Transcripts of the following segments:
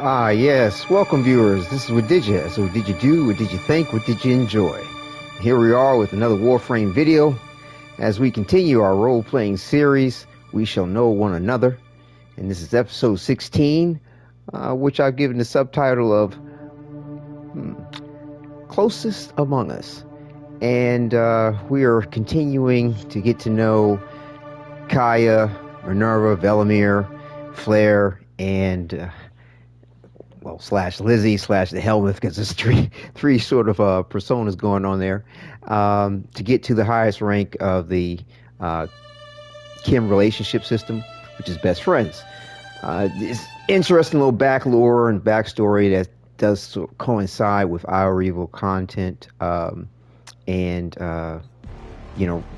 Ah, yes. Welcome, viewers. This is Wadidja. So, what did you do? What did you think? What did you enjoy? Here we are with another Warframe video. As we continue our role-playing series, We Shall Know One Another. And this is episode 16, which I've given the subtitle of Closest Among Us. And we are continuing to get to know Kaya, Minerva, Velimire, Flare, and... slash Lizzie, slash the Helmuth, because there's three sort of personas going on there, to get to the highest rank of the Kim relationship system, which is best friends. This interesting little back lore and backstory that does sort of coincide with Isleweaver content, and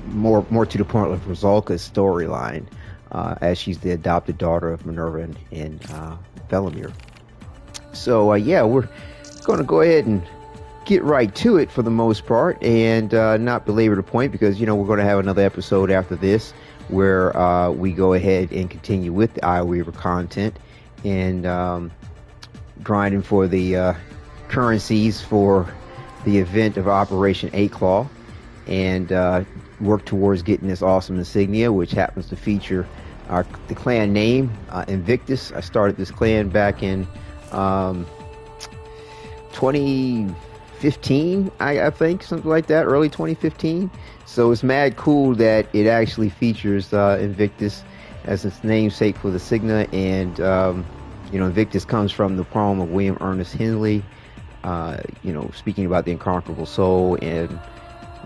more to the point of Rosalka's storyline, as she's the adopted daughter of Minerva and Velimire. So, we're going to go ahead and get right to it for the most part and not belabor the point because, we're going to have another episode after this where we go ahead and continue with the Isleweaver content and grinding for the currencies for the event of Operation 8-Claw and work towards getting this awesome insignia, which happens to feature the clan name, Invictus. I started this clan back in 2015, I think, something like that, early 2015. So it's mad cool that it actually features Invictus as its namesake for the Signa, and Invictus comes from the poem of William Ernest Henley, speaking about the unconquerable soul, and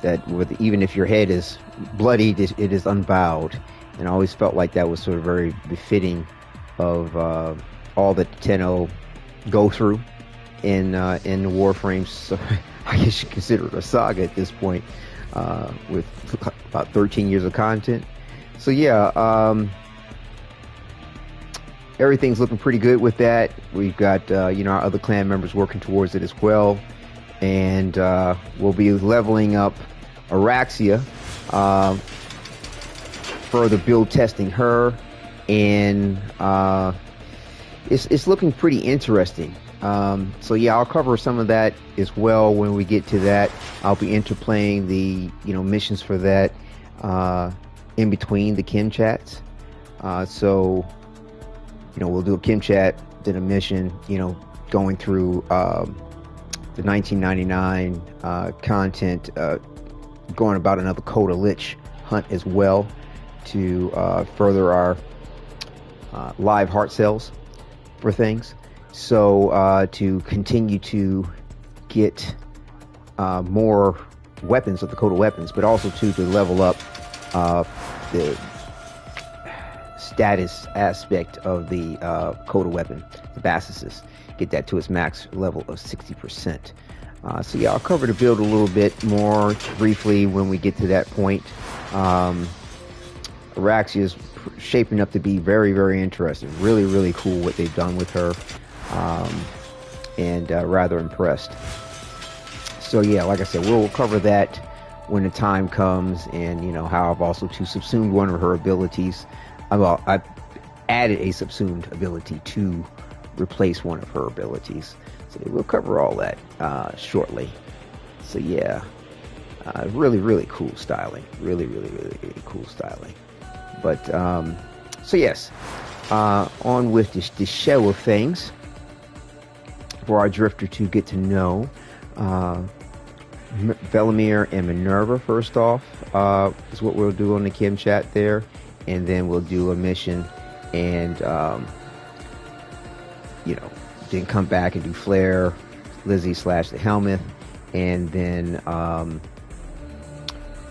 that even if your head is bloodied, it is unbowed. And I always felt like that was sort of very befitting of all that Tenno go through in the Warframe. So I guess you consider it a saga at this point, with about 13 years of content. So everything's looking pretty good with that. We've got our other clan members working towards it as well, and we'll be leveling up Oraxia, further build testing her, and it's looking pretty interesting. I'll cover some of that as well when we get to that. I'll be interplaying the missions for that in between the Kim chats. We'll do a Kim chat, then a mission, going through the 1999 content, going about another Coda Lich Hunt as well to further our live heart cells for things. So to continue to get more weapons of the Coda weapons, but also to level up the status aspect of the Coda weapon, the Bassus, get that to its max level of 60%. I'll cover the build a little bit more briefly when we get to that point. Oraxia is shaping up to be very, very interesting. Really, really cool what they've done with her, and rather impressed. So like I said, we'll cover that when the time comes, and how I've also subsumed one of her abilities. I've added a subsumed ability to replace one of her abilities. So we'll cover all that shortly. So really, really cool styling. Really, really, really, really cool styling. But on with the show of things for our drifter to get to know Velimire and Minerva. First off, is what we'll do on the Kim chat there, and then we'll do a mission, and then come back and do Flare, Lizzie / the Helmuth, and then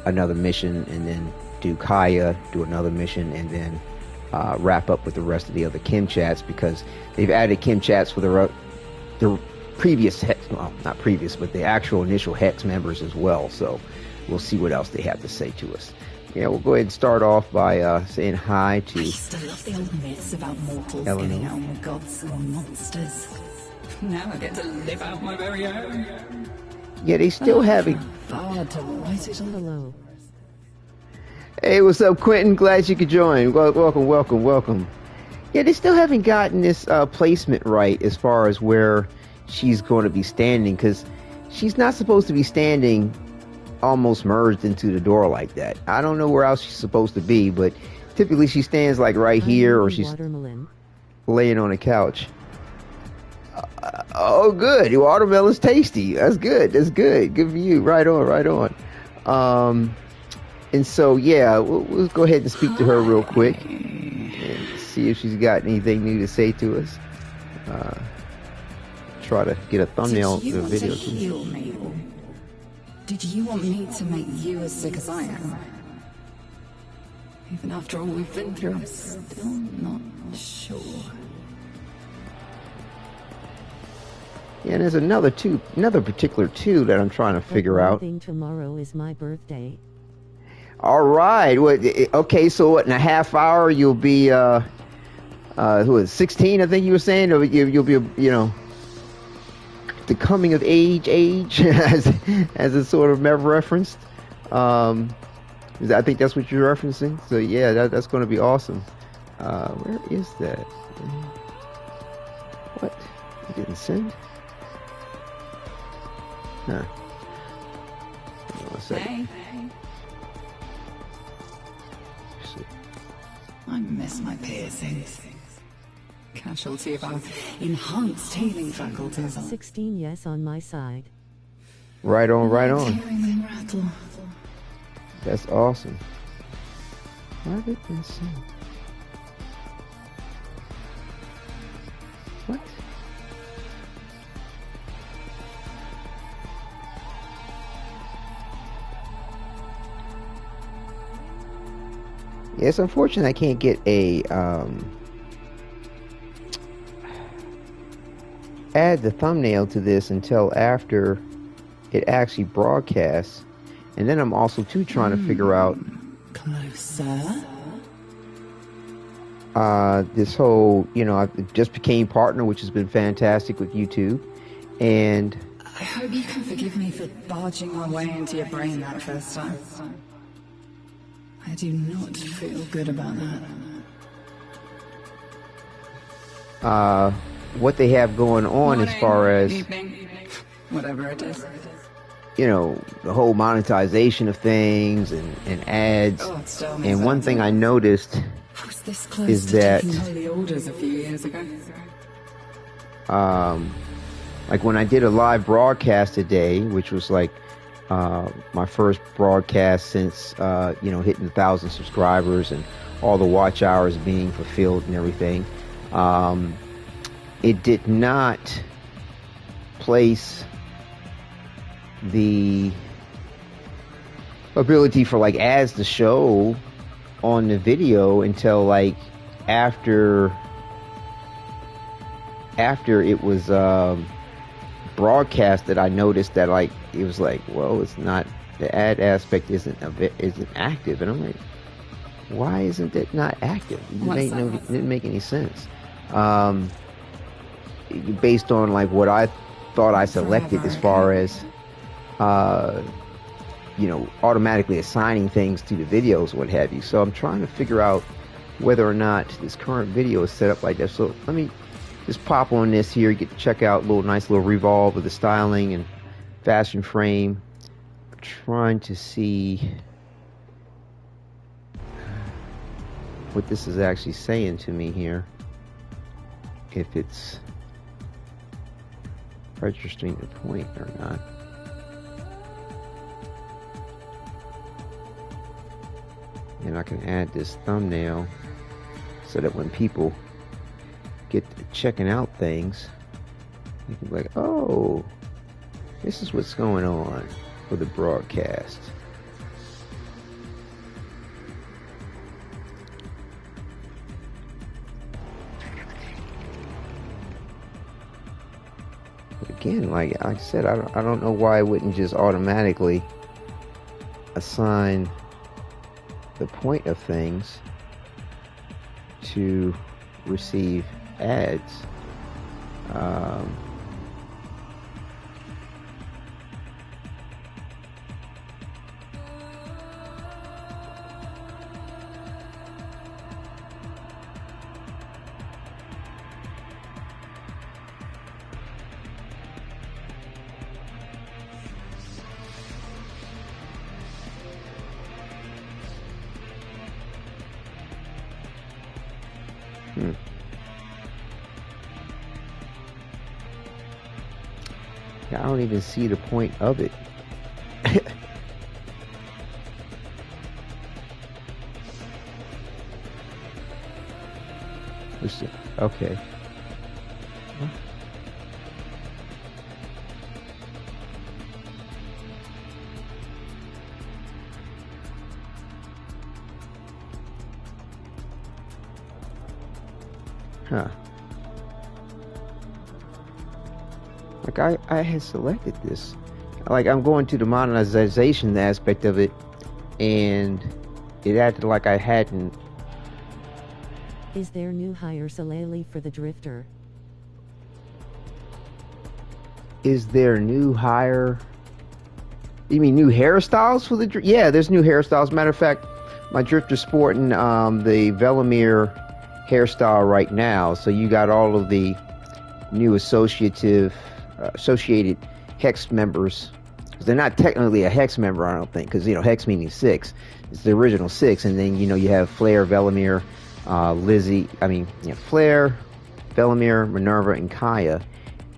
another mission, and then do Kaya, do another mission, and then wrap up with the rest of the other Kim chats, because they've added Kim chats for the previous Hex, well, not previous, but the actual initial Hex members as well. So we'll see what else they have to say to us. We'll go ahead and start off by saying hi to... I used to love the old myths about mortals getting out on gods and monsters. Now I get to live out my very own. Yeah, they still having... Hard to write it on the low. Hey, what's up, Quentin? Glad you could join. Welcome. Yeah, they still haven't gotten this placement right as far as where she's going to be standing, because she's not supposed to be standing almost merged into the door like that. I don't know where else she's supposed to be, but typically she stands like right here, or she's laying on a couch. Oh, good. Your watermelon's tasty. That's good. That's good. Good for you. Right on, right on. And so, yeah, we'll go ahead and speak to her real quick and see if she's got anything new to say to us. Try to get a thumbnail of the video. Did you want to heal me? Or did you want me to make you as sick as I am? Even after all we've been through, I'm still not sure. Yeah, and there's another particular two that I'm trying to figure out. Tomorrow is my birthday. All right. Okay, so what, in a half hour you'll be who is 16? I think you were saying, or you'll be, you know, the coming of age as it's sort of referenced. I think that's what you're referencing. So yeah, that's going to be awesome. Where is that? What? You didn't send? Huh. Hey. I miss my piercings. Casualty of our enhanced healing faculties. 16 yes on my side. Right on, right on. Hearing them rattle. That's awesome. Why did they send? What? Yeah, it's unfortunate I can't get a add the thumbnail to this until after it actually broadcasts, and then I'm also trying to figure out closer. This whole, you know, I just became partner, which has been fantastic with YouTube, and I hope you can forgive me for barging my way into your brain that first time. I do not feel good about that. What they have going on morning, as far as evening, whatever it is, you know, the whole monetization of things and ads. And one thing I noticed is that holy orders a few years ago. like when I did a live broadcast today, which was like my first broadcast since you know, hitting 1,000 subscribers and all the watch hours being fulfilled and everything, it did not place the ability for like ads to show on the video until like after it was broadcasted. I noticed that like it was like, well, it's not, the ad aspect isn't active, and I'm like, why isn't it not active? It didn't make any sense. Based on like what I thought I selected as far as you know, automatically assigning things to the videos, what have you. So I'm trying to figure out whether or not this current video is set up like that. So let me just pop on this here, get to check out nice little revolve of the styling and fashion frame. I'm trying to see what this is actually saying to me here, if it's registering the point or not. And I can add this thumbnail so that when people get to checking out things, you can be like, oh, this is what's going on with the broadcast. But again, like I said, I don't know why it wouldn't just automatically assign the point of things to receive ads. I don't even see the point of it. Okay. Huh. Like I had selected this. Like I'm going to the monetization aspect of it, and it acted like I hadn't. Is there new hire Salali for the Drifter? Is there new hire? You mean new hairstyles for the? Yeah, there's new hairstyles. Matter of fact, my Drifter's sporting the Velimire hairstyle right now. So you got all of the new associated hex members. They're not technically a hex member, I don't think, because hex meaning 6. It's the original 6, and then you have Flare, Velimire, Lizzie. Flare, Velimire, Minerva, and Kaya.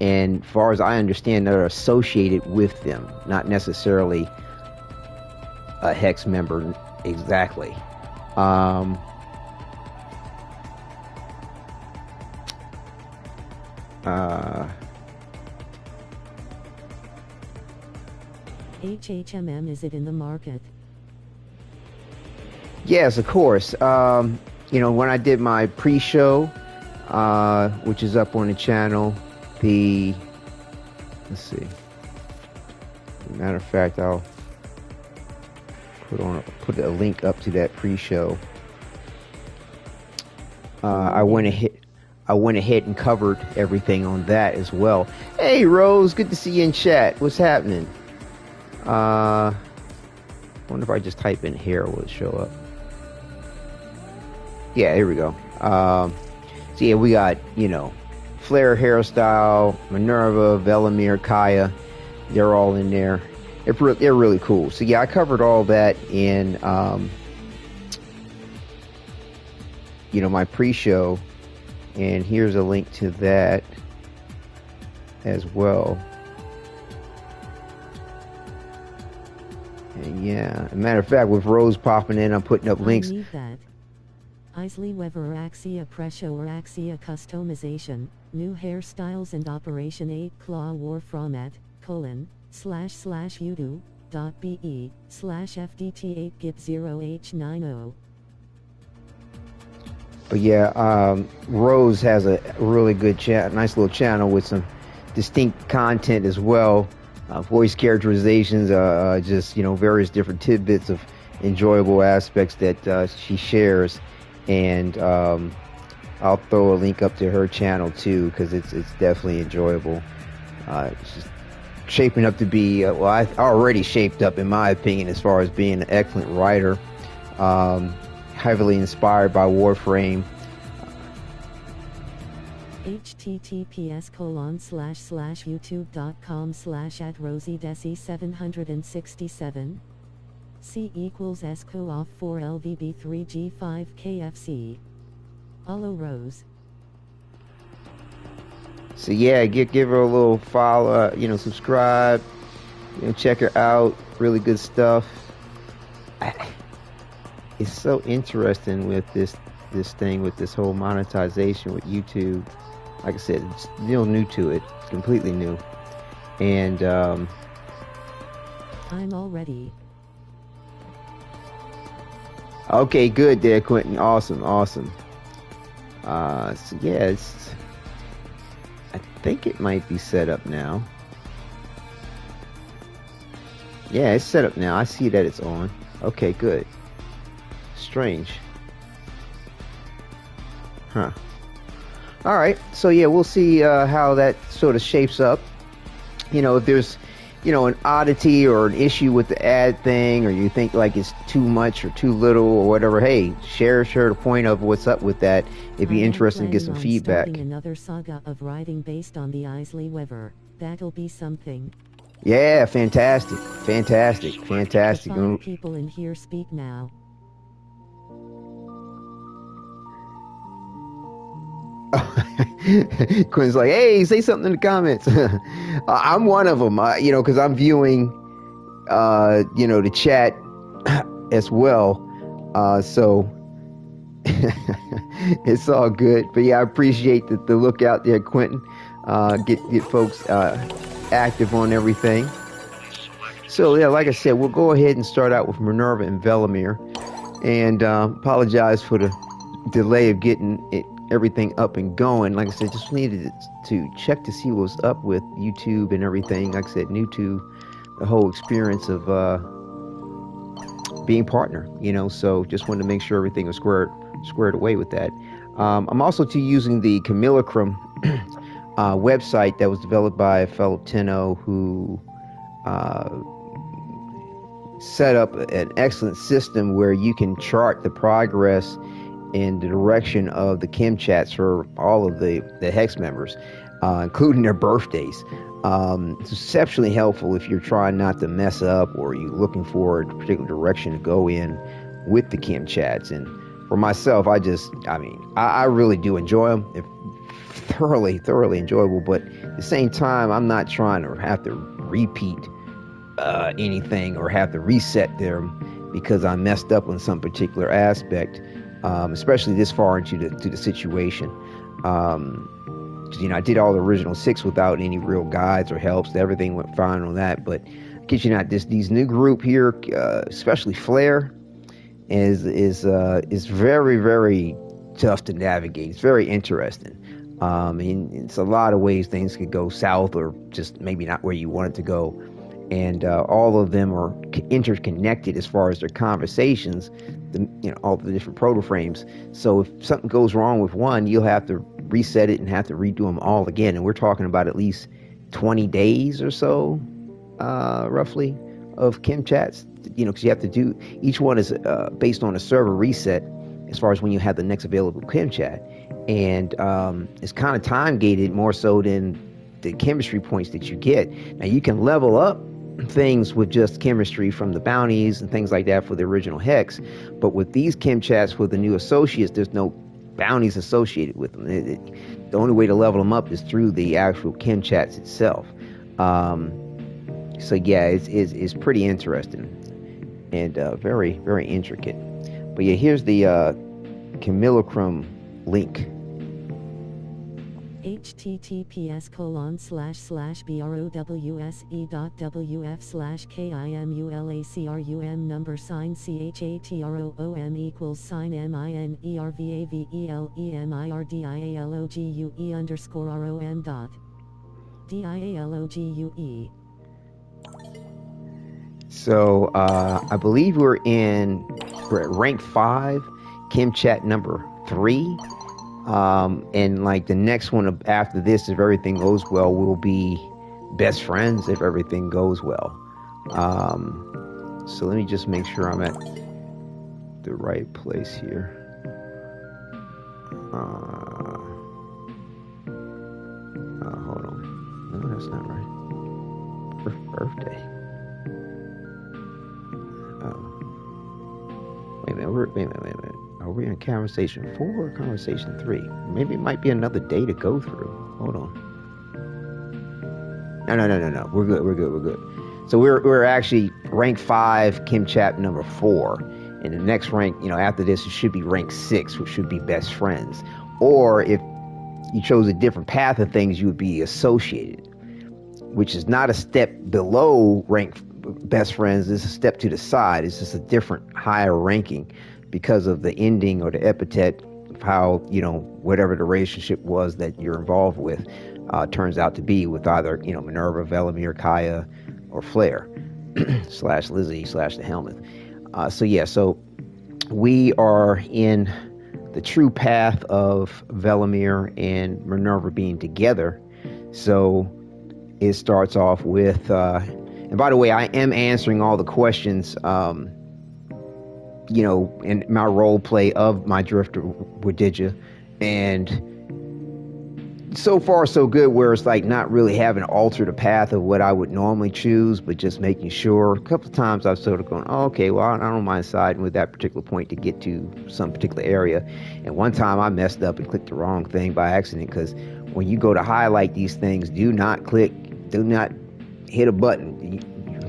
And as far as I understand, they're associated with them, not necessarily a hex member exactly. HHMM, is it in the market? Yes, of course. When I did my pre-show, which is up on the channel, let's see. Matter of fact, I'll put a link up to that pre-show. I went ahead and covered everything on that as well. Hey Rose, good to see you in chat. What's happening? I wonder if I just type in hair, will it show up? Yeah, here we go. So yeah, we got, Flare hairstyle, Minerva, Velimire, Kaya. They're all in there. They're really cool. So yeah, I covered all that in, my pre-show. And here's a link to that as well. And yeah, as a matter of fact, with Rose popping in, I'm putting up links. I need that. Isleweaver Oraxia Presho Oraxia customization, new hairstyles and Operation 8 Claw Warframe at, udo.be/fdt8git0h90. But yeah, Rose has a really good nice little channel with some distinct content as well. Voice characterizations, just, various different tidbits of enjoyable aspects that she shares. And I'll throw a link up to her channel too, because it's definitely enjoyable. It's just shaping up to be, I already shaped up in my opinion as far as being an excellent writer. Heavily inspired by Warframe. https://youtube.com/@rosiedesi767 C equals SCO off 4 LVB3G5 KFC. Follow Rose. So yeah, give her a little follow, subscribe, check her out. Really good stuff. It's so interesting with this thing, with this whole monetization with YouTube. Like I said, it's still new to it. It's completely new. And I'm all ready. Okay, good there, Quentin. Awesome. So yeah, I think it might be set up now. Yeah, it's set up now. I see that it's on. Okay, good. Strange. Huh. Alright, so yeah, we'll see how that sort of shapes up. If there's, an oddity or an issue with the ad thing, or you think like it's too much or too little or whatever, hey, share the point of what's up with that. It'd be interesting to get some feedback. Another saga of writing based on the Isleweaver. That'll be something. Yeah, fantastic. The people in here speak now. Quinn's like, hey, say something in the comments. I'm one of them, because I'm viewing, the chat as well. So it's all good. But yeah, I appreciate the look out there, Quentin. Get folks active on everything. So yeah, like I said, we'll go ahead and start out with Minerva and Velimire, and apologize for the delay of getting everything up and going. Like I said, just needed to check to see what was up with YouTube and everything. Like I said, new to the whole experience of being partner, so just wanted to make sure everything was squared away with that. I'm also using the Kimulacrum website that was developed by a fellow Tenno who set up an excellent system where you can chart the progress and the direction of the Kim chats for all of the Hex members, including their birthdays. It's exceptionally helpful if you're trying not to mess up or you're looking for a particular direction to go in with the Kim chats. And for myself, I really do enjoy them. They're thoroughly enjoyable, but at the same time, I'm not trying to have to repeat anything or have to reset them because I messed up on some particular aspect, especially this far into the situation. I did all the original 6 without any real guides or helps. Everything went fine on that, but I kid you not, these new group here, especially Flare, is very, very tough to navigate. It's very interesting. It's a lot of ways things could go south or just maybe not where you want it to go. And all of them are interconnected as far as their conversations, all the different protoframes. So if something goes wrong with one, you'll have to reset it and have to redo them all again. And we're talking about at least 20 days or so, roughly, of Kim chats, because you have to do, each one is based on a server reset as far as when you have the next available Kim chat. And it's kind of time gated more so than the chemistry points that you get. Now you can level up things with just chemistry from the bounties and things like that for the original Hex, but with these Kim chats for the new associates, there's no bounties associated with them. The only way to level them up is through the actual Kim chats itself. So yeah, it's pretty interesting and very, very intricate. But yeah, here's the Kimulacrum link. https://browse.wse.wf/kimulacrum number sign CHATROOM =minervavelemirdIALOGUE_ROM dot DIALOGUE. So I believe we're at rank 5, Kim chat number 3. And like the next one after this, if everything goes well, we'll be best friends if everything goes well. So let me just make sure I'm at the right place here. Hold on. No, that's not right. Birthday. Wait a minute. Are we in conversation 4 or conversation 3? Maybe it might be another day to go through. Hold on. No. We're good. So we're actually rank 5, Kim chat number 4. And the next rank, after this, it should be rank 6, which should be best friends. Or if you chose a different path of things, you would be associated, which is not a step below rank best friends. It's a step to the side. It's just a different higher ranking because of the ending or the epithet of how, whatever the relationship was that you're involved with turns out to be with either, Minerva, Velimire, Kaya, or Flare / Lizzie / the Helmet. So we are in the true path of Velimire and Minerva being together. So it starts off with, and by the way, I am answering all the questions, in my role play of my Drifter Wadidja, and so far so good, where it's like not really having to alter the path of what I would normally choose, but just making sure. A couple of times I've sort of gone, oh, okay, well, I don't mind siding with that particular point to get to some particular area. And one time I messed up and clicked the wrong thing by accident, because when you go to highlight these things, do not hit a button. You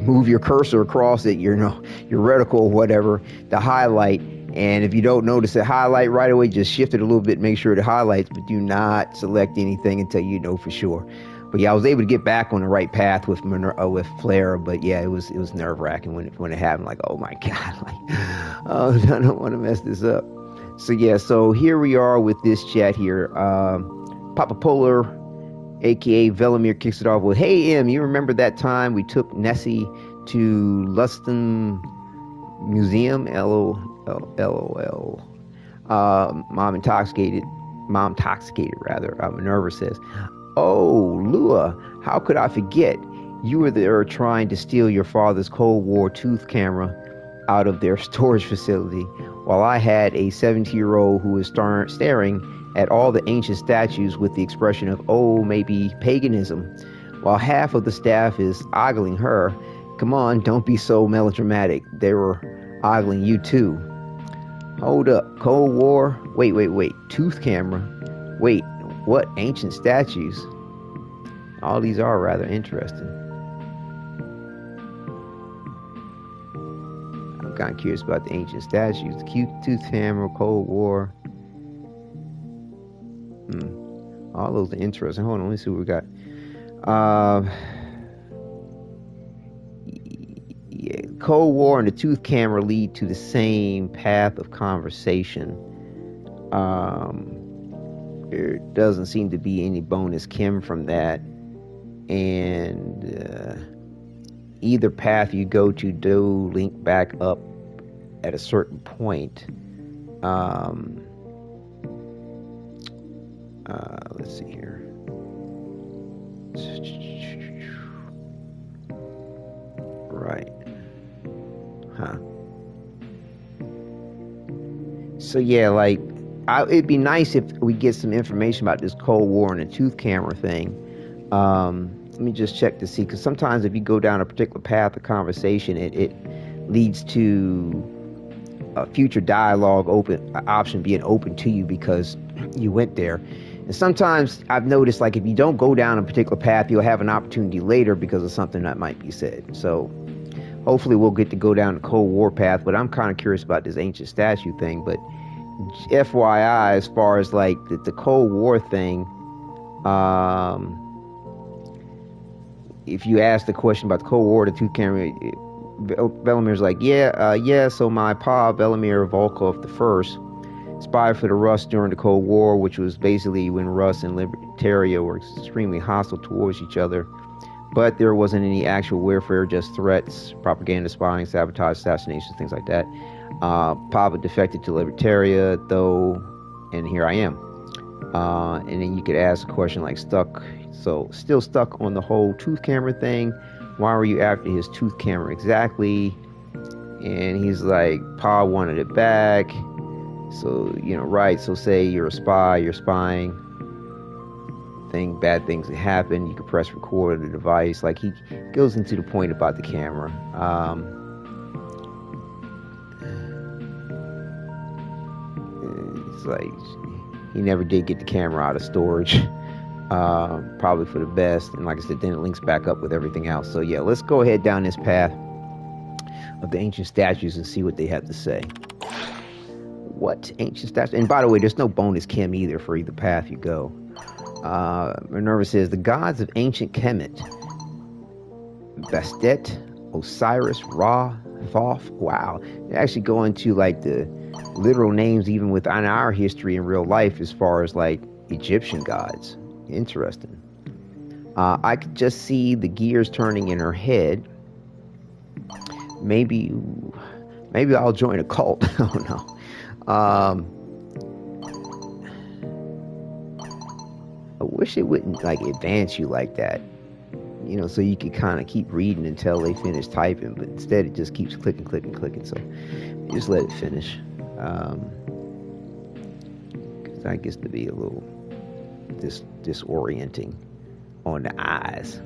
move your cursor across it, your reticle or whatever, to highlight. And if you don't notice it highlight right away, just shift it a little bit, make sure it highlights, but do not select anything until you know for sure. But yeah, I was able to get back on the right path with Flare, but yeah, it was nerve-wracking when it happened. Like, oh my God, like, oh, I don't want to mess this up. So yeah, so here we are with this chat here. Papa Polar, aka Velimire, kicks it off with, "Hey M, you remember that time we took Nessie to Luston Museum? LOL. Mom intoxicated rather. Minerva says, "Oh, Lua, how could I forget? You were there trying to steal your father's Cold War tooth camera out of their storage facility, while I had a 70-year-old who was staring at all the ancient statues with the expression of, oh, maybe paganism, while half of the staff is ogling her. Come on, don't be so melodramatic. They were ogling you too. Hold up, Cold War? Wait. Tooth camera? Wait, what ancient statues? All these are rather interesting. I'm kind of curious about the ancient statues. The cute tooth camera, Cold War. All those are interesting. Hold on, let me see what we got. Yeah, Cold War and the tooth camera lead to the same path of conversation. There doesn't seem to be any bonus chem from that, and either path you go to do link back up at a certain point. Let's see here. Right. So yeah, like, it'd be nice if we get some information about this Cold War and the tooth camera thing. Let me just check to see, because sometimes if you go down a particular path of conversation, it leads to a future dialogue option being open to you because you went there. And sometimes I've noticed, like, if you don't go down a particular path, you'll have an opportunity later because of something that might be said. So hopefully we'll get to go down the Cold War path, but I'm kind of curious about this ancient statue thing. But FYI, as far as like the Cold War thing, if you ask the question about the Cold War, the tooth camera, Velimire's like, yeah, so my pa, Velimire Volkov I, spied for the Rus during the Cold War, which was basically when Rus and Libertaria were extremely hostile towards each other. But there wasn't any actual warfare, just threats, propaganda, spying, sabotage, assassinations, things like that. Papa defected to Libertaria, though, and here I am. And then you could ask a question like, still stuck on the whole tooth camera thing. Why were you after his tooth camera exactly? And he's like, Pa wanted it back. So, right. So say you're a spy, you're spying. Bad things that happen. You can press record on the device. Like, he goes into the point about the camera. It's like he never did get the camera out of storage. Probably for the best. And like I said, then it links back up with everything else. So yeah, let's go ahead down this path of the ancient statues and see what they have to say. What ancient statues? And by the way, there's no bonus chem either for either path you go. Minerva says, the gods of ancient Kemet, Bastet, Osiris, Ra, Thoth. Wow. They actually go into like the literal names even within our history in real life as far as like Egyptian gods. Interesting. I could just see the gears turning in her head. Maybe I'll join a cult. Oh no. I wish it wouldn't like advance you like that, so you could kind of keep reading until they finish typing, but instead it just keeps clicking. So just let it finish. Because that gets to be a little disorienting on the eyes.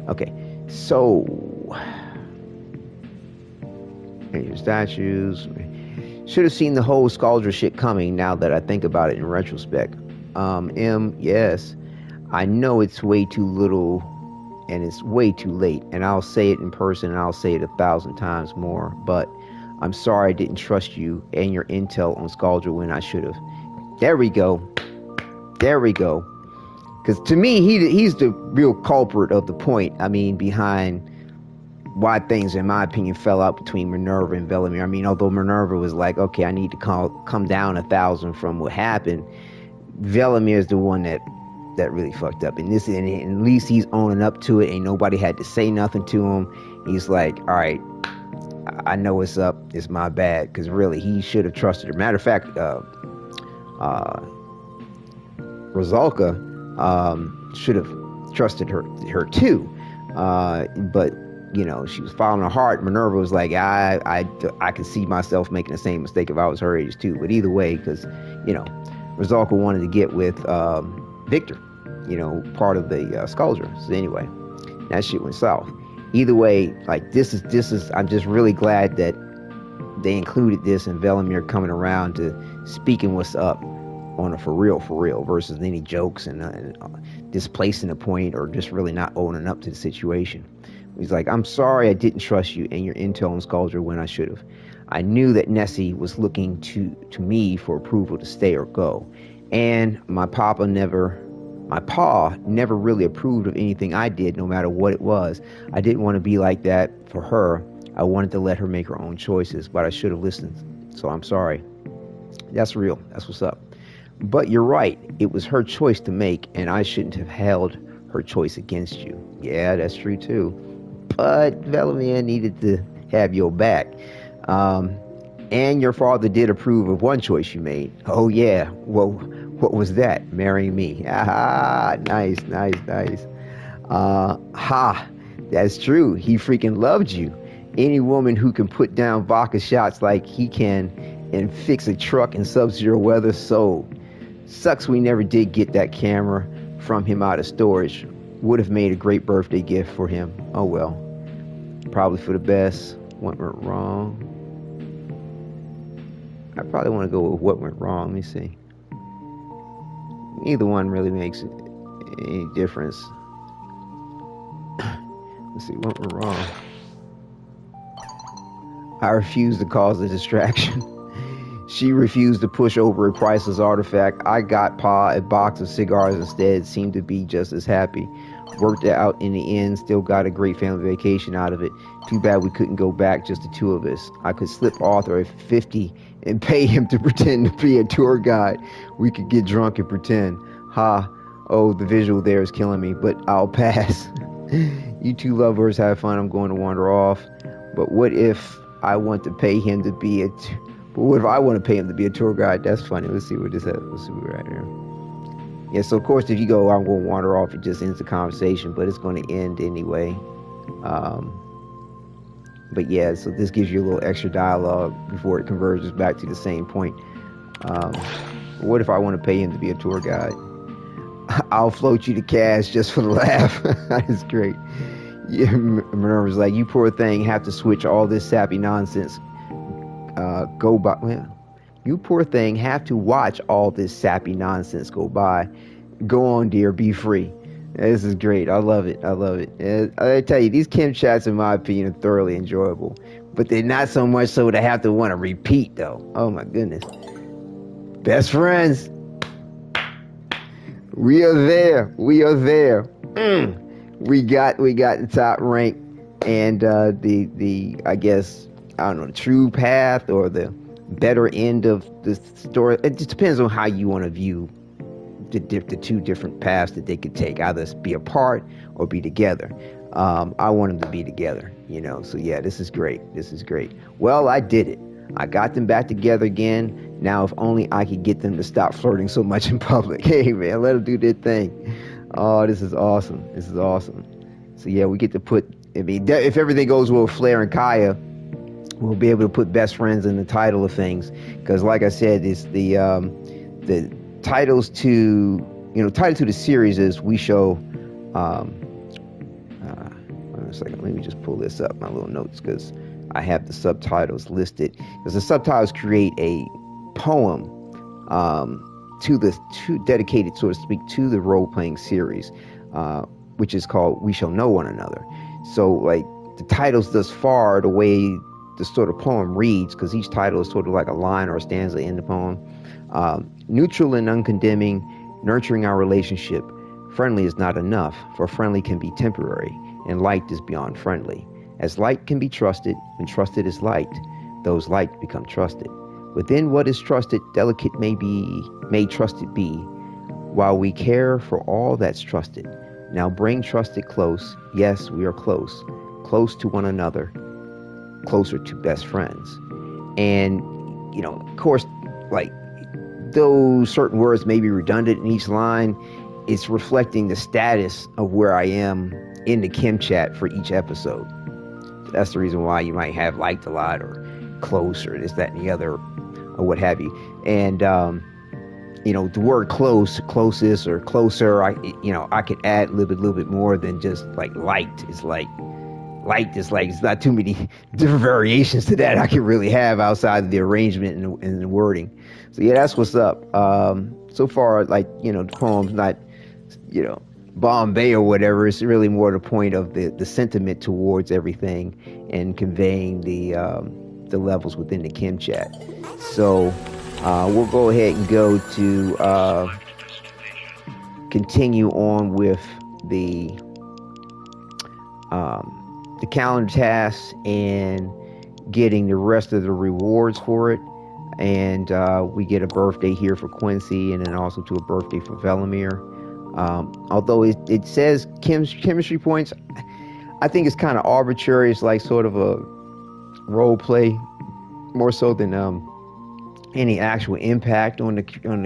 Okay, so your statues. Should have seen the whole Scaldra shit coming. Now that I think about it in retrospect, yes, I know it's way too little, and it's way too late. And I'll say it in person, and I'll say it 1,000 times more. But I'm sorry I didn't trust you and your intel on Scaldra when I should have. There we go. There we go. Because to me, he's the real culprit of the point. I mean, behind why things, in my opinion, fell out between Minerva and Velimire. I mean, although Minerva was like, okay, I need to come down 1,000 from what happened, Velimire is the one that really fucked up. And at least he's owning up to it. Ain't nobody had to say nothing to him. He's like, all right, I know what's up. It's my bad. Because really, he should have trusted her. Matter of fact, Rosalka should have trusted her too, but you know, she was following her heart. Minerva was like, I could see myself making the same mistake if I was her age too. But either way, because you know, Rosalka wanted to get with Victor, you know, part of the Scaldra. So anyway, that shit went south. Either way, like this is I'm just really glad that they included this and Velimire coming around to speaking what's up on a for real versus any jokes and displacing the point or just really not owning up to the situation. He's like, I'm sorry I didn't trust you and your intel on Scaldra when I should have. I knew that Nessie was looking to me for approval to stay or go. And my pa never really approved of anything I did, no matter what it was. I didn't want to be like that for her. I wanted to let her make her own choices, but I should have listened. So I'm sorry. That's real. That's what's up. But you're right. It was her choice to make, and I shouldn't have held her choice against you. Yeah, that's true too. But Velimire needed to have your back. And your father did approve of one choice you made. Oh yeah. Well, what was that? Marrying me. Ah, nice. That's true. He freaking loved you. Any woman who can put down vodka shots like he can and fix a truck in sub-zero weather, sold. Sucks we never did get that camera from him out of storage. Would have made a great birthday gift for him. Oh well. Probably for the best. What went wrong? I probably want to go with what went wrong. Let me see. Neither one really makes any difference. Let's see, what went wrong? I refused to cause a distraction. She refused to push over a priceless artifact. I got Pa a box of cigars instead. Seemed to be just as happy. Worked it out in the end. Still got a great family vacation out of it. Too bad we couldn't go back, just the two of us. I could slip Arthur a 50 and pay him to pretend to be a tour guide. We could get drunk and pretend. Ha. Oh, the visual there is killing me, but I'll pass. You two lovers have fun. I'm going to wander off. But what if I want to pay him to be a... But what if I want to pay him to be a tour guide? That's funny. Let's see what this is. Let's see what we're at here. Yeah, so of course, if you go, I'm going to wander off, it just ends the conversation, but it's going to end anyway. But yeah, so this gives you a little extra dialogue before it converges back to the same point. What if I want to pay him to be a tour guide? I'll float you to cash just for the laugh. That is great. Yeah, Minerva's like, you poor thing, have to switch all this sappy nonsense. Go by. Well, you poor thing have to watch all this sappy nonsense go by. Go on, dear, be free. This is great. I love it. I tell you, these Kim chats, in my opinion, are thoroughly enjoyable. But they're not so much so to have to want to repeat, though. Oh, my goodness. Best friends. We are there. We got the top rank and the I guess, I don't know, the true path or the better end of the story. It just depends on how you want to view the two different paths that they could take, either be apart or be together. I want them to be together, you know. So yeah, this is great. Well, I did it. I got them back together again. Now, if only I could get them to stop flirting so much in public. Hey man, let them do their thing. Oh, this is awesome. So yeah, we get to put, I mean, if everything goes well with Flair and Kaya, we'll be able to put best friends in the title of things, because like I said, it's the titles to title to the series is we show. Wait a second, let me just pull this up, my little notes, because I have the subtitles listed. Because the subtitles create a poem dedicated, so to speak, to the role-playing series, which is called "We Shall Know One Another." So, like, the titles thus far, the way the sort of poem reads, because each title is sort of like a line or a stanza in the poem. Neutral and uncondemning, nurturing our relationship. Friendly is not enough, for friendly can be temporary, and light is beyond friendly. As light can be trusted, when trusted is light, those light become trusted. Within what is trusted, delicate may trusted be, while we care for all that's trusted. Now bring trusted close, yes, we are close, close to one another, closer to best friends. And, of course, like, though certain words may be redundant in each line, it's reflecting the status of where I am in the Kim chat for each episode. That's the reason why you might have liked a lot or close or this, that, and the other, or what have you. And, the word close, closest, or closer, I could add a little bit more than just like light. It's like, it's not too many different variations to that I could really have outside of the arrangement and the wording. So yeah, that's what's up. So far, like, the poem's not, Bombay or whatever. It's really more the point of the sentiment towards everything and conveying the levels within the Kim chat. So we'll go ahead and go to continue on with the calendar tasks and getting the rest of the rewards for it. And we get a birthday here for Quincy, and then also to a birthday for Velimire. Although it says chemistry points, I think it's kind of arbitrary. It's like sort of a role play, more so than any actual impact on the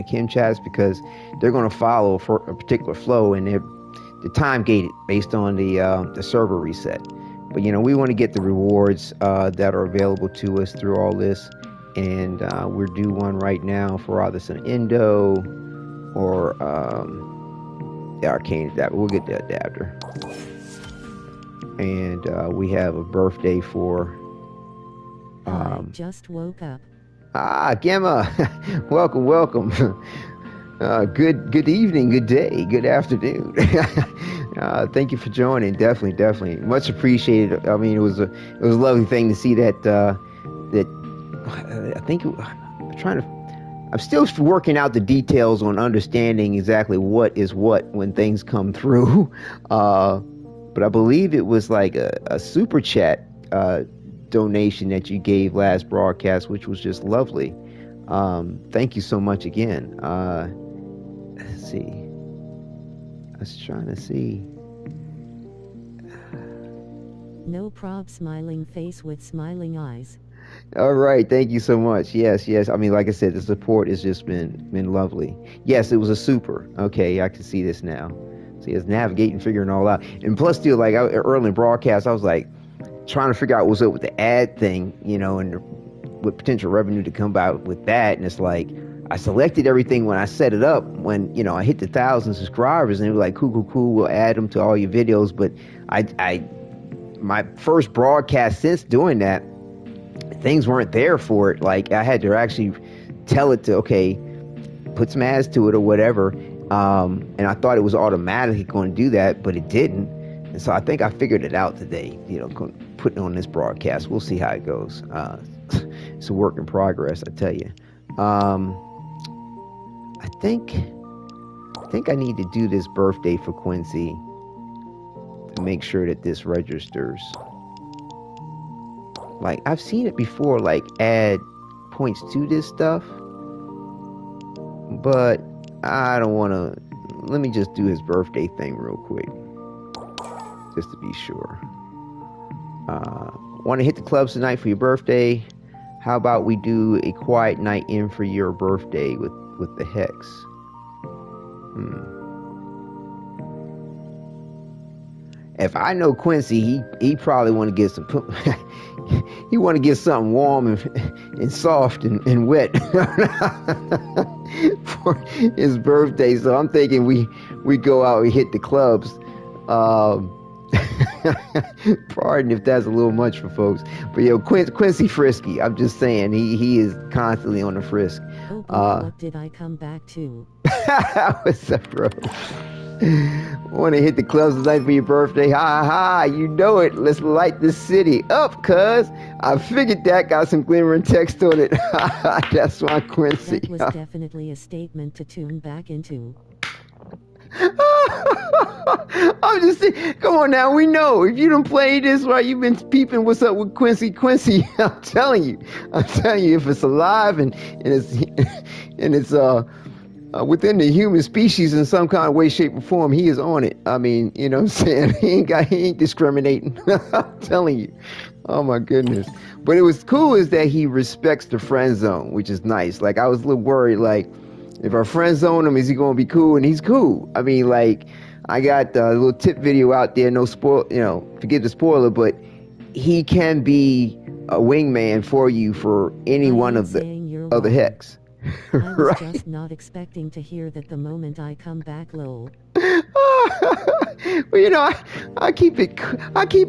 Kim chats, because they're going to follow for a particular flow, and they're time gated based on the server reset. But we want to get the rewards that are available to us through all this, and we're due one right now for either some Indo or the Arcane Adapter. We'll get the adapter. And we have a birthday for I just woke up. Gemma. welcome. Good evening, good day, good afternoon. Thank you for joining. Definitely much appreciated. I mean, it was a lovely thing to see that I think I'm still working out the details on understanding exactly what is what when things come through. But I believe it was like a super chat donation that you gave last broadcast, which was just lovely. Thank you so much again. Let's see. I was trying to see. No prob, smiling face with smiling eyes. All right, thank you so much. Yes. I mean, like I said, the support has just been lovely. Yes, it was a super. Okay, I can see this now. See, it's navigating, figuring all out. And plus, still, like early in broadcast, I was like trying to figure out what's up with the ad thing, and what potential revenue to come about with that. And it's like, I selected everything when I set it up, when, I hit the 1,000 subscribers, and it was like, cool, we'll add them to all your videos. But my first broadcast since doing that, things weren't there for it. Like, I had to actually tell it to, okay, put some ads to it or whatever. And I thought it was automatically going to do that, but it didn't. And so I think I figured it out today, putting on this broadcast. We'll see how it goes. It's a work in progress, I tell you. I think I need to do this birthday for Quincy to make sure that this registers. Like, I've seen it before, like, add points to this stuff, but I don't want to. Let me just do his birthday thing real quick, just to be sure. Want to hit the clubs tonight for your birthday? How about we do a quiet night in for your birthday with the Hex? if I know Quincy, he probably want to get some. He want to get something warm and soft and wet for his birthday. So I'm thinking we go out and hit the clubs. Pardon if that's a little much for folks, but Quincy Frisky. I'm just saying he is constantly on the frisk. Oh boy, what did I come back to? What's up, bro? Want to hit the clubs tonight for your birthday? Ha ha! You know it. Let's light this city up, cuz I figured that got some glimmering text on it. That's my Quincy. That was definitely a statement to tune back into. I'm just saying, come on now, we know if you don't play this right, you've been peeping what's up with Quincy. I'm telling you, if it's alive and it's within the human species in some kind of way, shape, or form, he is on it. I mean, you know what I'm saying? He ain't discriminating. I'm telling you. Oh my goodness. But it was cool is that he respects the friend zone, which is nice. Like I was a little worried, like, if our friend zone him, is he going to be cool? And he's cool. I mean, like, I got a little tip video out there. No spoil, forget the spoiler, but he can be a wingman for you for any one of the hex. I was just not expecting to hear that the moment I come back, lol. Well, I keep it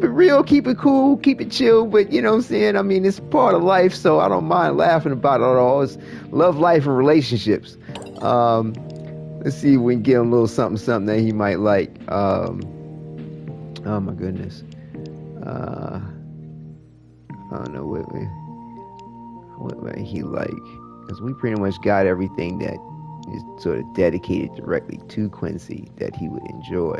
real, keep it cool, keep it chill, but you know what I'm saying? I mean, it's part of life, so I don't mind laughing about it all. It's love, life, and relationships. Let's see if we can get him a little something that he might like. Oh my goodness. I don't know what may he like. Because we pretty much got everything that is sort of dedicated directly to Quincy that he would enjoy.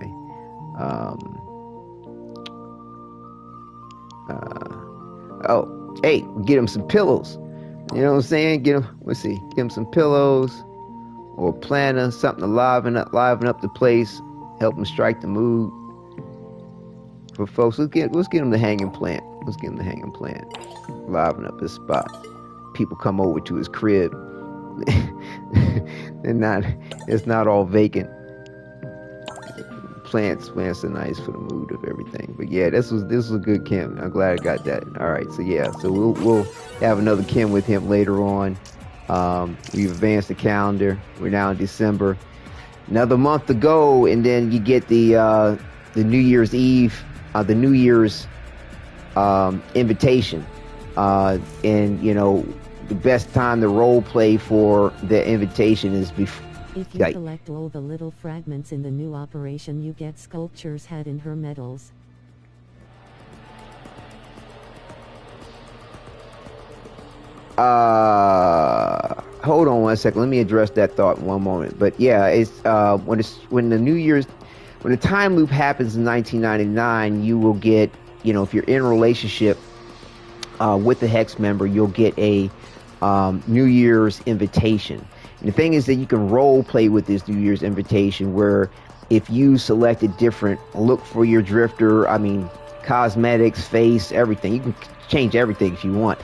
Hey, get him some pillows. You know what I'm saying? Get him some pillows or a planner, something to liven up the place, help him strike the mood. For folks, let's get him the hanging plant. Liven up his spot. People come over to his crib. It's not all vacant. Plants are nice for the mood of everything. But yeah, this was a good Kim. I'm glad I got that. All right, so yeah, so we'll have another Kim with him later on. We've advanced the calendar. We're now in December. Another month to go, and then you get the New Year's Eve, the New Year's invitation. And the best time to role play for the invitation is before. If you collect all the little fragments in the new operation, you get Sculpture's head in her medals. Hold on one second. Let me address that thought in one moment. But yeah, it's when the time loop happens in 1999, you will get, if you're in a relationship with the Hex member, you'll get a New Year's invitation. And the thing is that you can role play with this New Year's invitation, where if you select a different look for your drifter, I mean, cosmetics, face, everything, you can change everything if you want.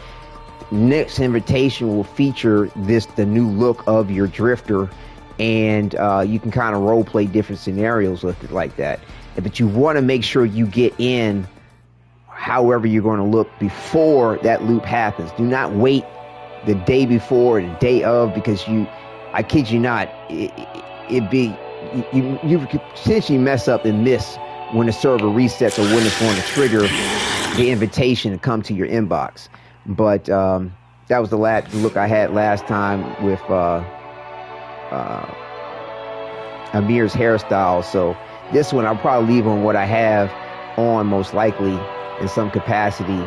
Next invitation will feature the new look of your drifter, and you can kind of role play different scenarios with it like that. But you want to make sure you get in however you're going to look before that loop happens. Do not wait the day before or the day of, because I kid you not, you could potentially mess up and miss when the server resets or when it's going to trigger the invitation to come to your inbox. But that was the look I had last time with Amir's hairstyle. So this one I'll probably leave on what I have on, most likely in some capacity.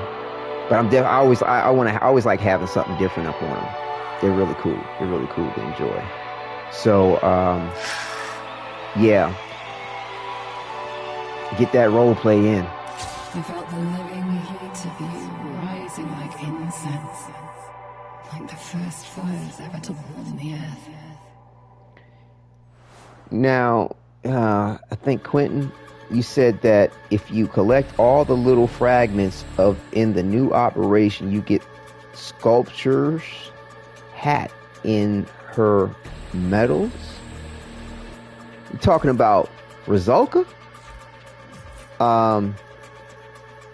But I always like having something different up on them. They're really cool. To enjoy. So yeah, get that role play in. I felt the living heat of you rising like incense, like the first fires ever to warm the earth. Now, I think, Quentin, you said that if you collect all the little fragments in the new operation, you get Sculpture's hat in her medals. You talking about Rizulka?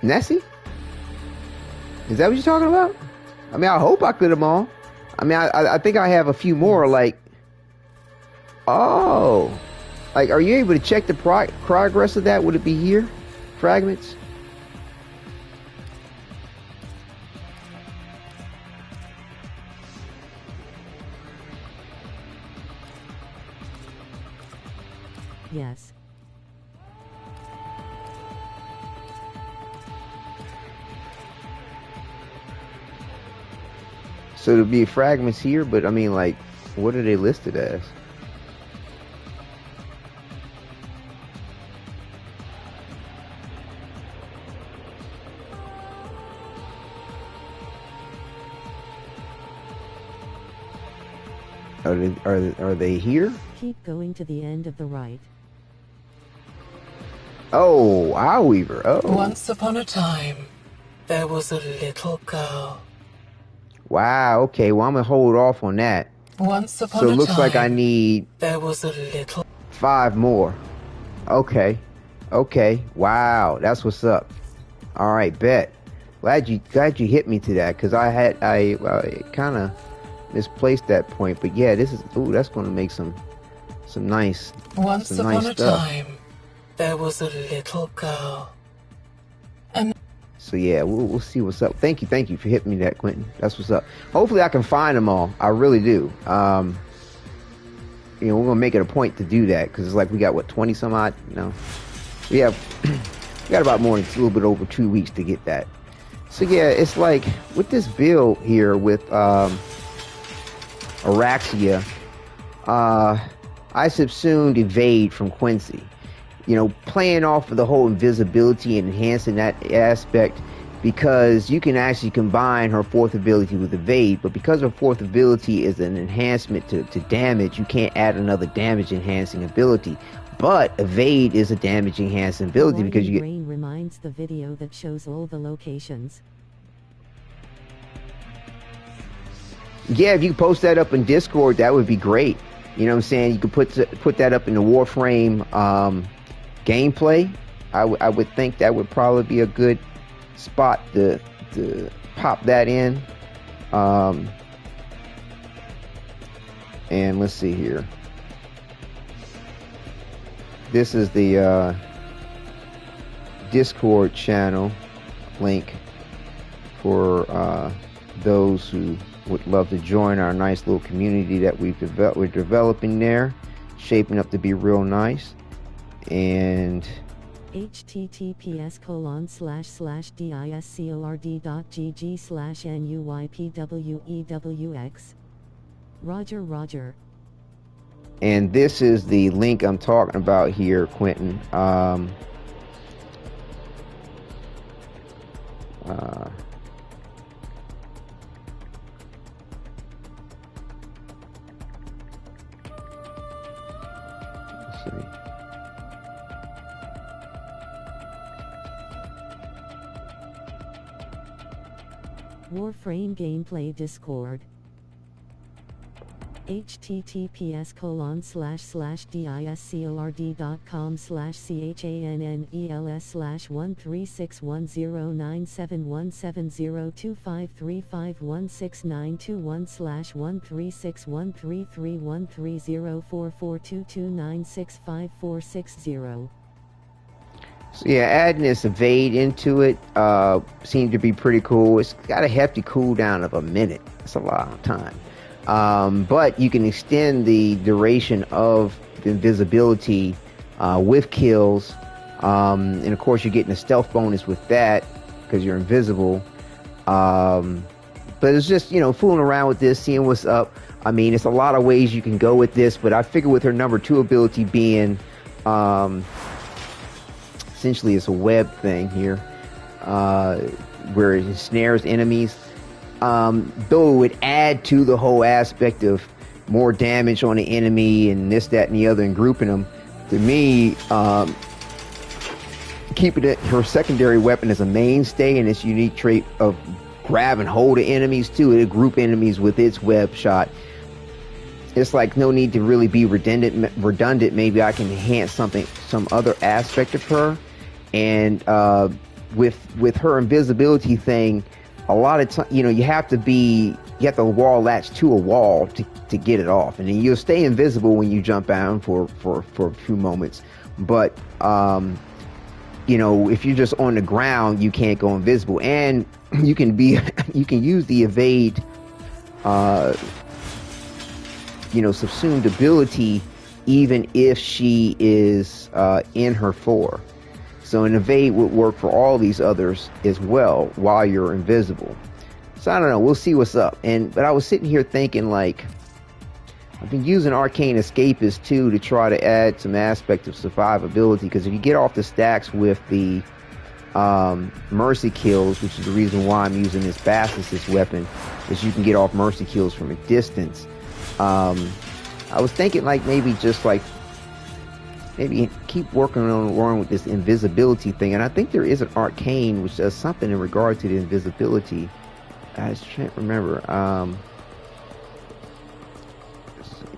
Nessie? Is that what you're talking about? I mean, I hope I cleared them all. I mean, I think I have a few more, like... Oh! Like, are you able to check the progress of that? Would it be here? Fragments? Yes. So there'll be fragments here, but I mean, like, what are they listed as? Are they here? Keep going to the end of the right. Oh, Isleweaver. Oh. Once upon a time, there was a little girl. Wow, okay, well, I'm gonna hold off on that. Once upon so a it looks time, like I need... there was a little... 5 more. Okay. Okay. Wow, that's what's up. All right, bet. Glad you hit me to that, because I kind of misplaced that point. But yeah, this is... Ooh, that's going to make some nice... Once some upon nice a stuff. time, there was a little girl. So yeah, we'll see what's up. Thank you for hitting me that, Quentin. That's what's up. Hopefully I can find them all. I really do. You know, we're gonna make it a point to do that, because it's like we got what, 20 some odd. No, we got about more than a little bit over 2 weeks to get that. So yeah, it's like with this build here with Oraxia, I subsumed Evade from Quincy. You know, playing off of the whole invisibility and enhancing that aspect, because you can actually combine her 4th ability with Evade, but because her 4th ability is an enhancement to damage, you can't add another damage enhancing ability. But Evade is a damage enhancing ability because you get... Brain reminds the video that shows all the locations. Yeah, if you post that up in Discord, that would be great. You know what I'm saying? You could put that up in the Warframe gameplay. I would think that would probably be a good spot to pop that in. And let's see here. This is the Discord channel link for those who would love to join our nice little community that we're developing there, shaping up to be real nice. And https://discord.gg/NUYPWEWX. Roger. And this is the link I'm talking about here, Quentin. Let's see. Warframe gameplay Discord. https://diac.com/chann/1361097170215316921/136133130442229654660. So yeah, adding this Evade into it seemed to be pretty cool. It's got a hefty cooldown of a minute. That's a lot of time. But you can extend the duration of the invisibility with kills. And of course you're getting a stealth bonus with that because you're invisible. But it's just, you know, fooling around with this, seeing what's up. I mean, it's a lot of ways you can go with this, but I figure with her number 2 ability being essentially it's a web thing here, where it snares enemies. Though it would add to the whole aspect of more damage on the enemy and this, that, and the other, and grouping them. To me, keeping her secondary weapon as a mainstay and its unique trait of grab and hold the enemies too, it group enemies with its web shot. It's like no need to really be redundant. Maybe I can enhance some other aspect of her And with her invisibility thing, a lot of time, you know, you have to wall latch to a wall to get it off, and then you'll stay invisible when you jump down for a few moments. But you know, if you're just on the ground, you can't go invisible, and you can use the evade, you know, subsumed ability, even if she is in her floor. So an evade would work for all these others as well while you're invisible. So I don't know, we'll see what's up. But I was sitting here thinking, like, I've been using Arcane Escapist too to try to add some aspect of survivability, because if you get off the stacks with the mercy kills, which is the reason why I'm using this Basilisk weapon, is you can get off mercy kills from a distance. I was thinking, like, maybe keep working on with this invisibility thing, and I think there is an arcane which does something in regard to the invisibility. I just can't remember.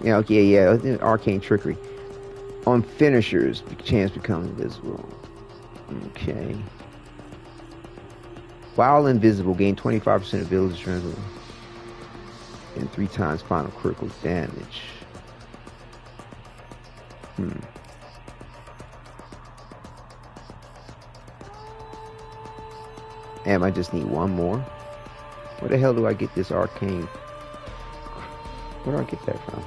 Arcane trickery on finishers. Chance becomes invisible. Okay. While invisible, gain 25% ability strength and 3 times final critical damage. I just need one more. Where the hell do I get this arcane? Where do I get that from?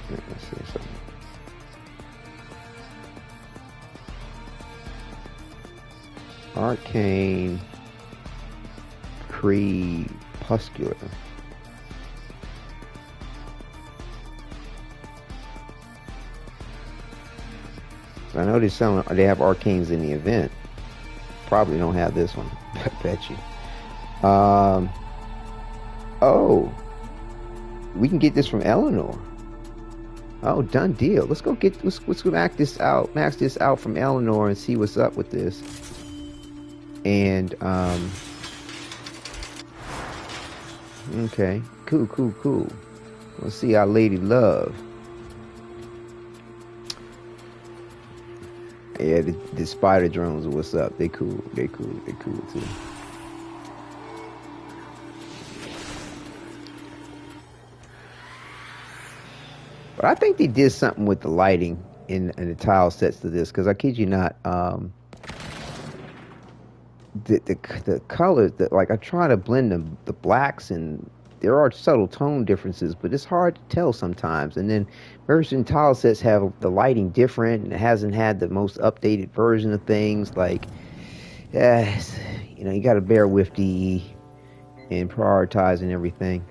Let's see something. Arcane Crepuscular. I know they have arcanes in the event. Probably don't have this one. I bet you. Oh, we can get this from Eleanor. Oh, done deal. Let's go max this out from Eleanor and see what's up with this. And okay, cool. Let's see our Lady Love. Yeah, the spider drones are what's up. They cool too. But I think they did something with the lighting in the tile sets to this, because I kid you not, the colors, like I try to blend the blacks, and there are subtle tone differences, but it's hard to tell sometimes. And then certain tile sets have the lighting different, and it hasn't had the most updated version of things. Like, you know, you got to bear with DE and prioritizing everything.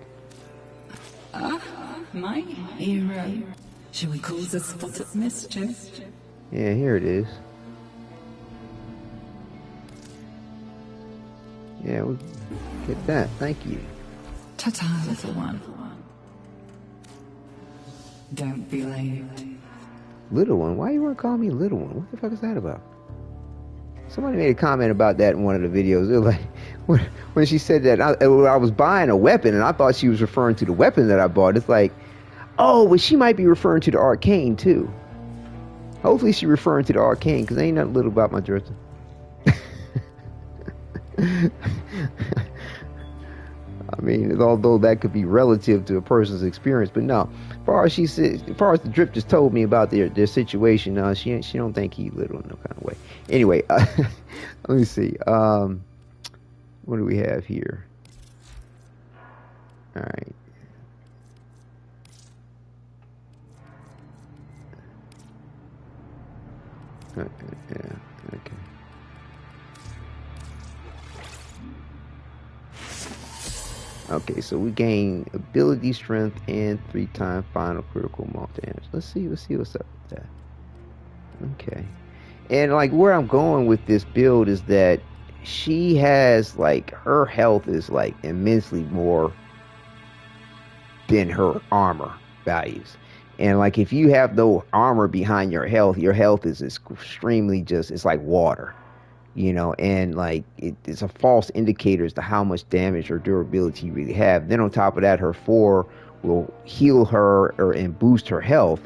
My hero. Shall we cause a spot of mischief? Yeah, here it is. Yeah, we'll get that. Thank you. Ta-ta, little one. Don't be late. Little one? Why you want to call me little one? What the fuck is that about? Somebody made a comment about that in one of the videos. It was like, when she said that, I was buying a weapon, and I thought she was referring to the weapon that I bought. It's like, oh, but she might be referring to the arcane too. Hopefully she's referring to the arcane, because ain't nothing little about my dressing. I mean, although that could be relative to a person's experience, but no. As far as the drip just told me about their situation, she don't think he little in no kind of way. Anyway, let me see. What do we have here? All right. Yeah. Okay. Okay, so we gain ability strength and 3 times final critical multi damage. Let's see what's up with that. Okay. And like where I'm going with this build is that she has, like, her health is like immensely more than her armor values. And like if you have no armor behind your health is extremely it's like water. You know, and like it's a false indicator as to how much damage or durability you really have. Then on top of that, her 4 will heal her and boost her health.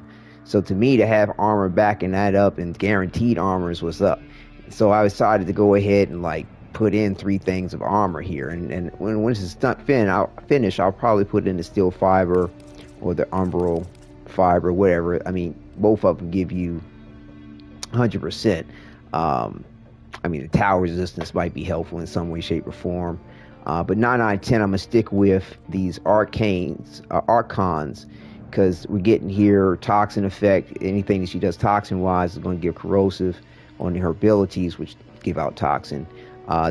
So to me, to have armor backing that up and guaranteed armor is what's up. So I decided to go ahead and like put in 3 things of armor here. And when this is finished, I'll probably put in the steel fiber or the umbral fiber, whatever. I mean, both of them give you 100%. I mean, the tower resistance might be helpful in some way, shape, or form. But 9 out of 10, I'm going to stick with these arcons, because we're getting here toxin effect. Anything that she does toxin-wise is going to give corrosive on her abilities, which give out toxin.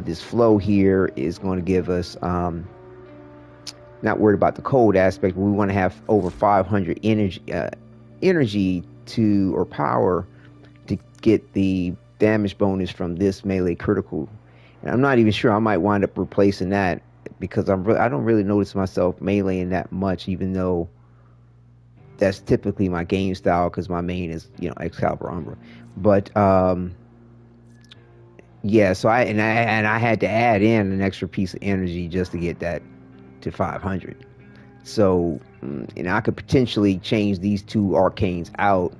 This flow here is going to give us, not worried about the cold aspect, but we want to have over 500 energy to, or power, to get the damage bonus from this melee critical. And I'm not even sure, I might wind up replacing that, because I don't really notice myself meleeing that much, even though that's typically my game style, because my main is, Excalibur Umbra. But yeah, so I had to add in an extra piece of energy just to get that to 500. So, I could potentially change these 2 arcanes out.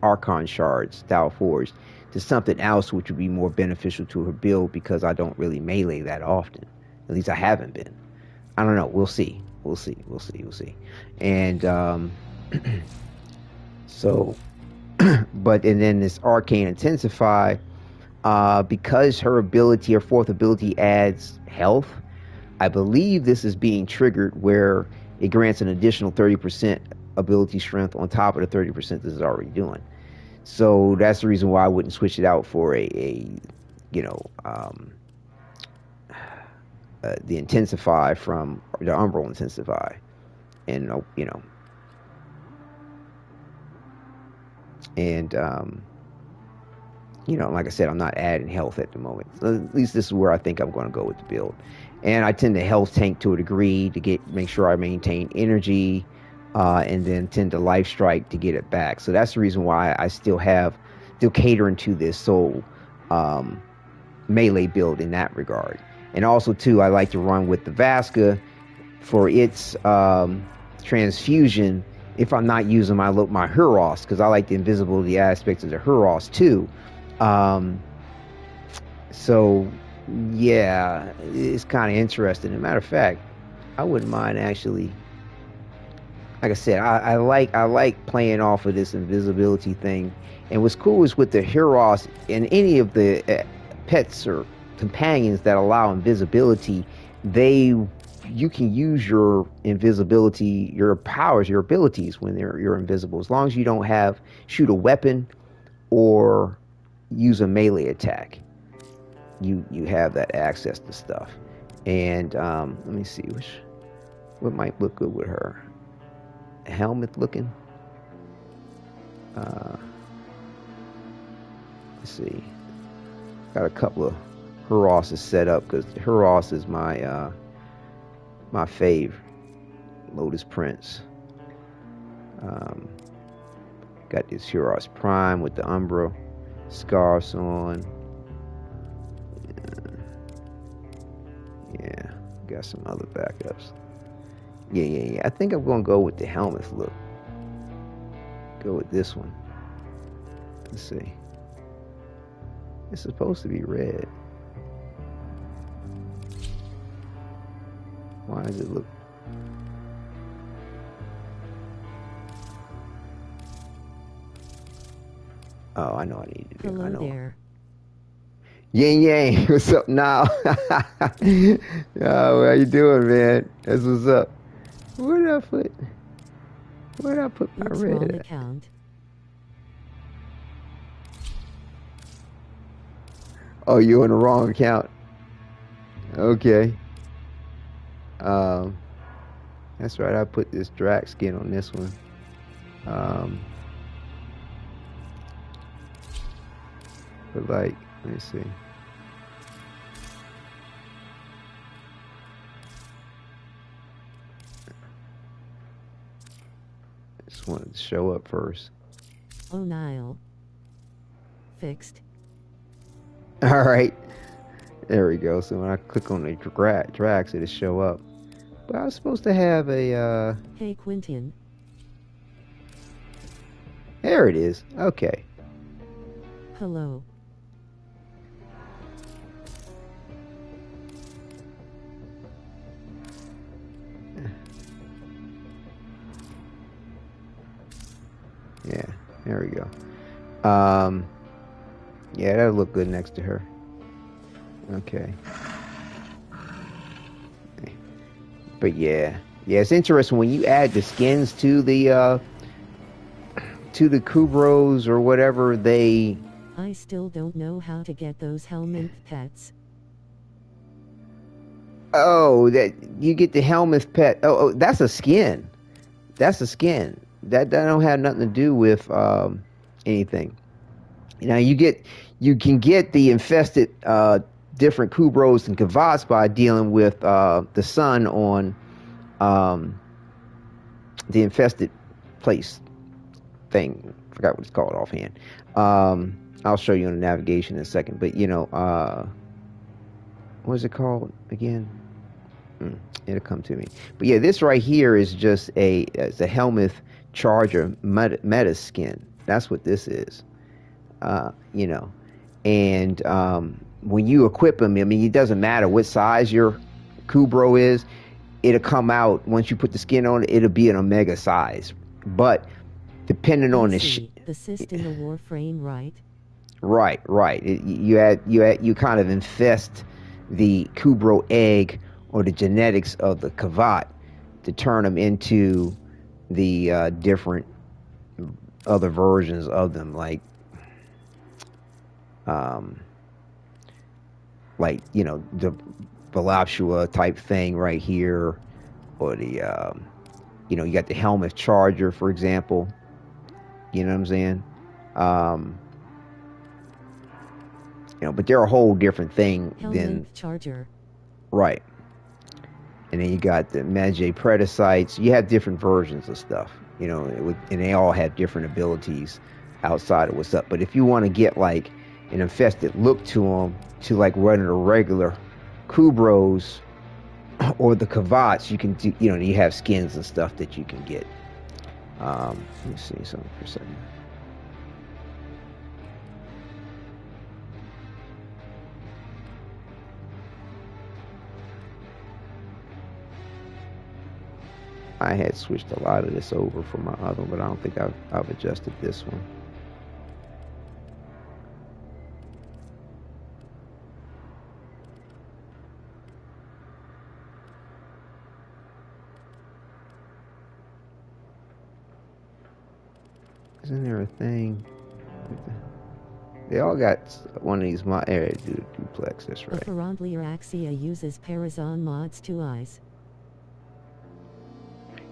Archon shards, Style Forged, to something else which would be more beneficial to her build, because I don't really melee that often. At least I haven't been. I don't know. We'll see. And so, and then this Arcane Intensify, because her 4th ability adds health, I believe this is being triggered where it grants an additional 30% ability strength on top of the 30% this is already doing. So that's the reason why I wouldn't switch it out for the Intensify from the Umbral Intensify. And, like I said, I'm not adding health at the moment. So at least this is where I think I'm going to go with the build. And I tend to health tank to a degree to make sure I maintain energy, and then tend to life strike to get it back. So that's the reason why I still catering to this soul melee build in that regard. And also too, I like to run with the Vasca for its transfusion if I'm not using my Huros, because I like the invisibility aspects of the Huros too. So yeah, it's kind of interesting. As a matter of fact, I wouldn't mind actually. Like I said, I like playing off of this invisibility thing. And what's cool is with the Huros and any of the pets or companions that allow invisibility, you can use your invisibility, your powers, your abilities when you're invisible, as long as you don't shoot a weapon or use a melee attack. You have that access to stuff. And let me see what might look good with her. Helmet looking. Let's see. Got a couple of Huros's set up, because Huros is my my fave. Lotus Prince. Got this Huros Prime with the Umbra scarves on. Yeah, got some other backups. Yeah. I think I'm going to go with the helmet look. Go with this one. Let's see. It's supposed to be red. Why does it look... Oh, I know I need to do. Hello I know. there. Yang, what's up now? Oh, how you doing, man? That's what's up. Where did I put my Oops, red wrong at? account. Oh, you on the wrong account. Okay. That's right. I put this Drax skin on this one. But like, let me see. Just wanted to show up first. Oh, Nile. Fixed. All right. There we go. So when I click on the Drax, it'll show up. But I was supposed to have a, Hey Quentin. there it is. Okay. Hello. Yeah, there we go. Yeah, that'll look good next to her. Okay. But yeah, it's interesting when you add the skins to the Kubros or whatever they. I still don't know how to get those helmet pets. Oh, that you get the Helmuth pet. Oh, that's a skin. That's a skin. That don't have nothing to do with anything. Now you can get the infested different Kubros and Kavats by dealing with the sun on the infested place thing. Forgot what it's called offhand. I'll show you on the navigation in a second. But what is it called again? It'll come to me. But yeah, this right here is just it's a Helmuth Charger meta skin. That's what this is. And when you equip them, I mean, it doesn't matter what size your Kubro is. It'll come out once you put the skin on it. It'll be an Omega size, but depending on the cyst in the Warframe, right? Right. You kind of infest the Kubro egg or the genetics of the Kavat to turn them into the different other versions of them, like the Voluptua type thing right here, or the you got the Helmuth Charger, for example. You know what I'm saying? But they're a whole different thing than Charger. Right. And then you got the Magi Protosites. You have different versions of stuff, and they all have different abilities outside of what's up. But if you want to get like an infested look to them, to like running a regular Kubros or the Kavats, you can do, you have skins and stuff that you can get. Let me see something for a second. I had switched a lot of this over from my other one, but I don't think I've adjusted this one. Isn't there a thing? They all got one of these area duplex. That's right. Apparently, Oraxia uses Parazon mods to eyes.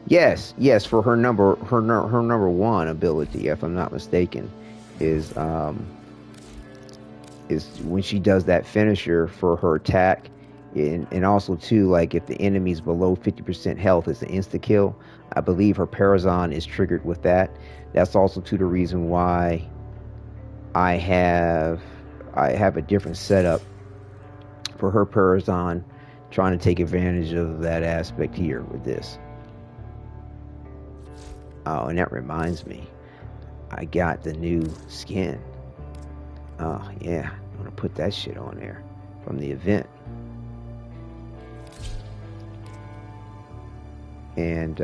Yes, for her number one ability, if I'm not mistaken, is when she does that finisher for her attack, and also too, like if the enemy's below 50% health, it's an insta kill. I believe her Parazon is triggered with that. That's also to the reason why I have a different setup for her Parazon, trying to take advantage of that aspect here with this. Oh, and that reminds me, I got the new skin. Oh yeah, I'm gonna put that shit on there from the event. And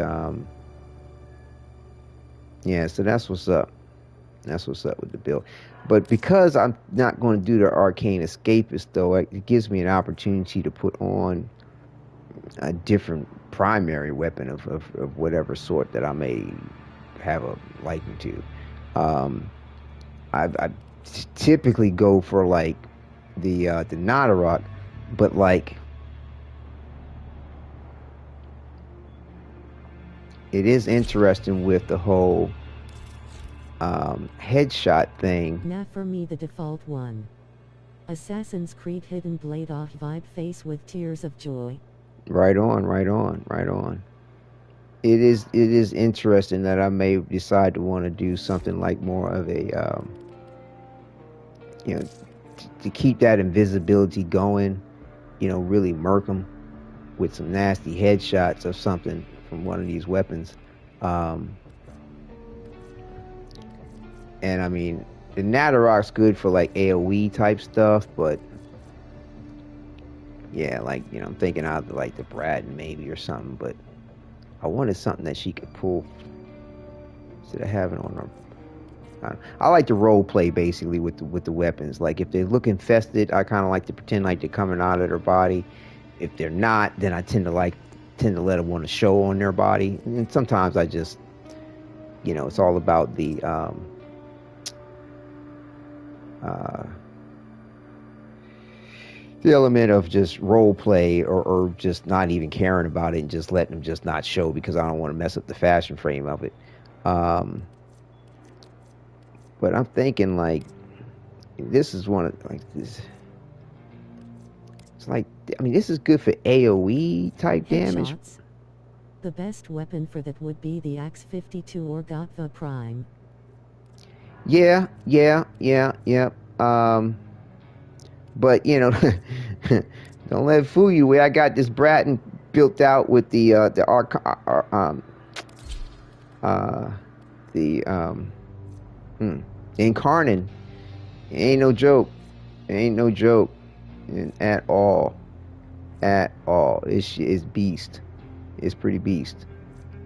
yeah, so that's what's up. That's what's up with the build. But because I'm not going to do the Arcane Escapist, though, it gives me an opportunity to put on a different primary weapon of whatever sort that I may have a liking to. I typically go for like the Nadarok, but like it is interesting with the whole headshot thing. Nah, for me the default one. Assassin's Creed Hidden Blade off vibe face with tears of joy. Right on. It is interesting that I may decide to want to do something like more of a to keep that invisibility going, really murk them, with some nasty headshots or something from one of these weapons. And I mean, the Natterok's good for like AoE type stuff, but yeah, like, you know, I'm thinking out like the Braden maybe or something, but I wanted something that she could pull instead of having on her. I like to role play basically with the weapons. Like if they look infested, I kind of like to pretend like they're coming out of their body. If they're not, then I tend to let them want to show on their body. And sometimes I just, you know, it's all about the element of just role play or just not even caring about it and just letting them just not show because I don't want to mess up the fashion frame of it. But I'm thinking like this is one of like this. It's like, I mean, this is good for AoE type damage. The best weapon for that would be the Axe 52 or Gatva Prime. Yeah. But you know, don't let it fool you. Where I got this Bratton built out with the Incarnate. Ain't no joke. At all. It's beast. It's pretty beast.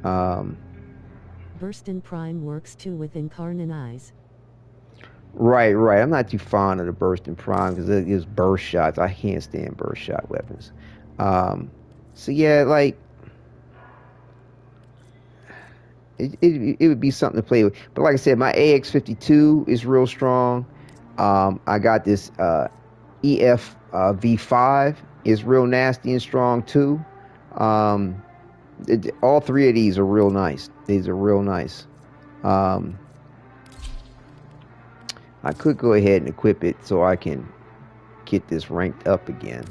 Burstin Prime works too with Incarnate Eyes. Right. I'm not too fond of the Burstin Prime because it gives burst shots. I can't stand burst shot weapons. So yeah, like it would be something to play with. But like I said, my AX52 is real strong. I got this EF V5 is real nasty and strong too. All three of these are real nice. I could go ahead and equip it so I can get this ranked up again.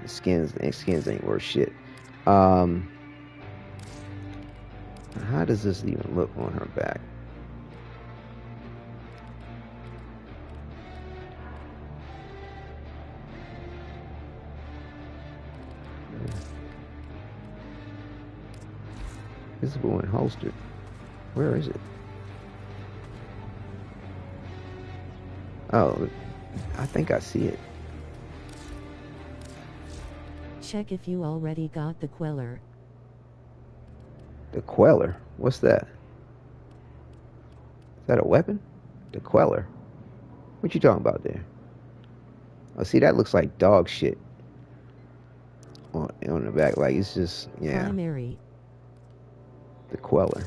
Skins ain't worth shit. How does this even look on her back? Visible and holstered. Where is it? Oh, I think I see it. Check if you already got the Queller. The Queller? What's that? Is that a weapon? The Queller. What you talking about there? Oh, see, that looks like dog shit on the back. Like, it's just, yeah. Primary. The Queller.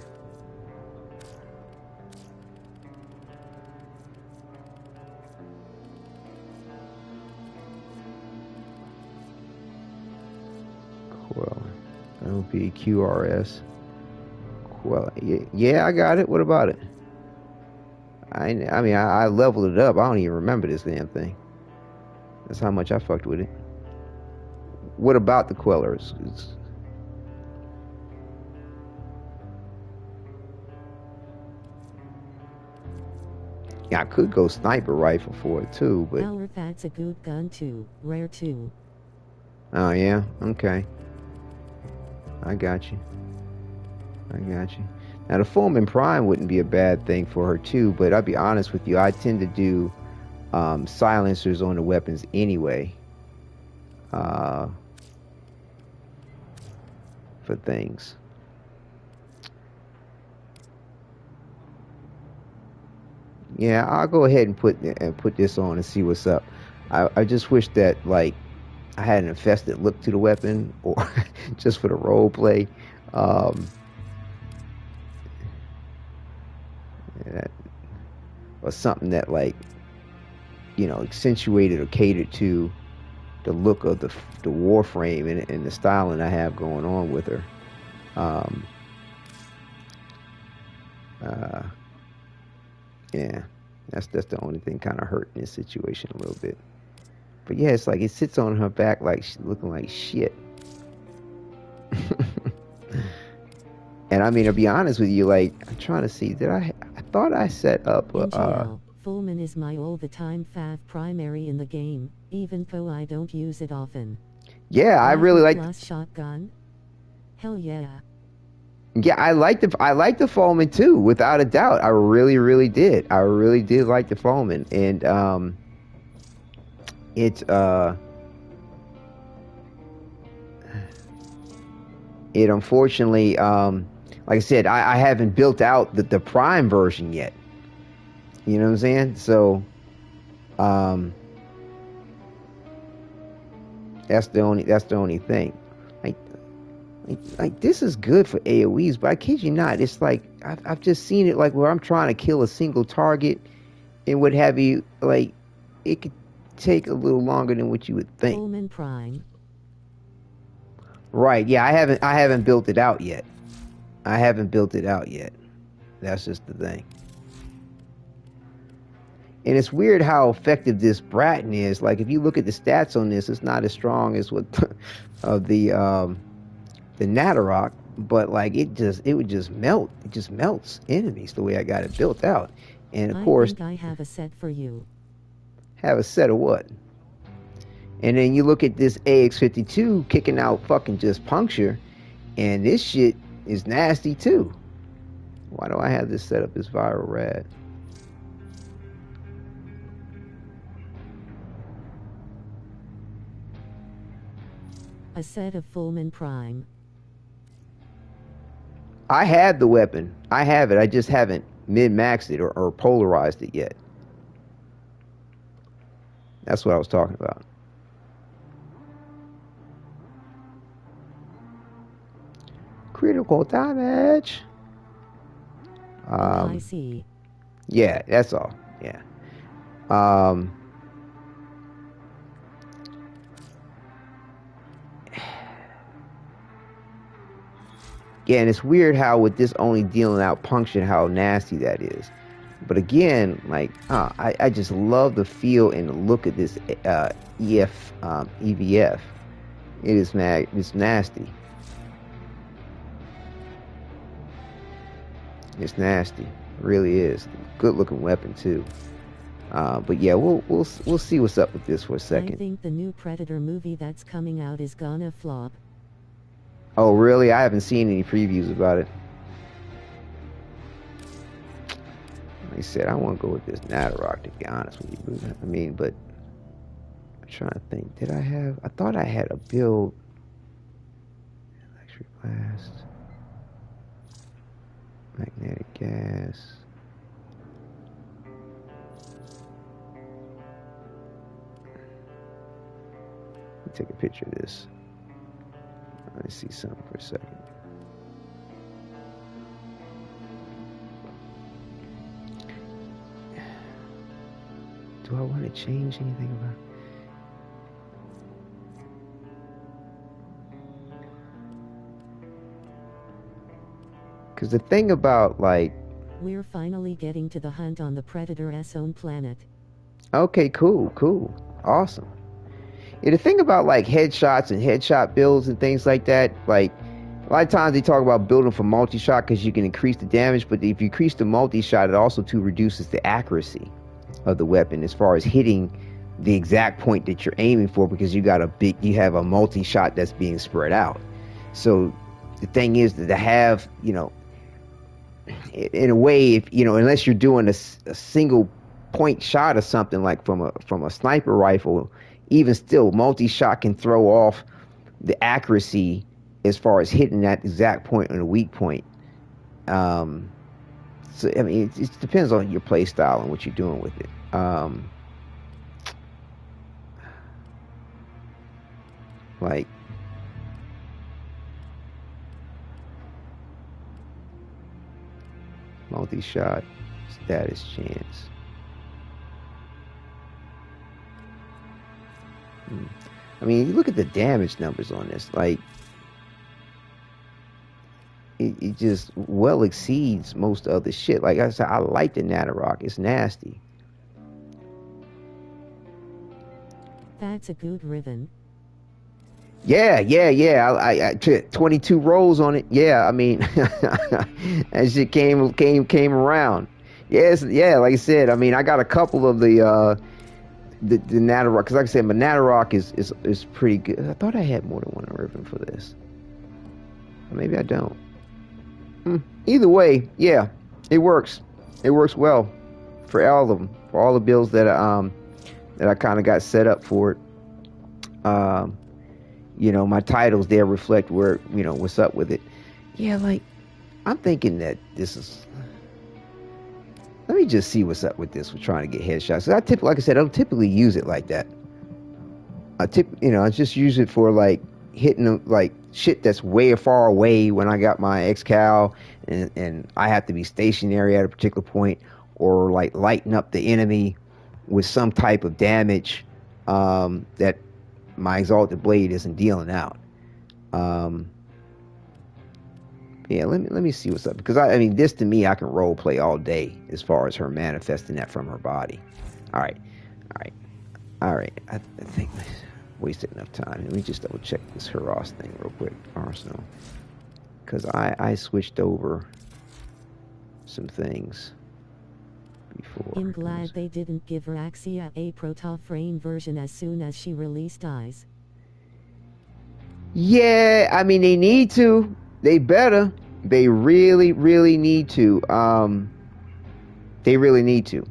LP QRS. Well, yeah, I got it. What about it? I mean, I leveled it up. I don't even remember this damn thing. That's how much I fucked with it. What about the Quellers? Yeah, I could go sniper rifle for it too, but Alrafat's a good gun too. Rare too. Oh yeah, okay. I got you. Now the Foreman Prime wouldn't be a bad thing for her too, but I'll be honest with you, I tend to do silencers on the weapons anyway. For things. Yeah, I'll go ahead and put this on and see what's up. I just wish that like I had an infested look to the weapon, or just for the role play. Or something that, like, you know, accentuated or catered to the look of the Warframe and the styling I have going on with her. Yeah, that's the only thing kind of hurting this situation a little bit. But yeah, it's like it sits on her back like looking like shit. And I mean, to be honest with you, like, I'm trying to see, I thought I set up NGL, Fullman is my all-the-time fav primary in the game, even though I don't use it often. Yeah, I really like. Plus shotgun. Hell yeah. Yeah, I like the foaming too, without a doubt. I really did. I really did like the foaming, and it unfortunately, like I said, I haven't built out the prime version yet. You know what I'm saying? So, that's the only thing. Like this is good for AoEs, but I kid you not, it's like I've just seen it like where I'm trying to kill a single target and what have you. Like it could take a little longer than what you would think. Coleman Prime. Right? Yeah, I haven't built it out yet. I haven't built it out yet. That's just the thing. And it's weird how effective this Bratton is. Like if you look at the stats on this, it's not as strong as what of the Natterok, but like it would just melt. It just melts enemies the way I got it built out. And of course, I think I have a set for you. Have a set of what? And then you look at this AX52 kicking out fucking just puncture, and this shit is nasty too. Why do I have this set up as viral rad? A set of Fullman Prime. I have the weapon. I have it. I just haven't min-maxed it or polarized it yet. That's what I was talking about. Critical damage. I see. Yeah, that's all. Yeah. Yeah, and it's weird how with this only dealing out puncture, how nasty that is. But again, like, I just love the feel and the look of this EVF. It is it's nasty. It's nasty. It really is. Good looking weapon too. But yeah, we'll see what's up with this for a second. I think the new Predator movie that's coming out is gonna flop. Oh, really? I haven't seen any previews about it. Like I said, I want to go with this Natterok, to be honest with you. I mean, but I'm trying to think. Did I have... I thought I had a build... Electric Blast. Magnetic Gas. Let me take a picture of this. Let me see something for a second. Do I want to change anything about... Because the thing about, like... We're finally getting to the hunt on the Predator's own planet. Okay, cool. Awesome. Yeah, the thing about like headshots and headshot builds and things like that, like a lot of times they talk about building for multi-shot because you can increase the damage, but if you increase the multi-shot, it also too reduces the accuracy of the weapon as far as hitting the exact point that you're aiming for, because you have a multi-shot that's being spread out. So the thing is that to have, you know, in a way, if you know, unless you're doing a single point shot or something like from a sniper rifle, even still, multi-shot can throw off the accuracy as far as hitting that exact point on a weak point. So, I mean, it depends on your play style and what you're doing with it. Like, multi-shot, status chance. I mean, you look at the damage numbers on this, like, it just well exceeds most other shit. Like I said, I like the Natterok. It's nasty. That's a good ribbon. Yeah. I 22 rolls on it. Yeah, I mean, that shit came around. Yes, yeah. Like I said, I mean, I got a couple of the the Natterok, because like I said, my Natterok is pretty good. I thought I had more than one ribbon for this. Maybe I don't. Either way, yeah, it works. It works well for all of them, for all the builds that I kind of got set up for it. You know, my titles there reflect where, you know, what's up with it. Yeah, like, I'm thinking that this is... Let me just see what's up with this. We're trying to get headshots. Like I said, I don't typically use it like that. I just use it for, like, hitting, like, shit that's way far away when I got my Excal, and I have to be stationary at a particular point, or, like, lighten up the enemy with some type of damage that my Exalted Blade isn't dealing out. Yeah, let me see what's up, because I mean, this to me, I can role play all day as far as her manifesting that from her body. All right. I think I wasted enough time. Let me just double check this Herass thing real quick, Arsenal, because I switched over some things before. I'm glad they didn't give Oraxia a Protoframe version as soon as she released Eyes. Yeah, I mean, they need to. They better. They really, really need to. They really need to.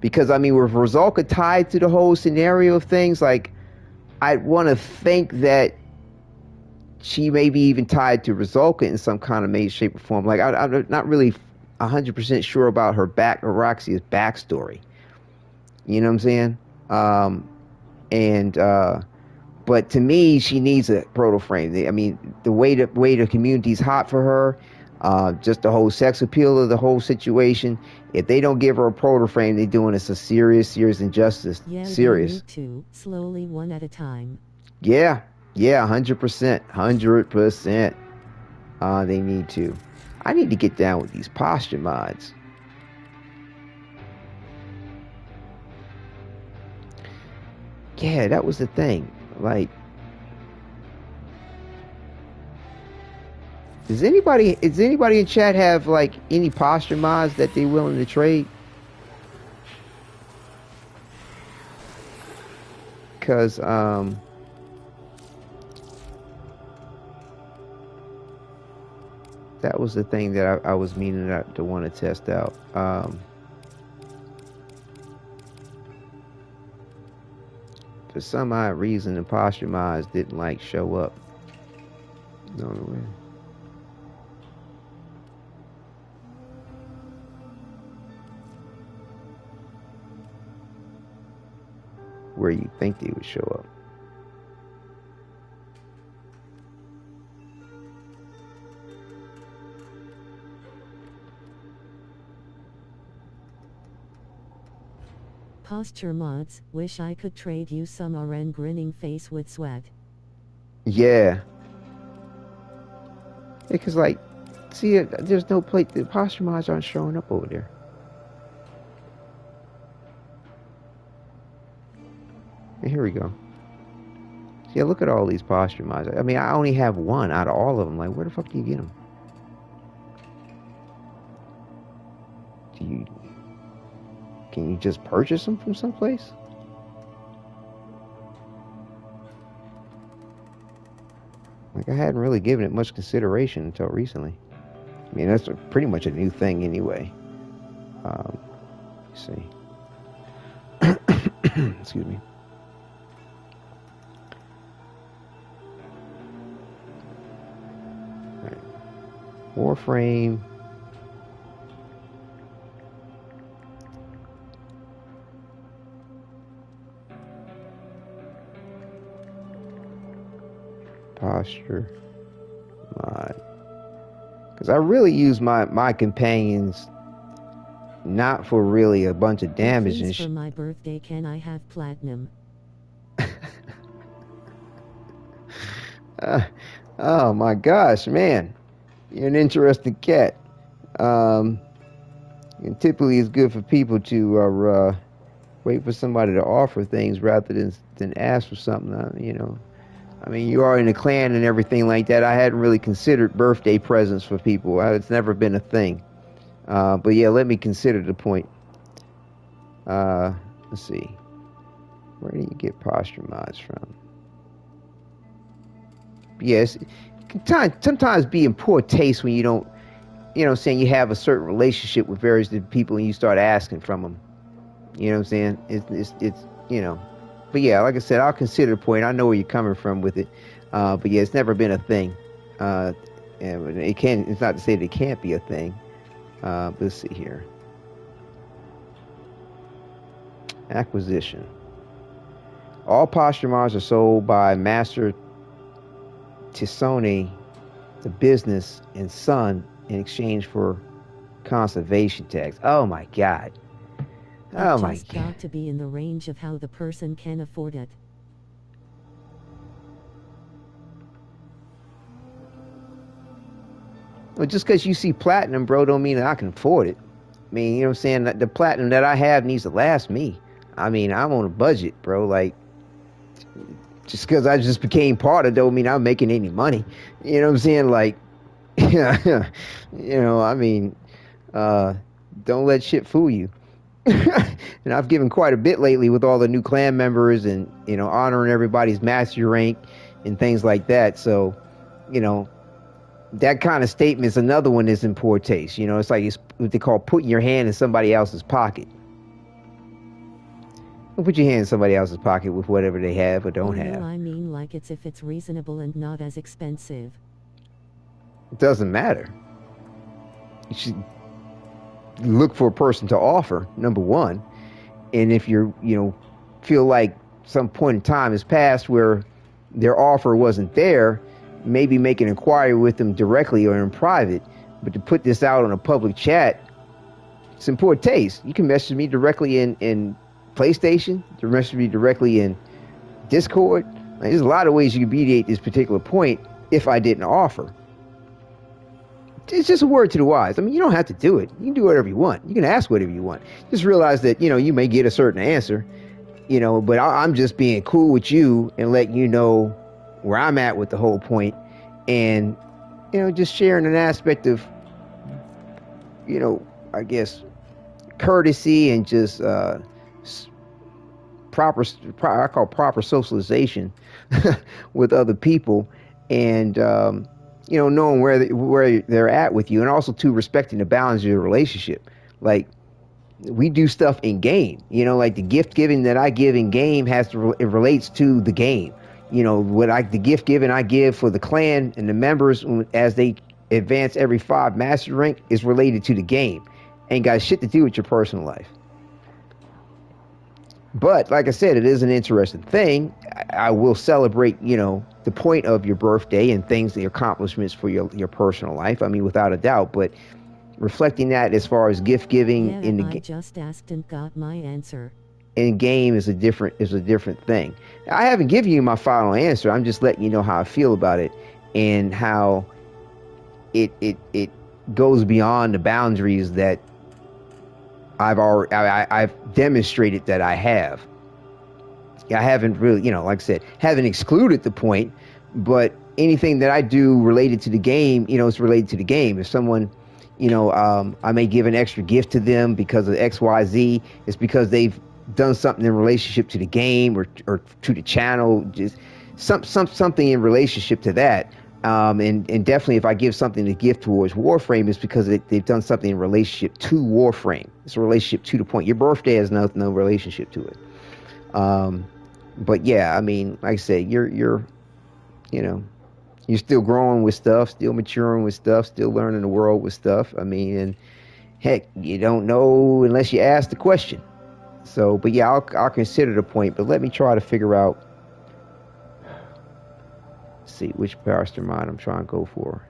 Because, I mean, with Rizalka tied to the whole scenario of things, like, I'd want to think that she may be even tied to Rizalka in some kind of major shape or form. Like, I'm not really 100% sure about her Oraxia's backstory. You know what I'm saying? But to me, she needs a Protoframe. I mean, the way the community's hot for her, just the whole sex appeal of the whole situation. If they don't give her a Protoframe, they're doing us a serious injustice. Yeah, serious. They need to, slowly, one at a time. Yeah, 100%, 100%. They need to. I need to get down with these posture mods. Yeah, that was the thing. Like, does anybody in chat have like any posture mods that they're willing to trade? Because that was the thing that I was meaning to want to test out. For some odd reason, the posture mods didn't like show up. No way. Where you think they would show up. Posture mods, wish I could trade you some RN grinning face with sweat. Yeah. Because, like, see, there's no plate. The posture mods aren't showing up over there. And here we go. See, look at all these posture mods. I mean, I only have one out of all of them. Like, where the fuck do you get them? Can you just purchase them from someplace? Like, I hadn't really given it much consideration until recently. I mean, that's pretty much a new thing anyway. Let's see. Excuse me. All right. Warframe. Posture mod, because I really use my companions not for really a bunch of damage and for my birthday, can I have platinum? Oh my gosh, man, you're an interesting cat. And typically it's good for people to wait for somebody to offer things rather than ask for something. You know, I mean, you are in a clan and everything like that. I hadn't really considered birthday presents for people. It's never been a thing. But yeah, let me consider the point. Let's see. Where do you get posture mods from? Yes, it can sometimes be in poor taste when you don't, you know what I'm saying, you have a certain relationship with various different people and you start asking from them. You know what I'm saying? It's you know. But yeah, like I said, I'll consider the point. I know where you're coming from with it. But yeah, it's never been a thing. And it's not to say that it can't be a thing. Let's see here. Acquisition. All posture mods are sold by Master Tisone, the business, and son in exchange for conservation tax. Oh my God. Oh my God. It just got to be in the range of how the person can afford it. Well, just because you see platinum, bro, don't mean that I can afford it. I mean, you know what I'm saying? The platinum that I have needs to last me. I mean, I'm on a budget, bro. Like, just because I just became part of it don't mean I'm making any money. You know what I'm saying? Like, you know, I mean, don't let shit fool you. And I've given quite a bit lately with all the new clan members and, you know, honoring everybody's master rank and things like that. So, you know, that kind of statement is another one that's in poor taste. You know, it's like it's what they call putting your hand in somebody else's pocket. Don't put your hand in somebody else's pocket with whatever they have or don't have. No, I mean like if it's reasonable and not as expensive. It doesn't matter. You should look for a person to offer, number one. And if you're, you know, feel like some point in time has passed where their offer wasn't there, maybe make an inquiry with them directly or in private. But to put this out on a public chat, it's in poor taste. You can message me directly in PlayStation, to message me directly in Discord. Like, there's a lot of ways you can mediate this particular point if I didn't offer. It's just a word to the wise. I mean, you don't have to do it. You can do whatever you want. You can ask whatever you want. Just realize that, you know, you may get a certain answer, you know, but I'm just being cool with you and letting you know where I'm at with the whole point, and, you know, just sharing an aspect of, you know, I guess, courtesy and just I call proper socialization with other people, and you know, knowing where they're at with you, and also too respecting the boundaries of your relationship. Like, we do stuff in game, you know, like the gift giving that I give in game it relates to the game. You know, the gift giving I give for the clan and the members as they advance every 5 master rank is related to the game. Ain't got shit to do with your personal life. But like I said, it is an interesting thing. I will celebrate, you know, the point of your birthday and things, the accomplishments for your personal life. I mean, without a doubt. But reflecting that as far as gift giving in the game, I just asked and got my answer. In game is a different thing. I haven't given you my final answer. I'm just letting you know how I feel about it and how it goes beyond the boundaries that I've demonstrated that I have. I haven't really, you know, like I said, haven't excluded the point, but anything that I do related to the game, you know, it's related to the game. If someone, you know, I may give an extra gift to them because of XYZ, it's because they've done something in relationship to the game or to the channel, just something in relationship to that. And definitely if I give something to gift towards Warframe, it's because they've done something in relationship to Warframe. It's a relationship to the point. Your birthday has no relationship to it. But yeah, I mean, like I said, you're you know, you're still growing with stuff, still maturing with stuff, still learning the world with stuff. I mean, and heck, you don't know unless you ask the question. So, but yeah, I'll consider the point, but let me try to figure out, see which mastermind I'm trying to go for.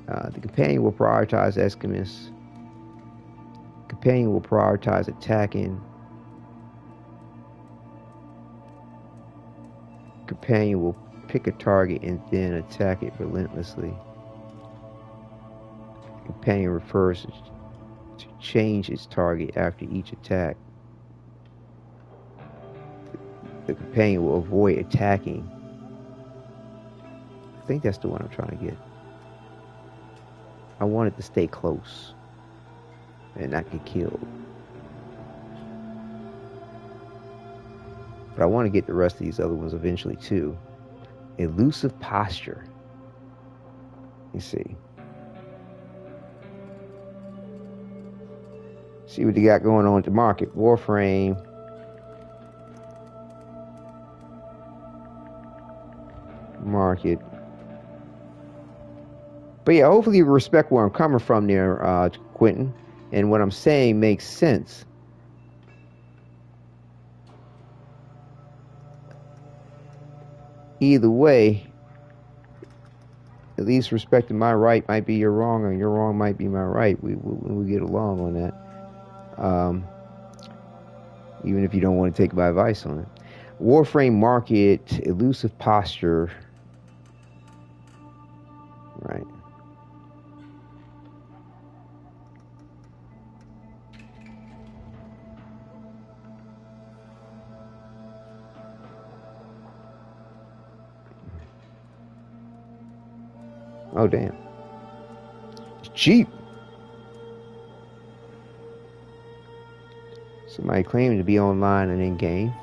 The companion will prioritize Escamus. Companion will prioritize attacking. Companion will pick a target and then attack it relentlessly. Companion refers to change its target after each attack. The companion will avoid attacking. I think that's the one I'm trying to get. I want it to stay close and not get killed. but I want to get the rest of these other ones eventually too. Elusive Posture. Let's see. See what they got going on at the market. Warframe. Market. But yeah, hopefully you respect where I'm coming from there, Quentin. And what I'm saying makes sense. Either way, at least respecting my right might be your wrong, and your wrong might be my right. We get along on that. Even if you don't want to take my advice on it. Warframe market, elusive posture. Right. Oh, damn. It's cheap. Somebody claiming to be online and in game.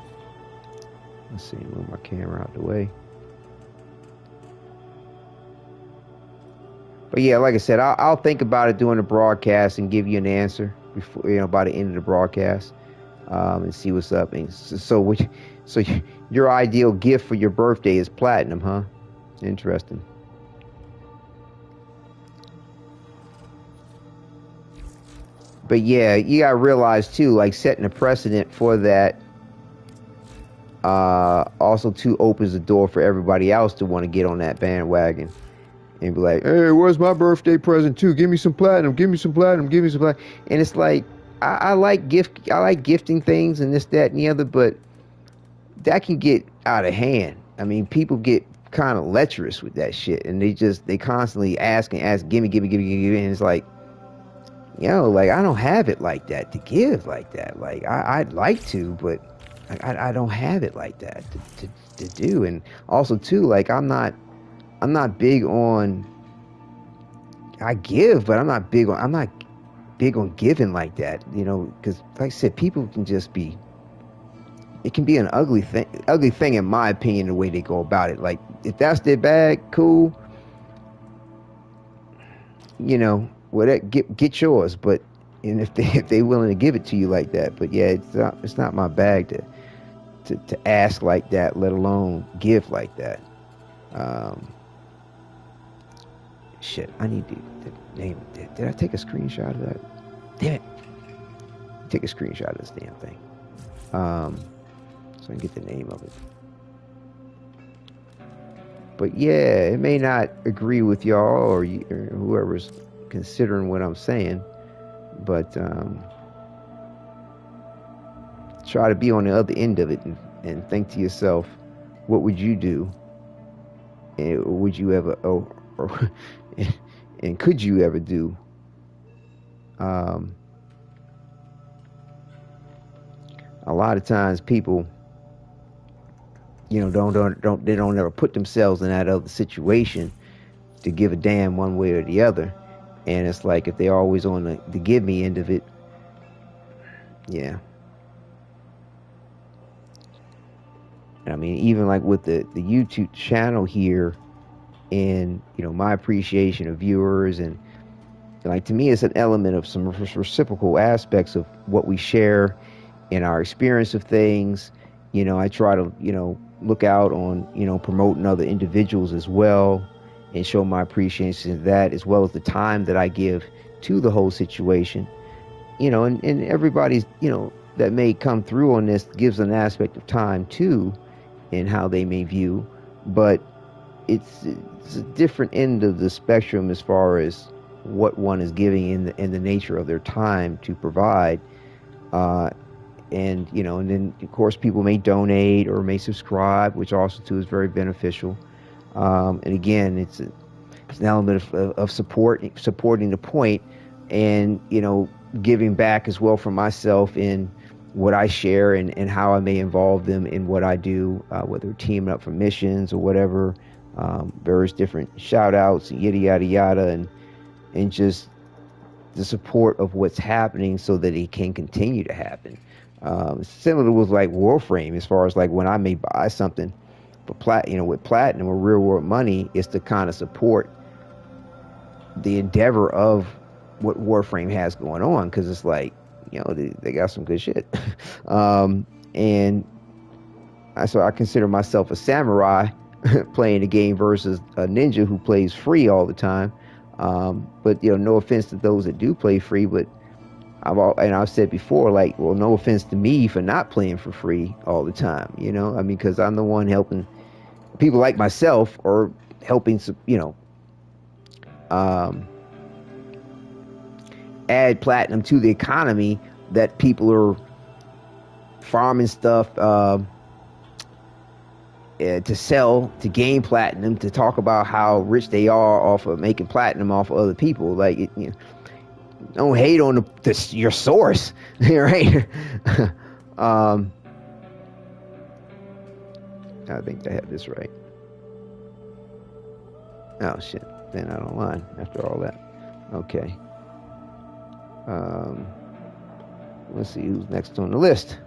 Let's see, move my camera out the way. But yeah, like I said, I'll think about it during the broadcast and give you an answer before, by the end of the broadcast, and see what's up. And so your ideal gift for your birthday is platinum, huh? Interesting. But yeah, you gotta realize too, like setting a precedent for that also too opens the door for everybody else to want to get on that bandwagon and be like, hey, where's my birthday present too? Give me some platinum, give me some platinum, give me some platinum. And it's like, I like gifting things and this, that, and the other, but that can get out of hand. I mean, people get kind of lecherous with that shit, and they constantly ask, gimme, and it's like, like, I don't have it like that to give like that. Like, I'd like to, but I don't have it like that to do. And also too, like, I'm not big on, I give, but I'm not big on giving like that, because like I said, people can just be, it can be an ugly thing in my opinion, the way they go about it. Like, if that's their bag, cool, well, get yours, but and if they willing to give it to you like that, but yeah, it's not my bag to ask like that, let alone give like that. Shit, I need the name. Did I take a screenshot of that? Damn it! Take a screenshot of this damn thing, so I can get the name of it. But yeah, it may not agree with y'all or whoever's considering what I'm saying, but try to be on the other end of it and think to yourself, what would you do? And would you ever, and could you ever do? A lot of times people, don't ever put themselves in that other situation to give a damn one way or the other. And it's like, if they're always on the give me end of it, yeah. I mean, even like with the YouTube channel here, and my appreciation of viewers, and like, to me, it's an element of some reciprocal aspects of what we share in our experience of things. I try to look out on promoting other individuals as well, and show my appreciation of that, as well as the time that I give to the whole situation. And everybody's, that may come through on this gives an aspect of time too, in how they may view, but it's a different end of the spectrum as far as what one is giving in the nature of their time to provide. And then of course people may donate or may subscribe, which also too is very beneficial. And again, it's an element of supporting the point, and giving back as well from myself in what I share and how I may involve them in what I do, whether teaming up for missions or whatever, various different shout outs, yada yada yada, and just the support of what's happening so that it can continue to happen. Similar with like Warframe, as far as like when I may buy something for with platinum or real world money, it's to kind of support the endeavor of what Warframe has going on, because it's like, they got some good shit. And so I consider myself a samurai playing the game versus a ninja who plays free all the time. But no offense to those that do play free, but I've said before, like, well, no offense to me for not playing for free all the time. I mean, because I'm the one helping people like myself, or helping, add platinum to the economy, that people are farming stuff to sell, to gain platinum, to talk about how rich they are off of making platinum off of other people. Like, don't hate on your source, right? I think I have this right. Oh shit! Then I don't lie after all that. Okay. Let's see who's next on the list.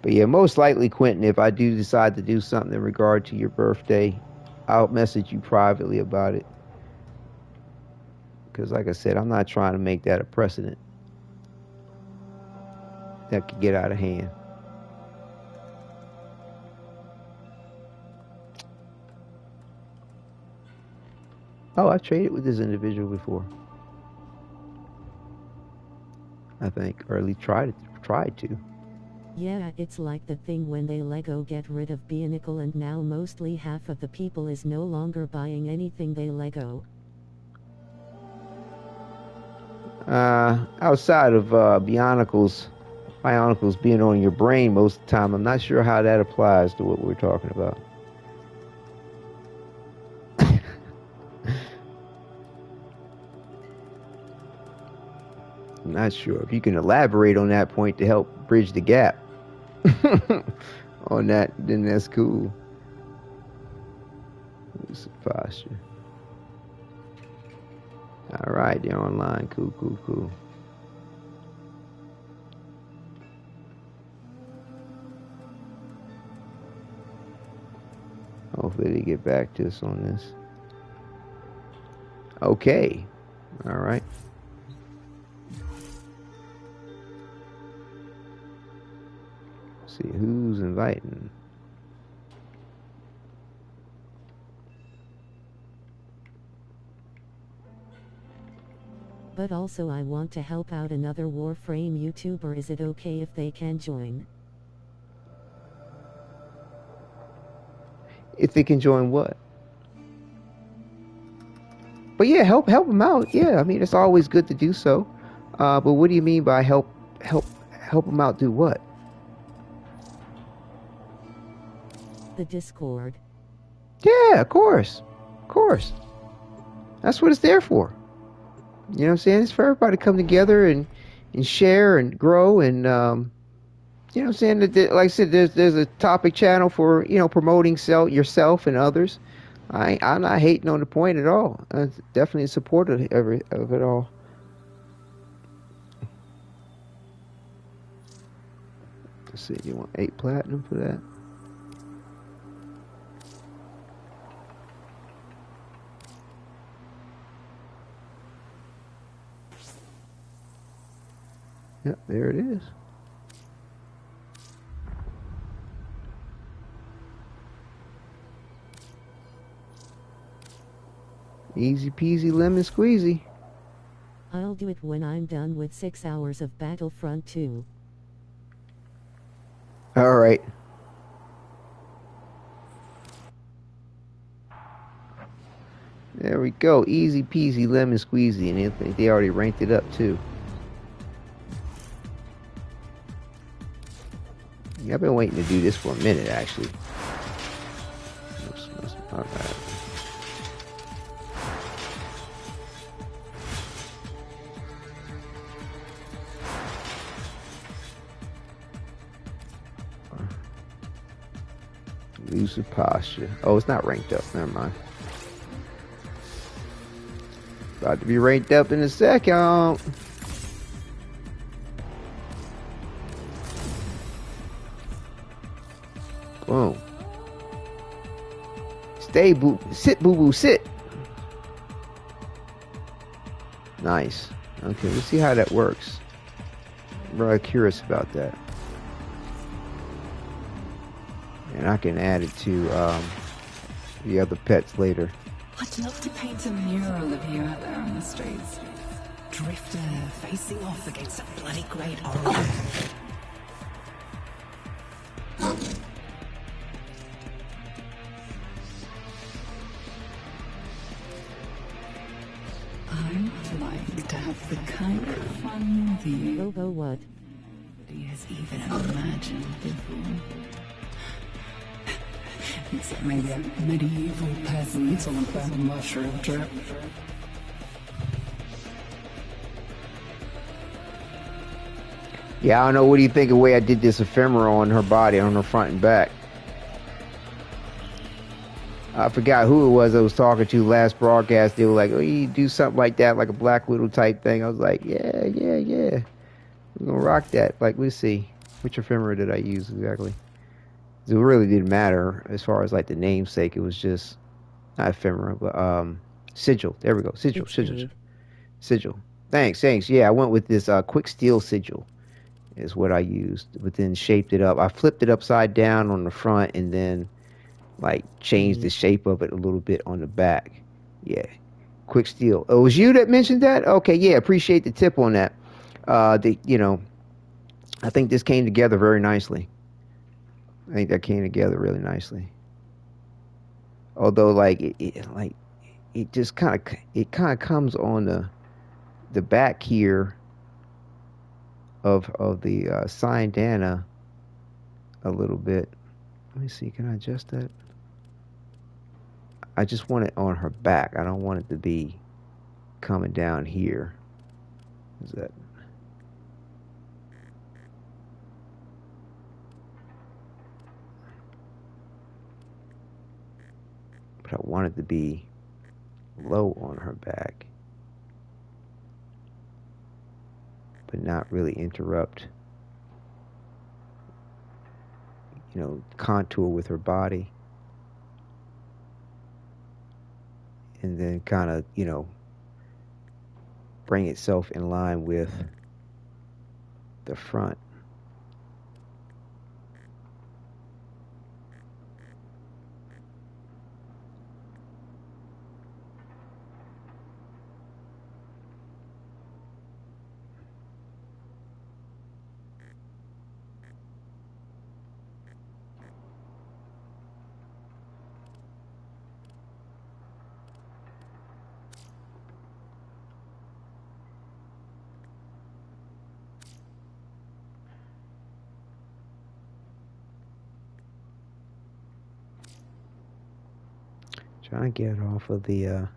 But yeah, most likely, Quentin, if I do decide to do something in regard to your birthday, I'll message you privately about it. Because like I said, I'm not trying to make that a precedent that could get out of hand. Oh, I've traded with this individual before, I think, or at least tried to. Yeah, it's like the thing when they Lego get rid of Bionicle, and now mostly half of the people is no longer buying anything they Lego. Outside of Bionicles being on your brain most of the time, I'm not sure how that applies to what we're talking about. I'm not sure. If you can elaborate on that point to help bridge the gap on that, then that's cool. Posture. All right, they're online. Cool. Hopefully they get back to us on this. Okay. All right. See who's inviting. But also, I want to help out another Warframe YouTuber. Is it okay if they can join? If they can join what? But yeah, help them out. Yeah, I mean, it's always good to do so. But what do you mean by help them out? Do what? The Discord. Yeah, of course. That's what it's there for. You know what I'm saying? It's for everybody to come together and share and grow, and you know what I'm saying? Like I said, there's a topic channel for, promoting yourself and others. I'm not hating on the point at all. I'm definitely supportive of it all. Let's see, you want 8 platinum for that? Yep, there it is. Easy peasy lemon squeezy. I'll do it when I'm done with 6 hours of Battlefront 2. All right. There we go. Easy peasy lemon squeezy. And they already ranked it up too. Yeah, I've been waiting to do this for a minute, actually. All right. Elusive posture. Oh, it's not ranked up. Never mind. About to be ranked up in a second. Boom. Stay boo. Sit boo boo. Sit. Nice. Okay, let's see how that works. I'm really curious about that. And I can add it to the other pets later. I'd love to paint a mural of you out there on the streets. Drifter facing off against a bloody great oracle. I'd like to have the kind of fun with you Bobo what? he has even imagined before. It's like maybe a medieval peasant on a bad mushroom trip. Yeah, I don't know. What do you think of the way I did this ephemera on her body, on her front and back? I forgot who it was I was talking to last broadcast. They were like, oh, you do something like that, like a Black Widow type thing. I was like, yeah. We're going to rock that. Like, let's see. Which ephemera did I use exactly? It really didn't matter as far as like the namesake. It was just not ephemera, but sigil. There we go. Sigil. Thanks. Yeah, I went with this quick steel sigil is what I used, but then shaped it up. I flipped it upside down on the front and then like changed the shape of it a little bit on the back. Yeah, quick steel. Oh, it was you that mentioned that? Okay, yeah, appreciate the tip on that. I think this came together very nicely. I think that came together really nicely. Although, like, it just kind of comes on the back here of the Syndana a little bit. Let me see. Can I adjust that? I just want it on her back. I don't want it to be coming down here. Is that? I want it to be low on her back, but not really interrupt, contour with her body, and then kind of, bring itself in line with the front. Trying to get it off of the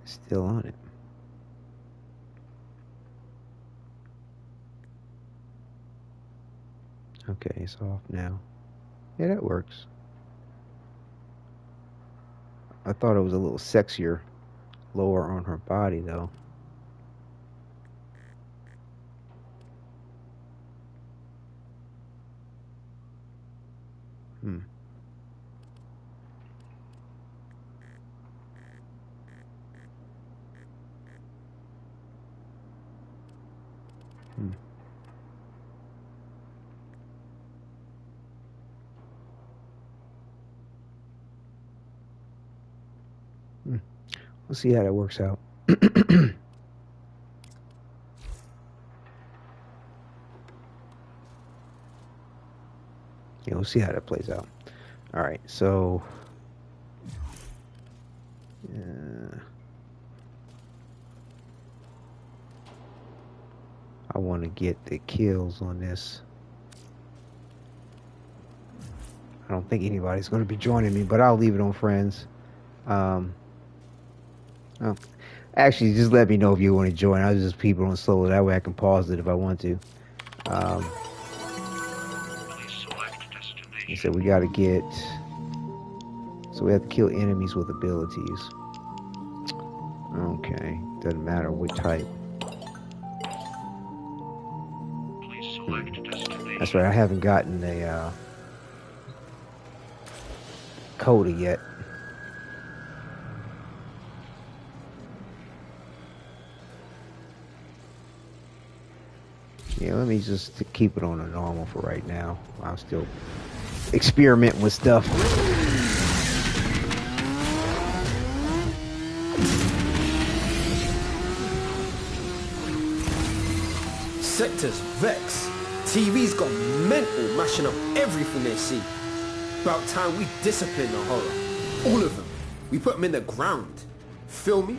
still on it. Okay, it's off now. Yeah, that works. I thought it was a little sexier lower on her body though. We'll see how that works out. Yeah, we'll see how that plays out. All right, so I want to get the kills on this. I don't think anybody's going to be joining me, but I'll leave it on friends. Oh, actually, just let me know if you want to join. I'll just people on solo. That way I can pause it if I want to. Please select He said we gotta get... So we have to kill enemies with abilities. Okay. Doesn't matter what type. That's right, I haven't gotten a coda yet. Yeah, let me just keep it on a normal for right now. I'm still experimenting with stuff. Sectors vex. TV's gone mental, mashing up everything they see. About time we discipline the horror. All of them. We put them in the ground. Feel me?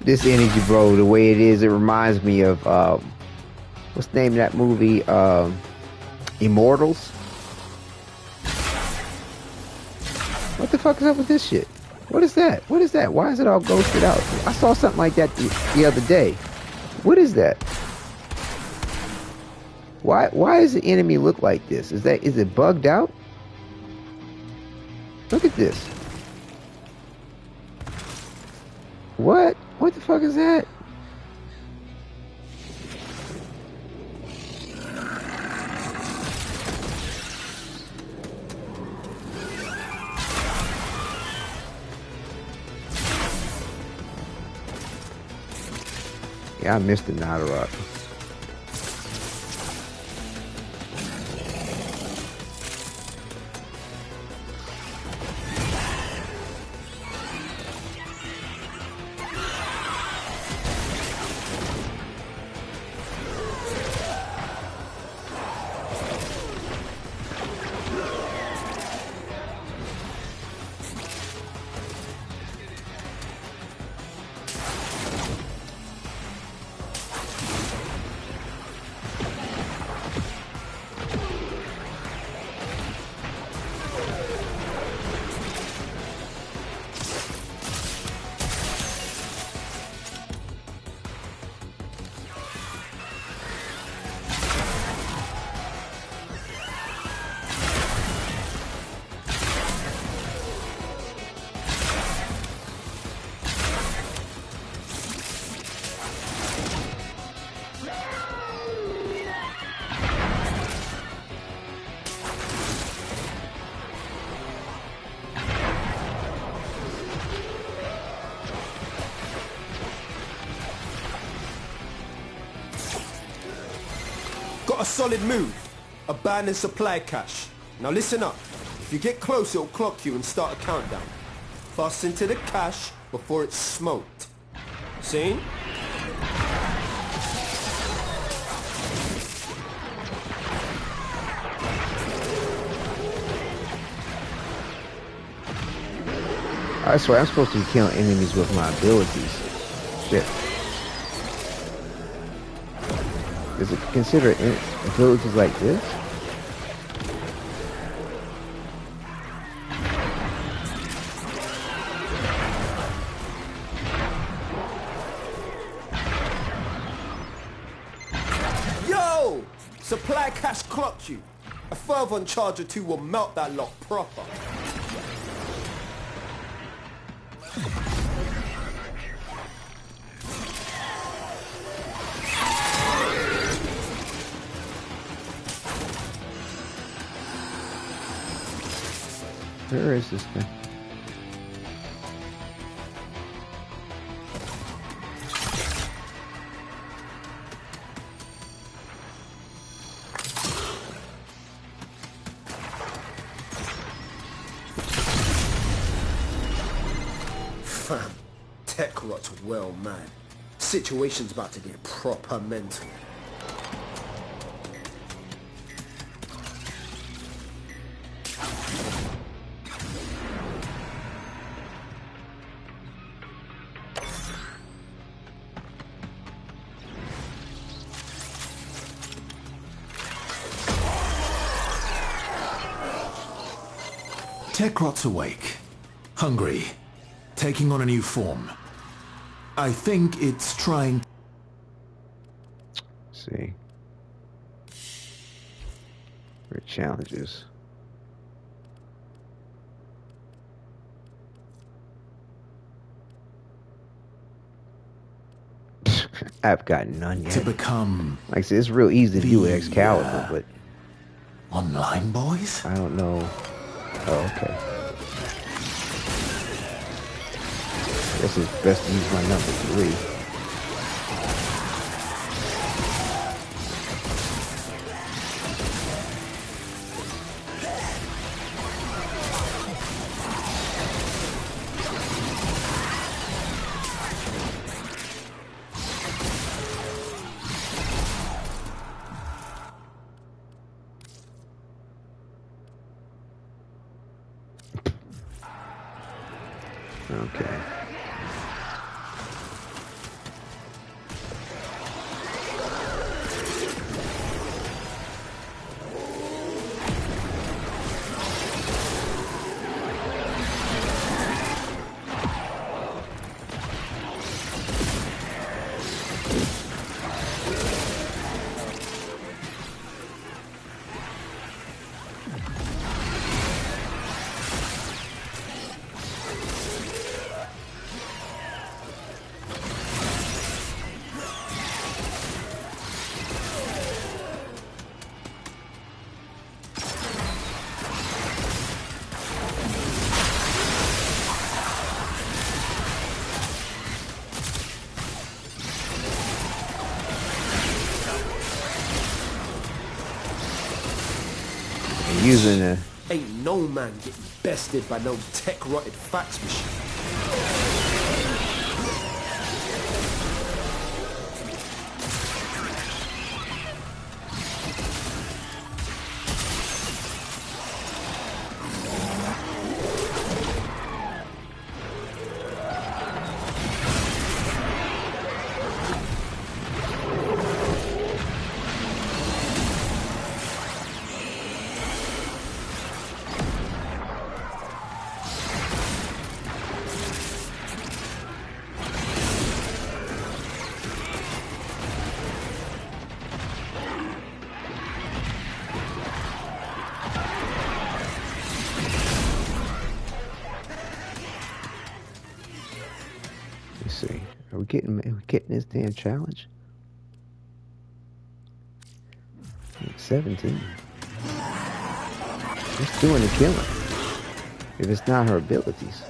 This energy, bro, the way it is, it reminds me of what's the name of that movie? Immortals. What the fuck is up with this shit? What is that? What is that? Why is it all ghosted out? I saw something like that the other day. What is that? Why does the enemy look like this? Is it bugged out? Look at this. What? What the fuck is that? Yeah, I missed the Nadarok. Got a solid move. Abandoned supply cache. Now listen up. If you get close, it'll clock you and start a countdown. Fast into the cache before it's smoked. See? I swear I'm supposed to be killing enemies with my abilities. Shit. Does it consider abilities like this? Yo! Supply cache clocked you. A fervent charge or two will melt that lock proper. Where is this thing? Fam, tech rot's well mad. Situation's about to get proper mental. tech rot's awake. Hungry. Taking on a new form. I think it's trying... Let's see. For challenges. I've got none yet. To become... Like I said, it's real easy to do with Excalibur, but... Online boys? I don't know. Oh, okay. Guess it's best to use my number 3. Okay. Using a... Ain't no man getting bested by no tech-rotted fax machine. Are we getting this damn challenge? 17. What's doing the killing? If it's not her abilities.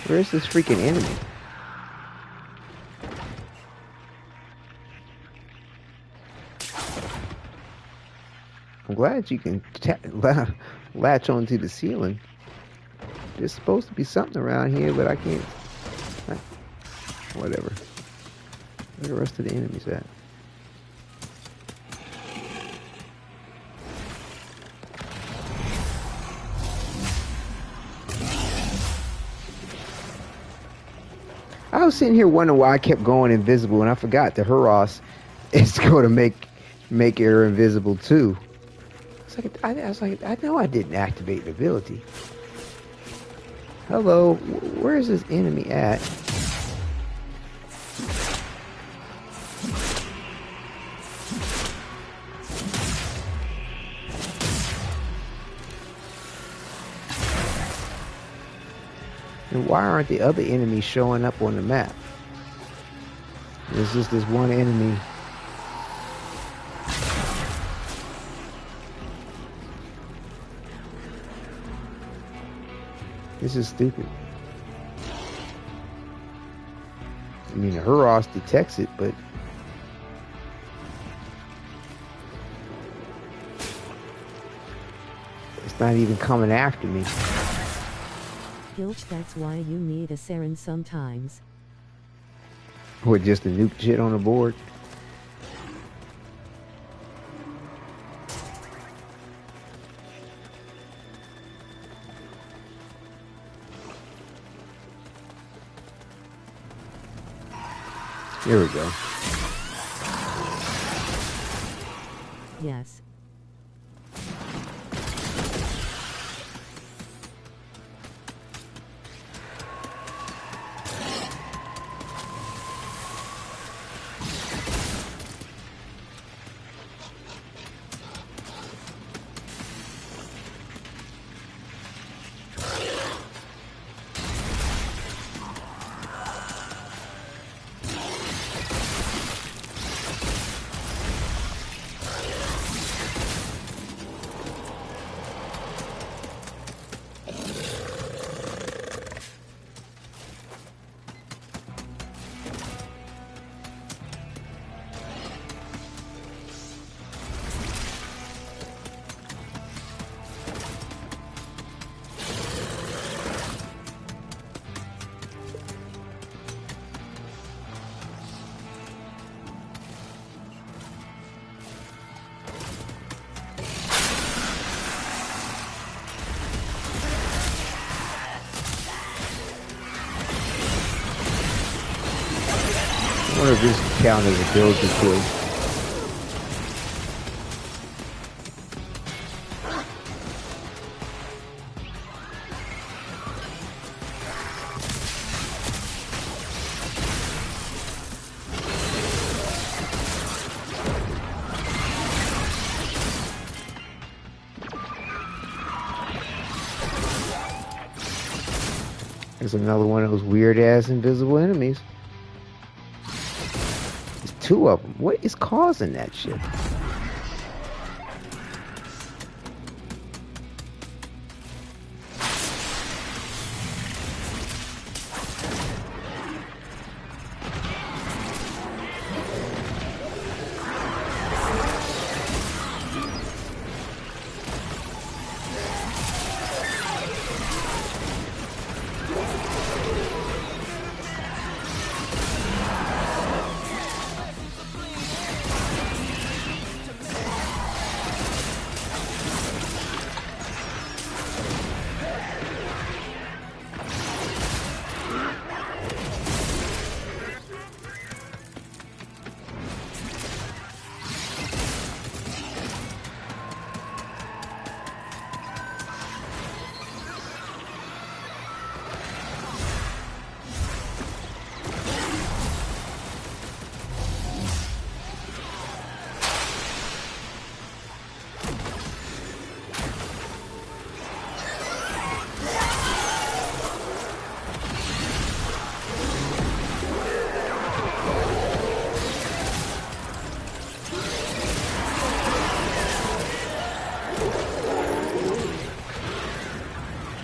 Where's this freaking enemy? I'm glad you can latch onto the ceiling. There's supposed to be something around here, but I can't. Whatever. Where the rest of the enemies at? I was sitting here wondering why I kept going invisible, and I forgot the Huros is going to make her invisible too. I was like, I know I didn't activate the ability. Hello, where is this enemy at? And why aren't the other enemies showing up on the map? There's just this one enemy. This is stupid. I mean, the Huros detects it, but it's not even coming after me. Gilch, that's why you need a Saren sometimes. Or just to nuke shit on the board. Here we go. Yes. I wonder if this can count as a ability kill. There's another one of those weird ass invisible enemies. There's two of them. What is causing that shit?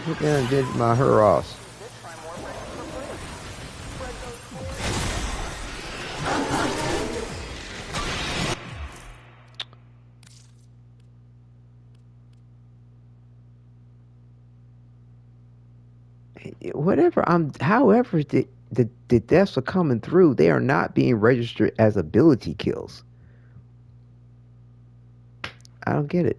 What the hell did my Huros? Whatever however the deaths are coming through, they are not being registered as ability kills. I don't get it.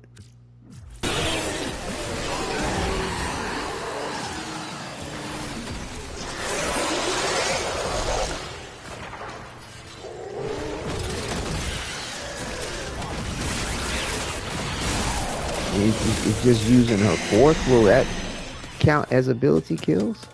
It's just using her fourth. Will that count as ability kills?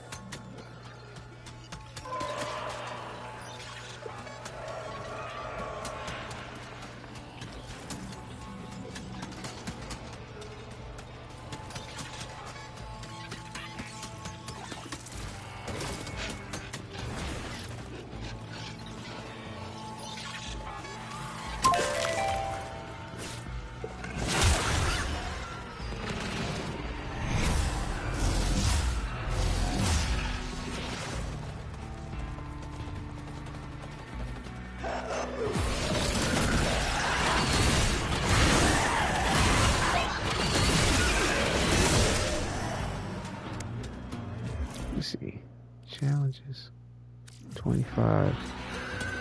challenges. 25.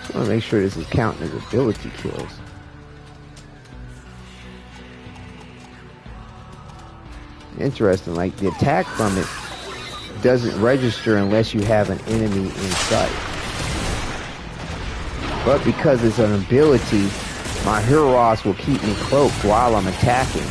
Just want to make sure this is counting as ability kills. Interesting, like the attack from it doesn't register unless you have an enemy in sight. But because it's an ability, my heroes will keep me cloaked while I'm attacking.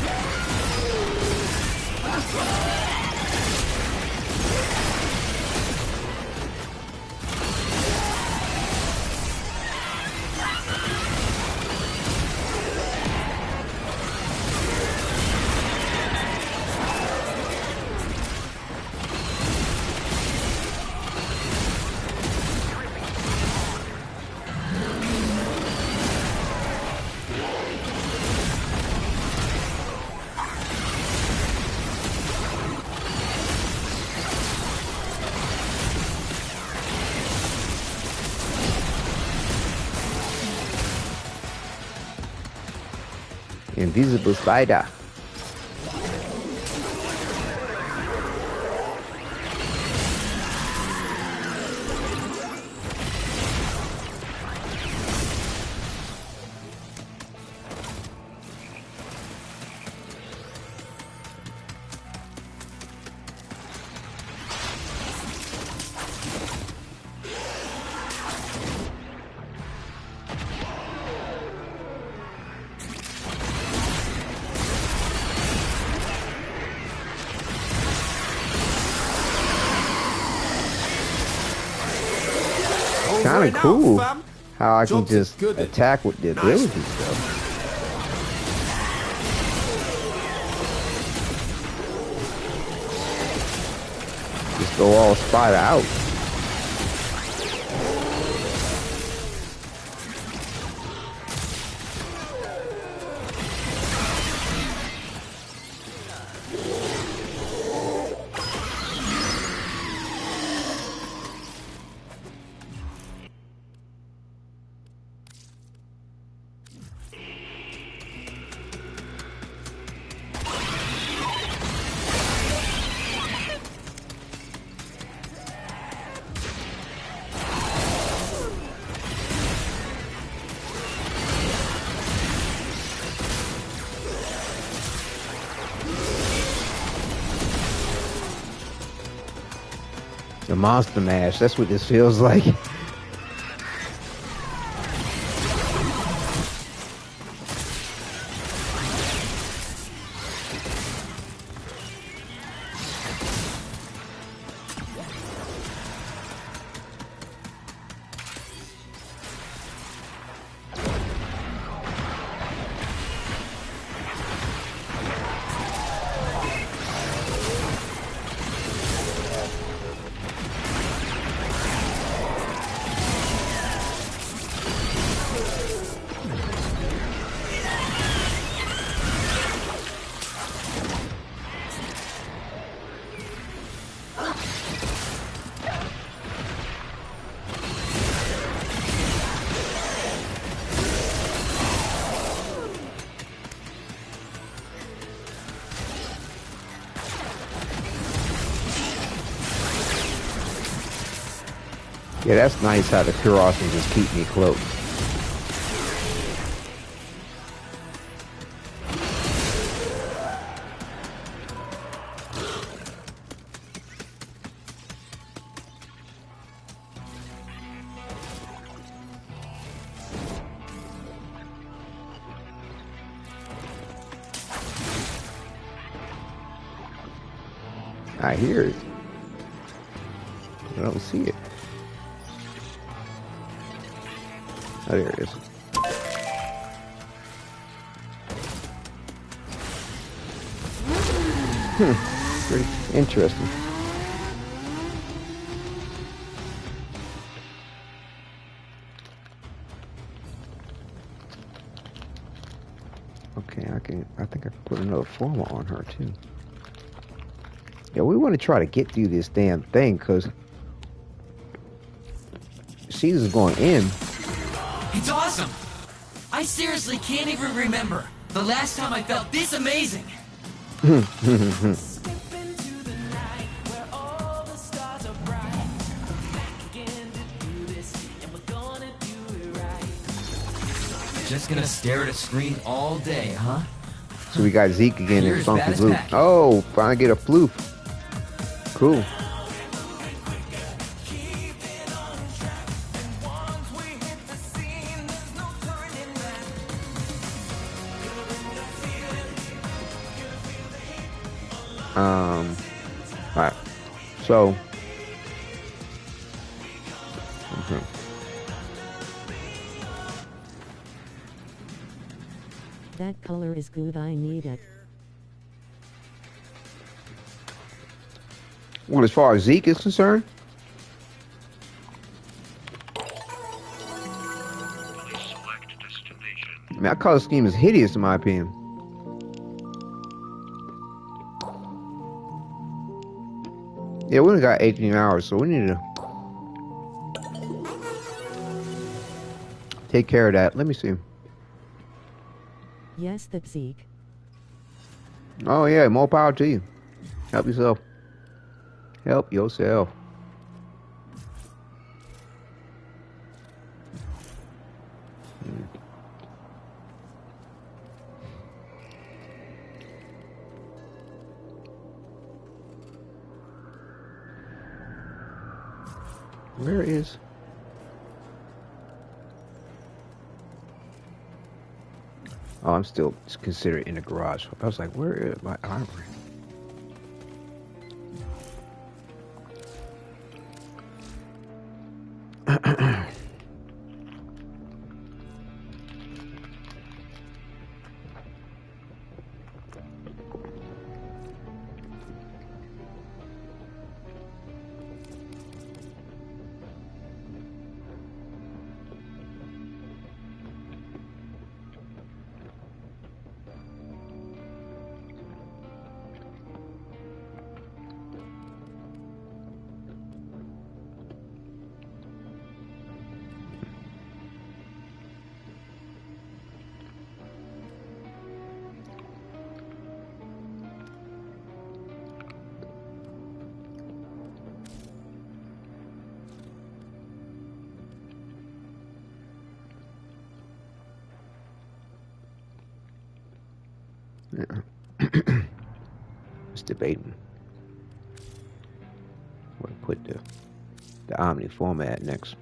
Invisible spider. Kind of cool how I can just attack with the abilities though. Just go all spider out. The monster mash, that's what this feels like. Yeah, that's nice how the Kuros can just keep me cloaked. I hear it. I don't see it. Oh, there it is. Pretty interesting. Okay, I think I can put another former on her too. Yeah, we want to try to get through this damn thing because season's going in. It's awesome! I seriously can't even remember the last time I felt this amazing! Just gonna stare at a screen all day, huh? So we got Zeke again You're and as Funky bad as Blue. Pac. Oh, finally get a floof. Cool. Alright. So. Okay. That color is good, I need it. Well, as far as Zeke is concerned, I mean, that color scheme is hideous in my opinion. Yeah, we only got 18 hours, so we need to take care of that. Let me see. Yes, that Zeke. Oh yeah, more power to you. Help yourself. Help yourself. Where is? Oh, I'm still considered in the garage. I was like, where is my armory? Yeah. Just debating where to put the Omni format next.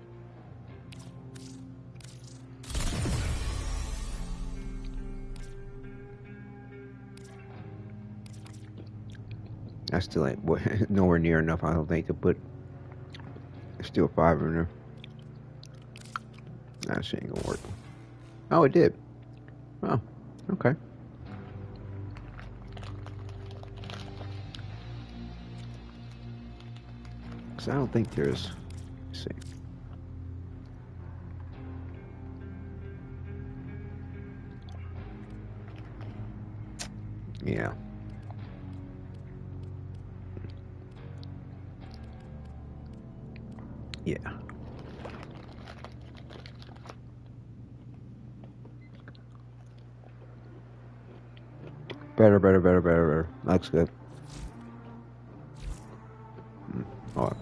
I still ain't nowhere near enough, I don't think, to put steel fiber in there. That shit ain't gonna work. Oh, it did. Oh, okay. I don't think there's. Let's see. Yeah. Yeah. Better. Looks good. All right.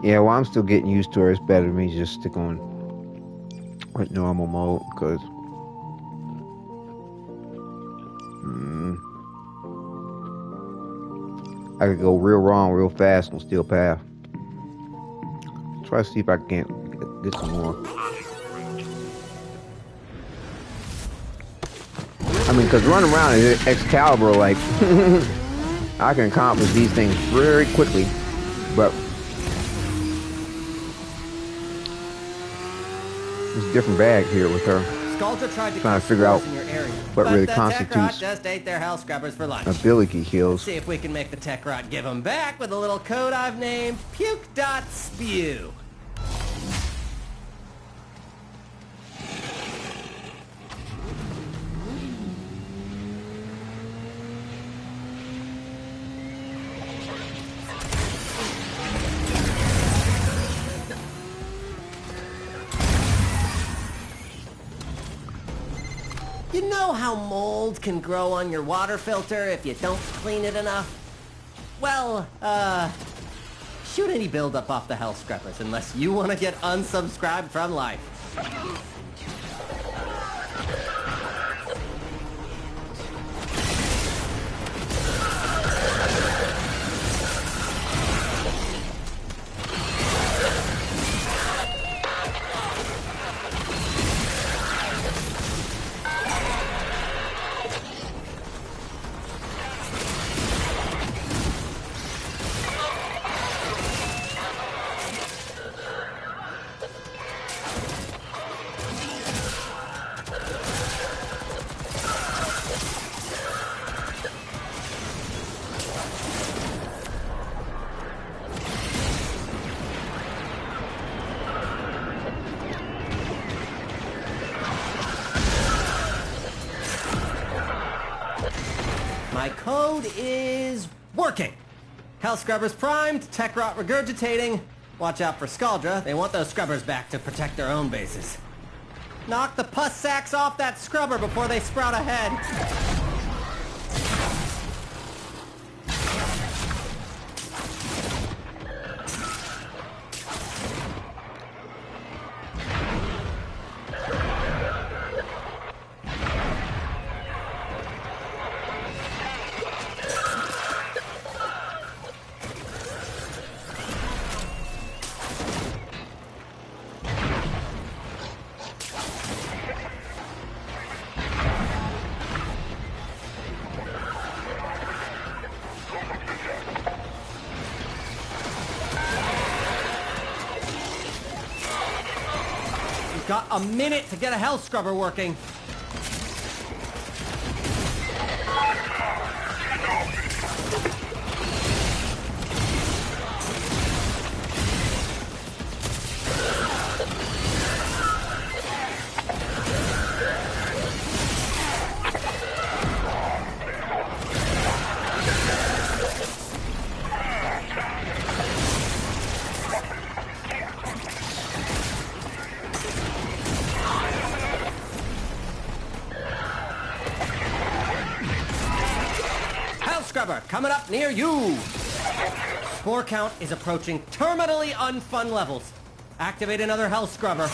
Yeah, well, I'm still getting used to it. It's better than me just stick on with normal mode because I could go real wrong real fast on steel path. Try to see if I can't get some more. I mean, because running around in Excalibur, like, I can accomplish these things very quickly, but it's a different bag here with her. Trying to figure out what really constitutes just ate their hell scrubbers for lunch. ability kills. See if we can make the tech rot give them back with a little code I've named Puke.Spew. You know how mold can grow on your water filter if you don't clean it enough? Well, shoot any buildup off the Hell Scrubbers unless you want to get unsubscribed from life. My code is working. Hell Scrubbers primed, Tech Rot regurgitating. Watch out for Scaldra. They want those scrubbers back to protect their own bases. Knock the pus sacks off that scrubber before they sprout ahead. Got a minute to get a Hell Scrubber working. Scrubber coming up near you. Spore count is approaching terminally unfun levels. Activate another Hell Scrubber.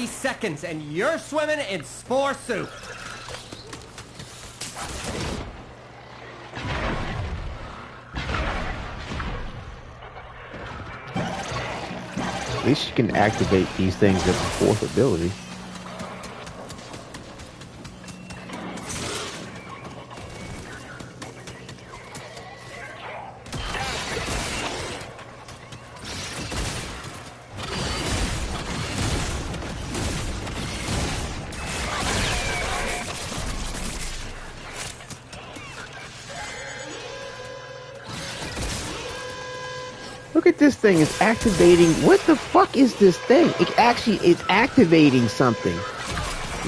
Seconds and you're swimming in spore soup. At least you can activate these things at the fourth ability. Look at this thing, it's activating. What the fuck is this thing? It actually is activating something.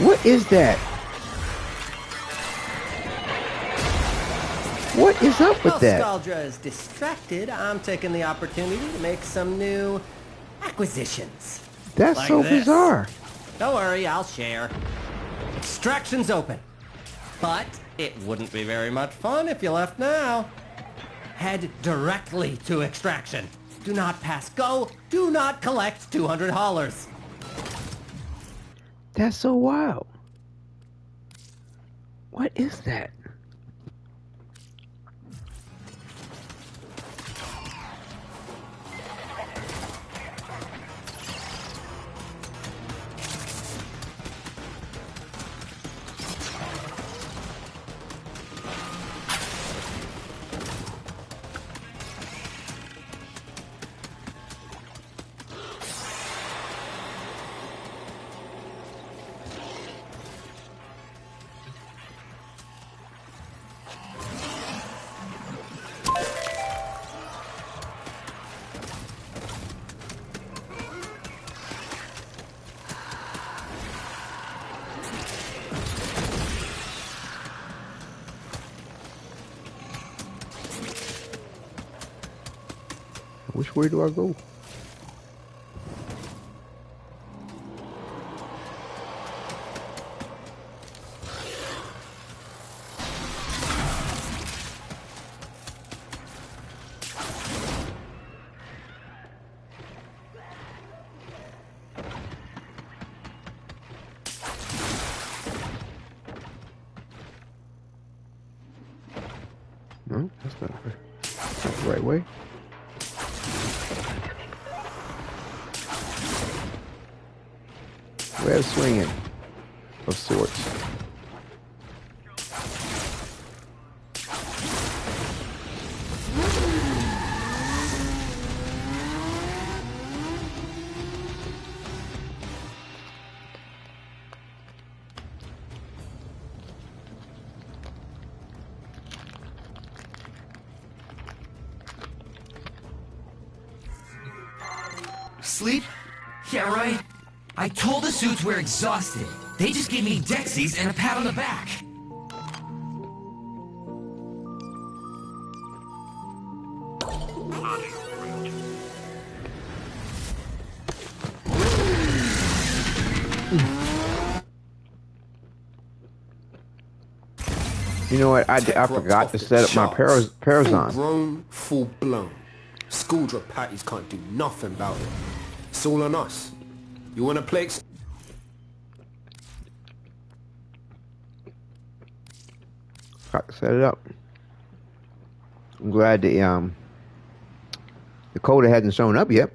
What is that? What is up with that? While Scaldra is distracted, I'm taking the opportunity to make some new acquisitions. That's like so this. bizarre. Don't worry, I'll share. Extraction's open. But it wouldn't be very much fun if you left now. Head directly to extraction. Do not pass go. Do not collect $200. That's so wild. What is that? Which way do I go? No, that's not the right way. Web swinging of sorts. Sleep? Yeah, right. I told the suits we're exhausted. They just gave me Dexies and a pat on the back. You know what? I forgot to set up my Parazon. Grown, full blown. Schooldrop patties can't do nothing about it. It's all on us. You wanna play? Got to set it up. I'm glad the coda hasn't shown up yet,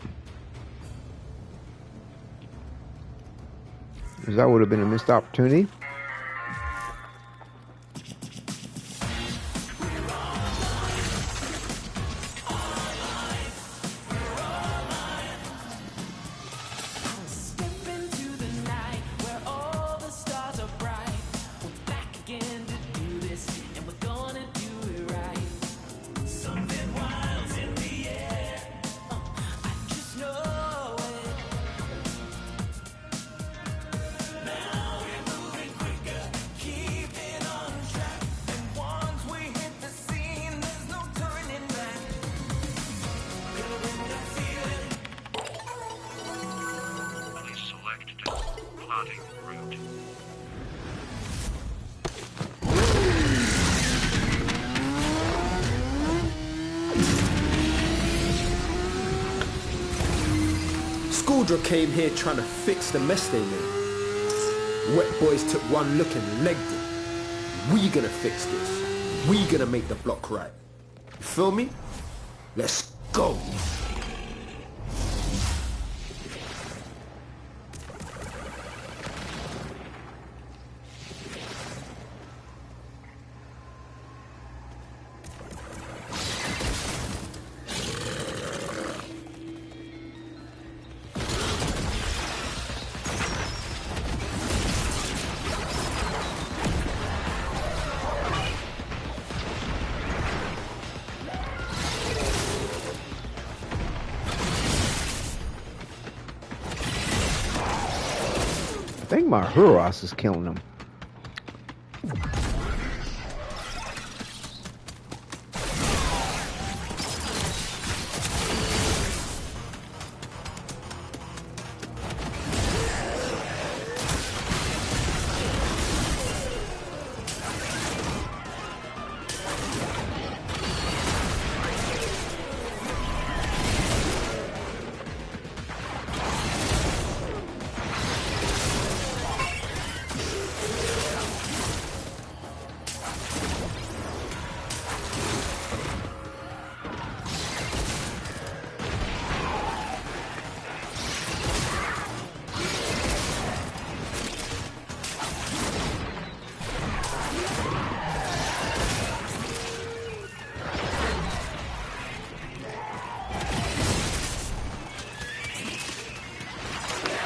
because that would have been a missed opportunity. Schooldrop came here trying to fix the mess they made. Wet boys took one look and legged it. We gonna fix this. We gonna make the block right. You feel me? Let's go. I think my Huros is killing them.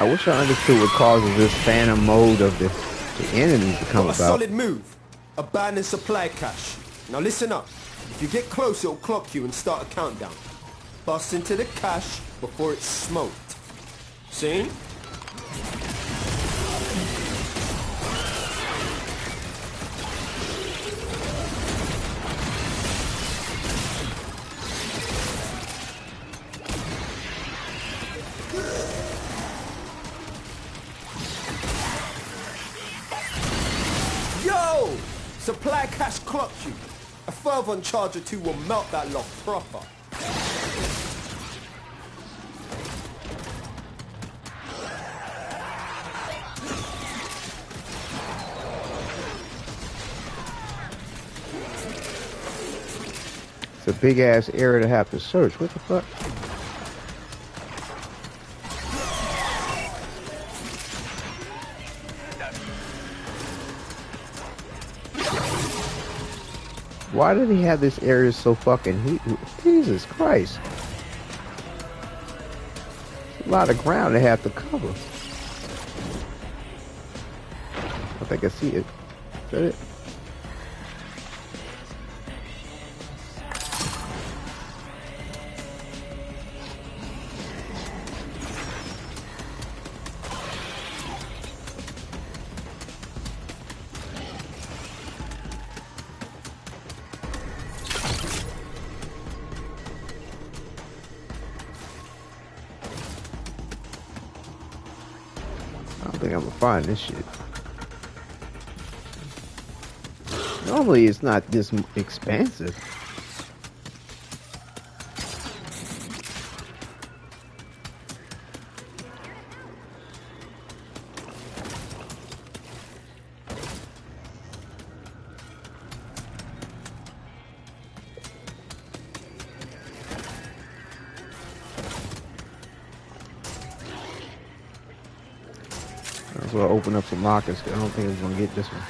I wish I understood what causes this phantom mode of the enemies to come Got a about. solid move. Abandoned supply cache. Now listen up. If you get close, it'll clock you and start a countdown. Bust into the cache before it's smoked. See? cash clocks you. A fervent charge or two will melt that lock proper. It's a big ass area to have to search. What the fuck? Why did he have this area so fucking heat? Jesus Christ. It's a lot of ground to have to cover. I think I see it. Is that it? I don't think I'm gonna find this shit. Normally it's not this expansive. So I'll open up some lockers. I don't think I'm gonna get this one.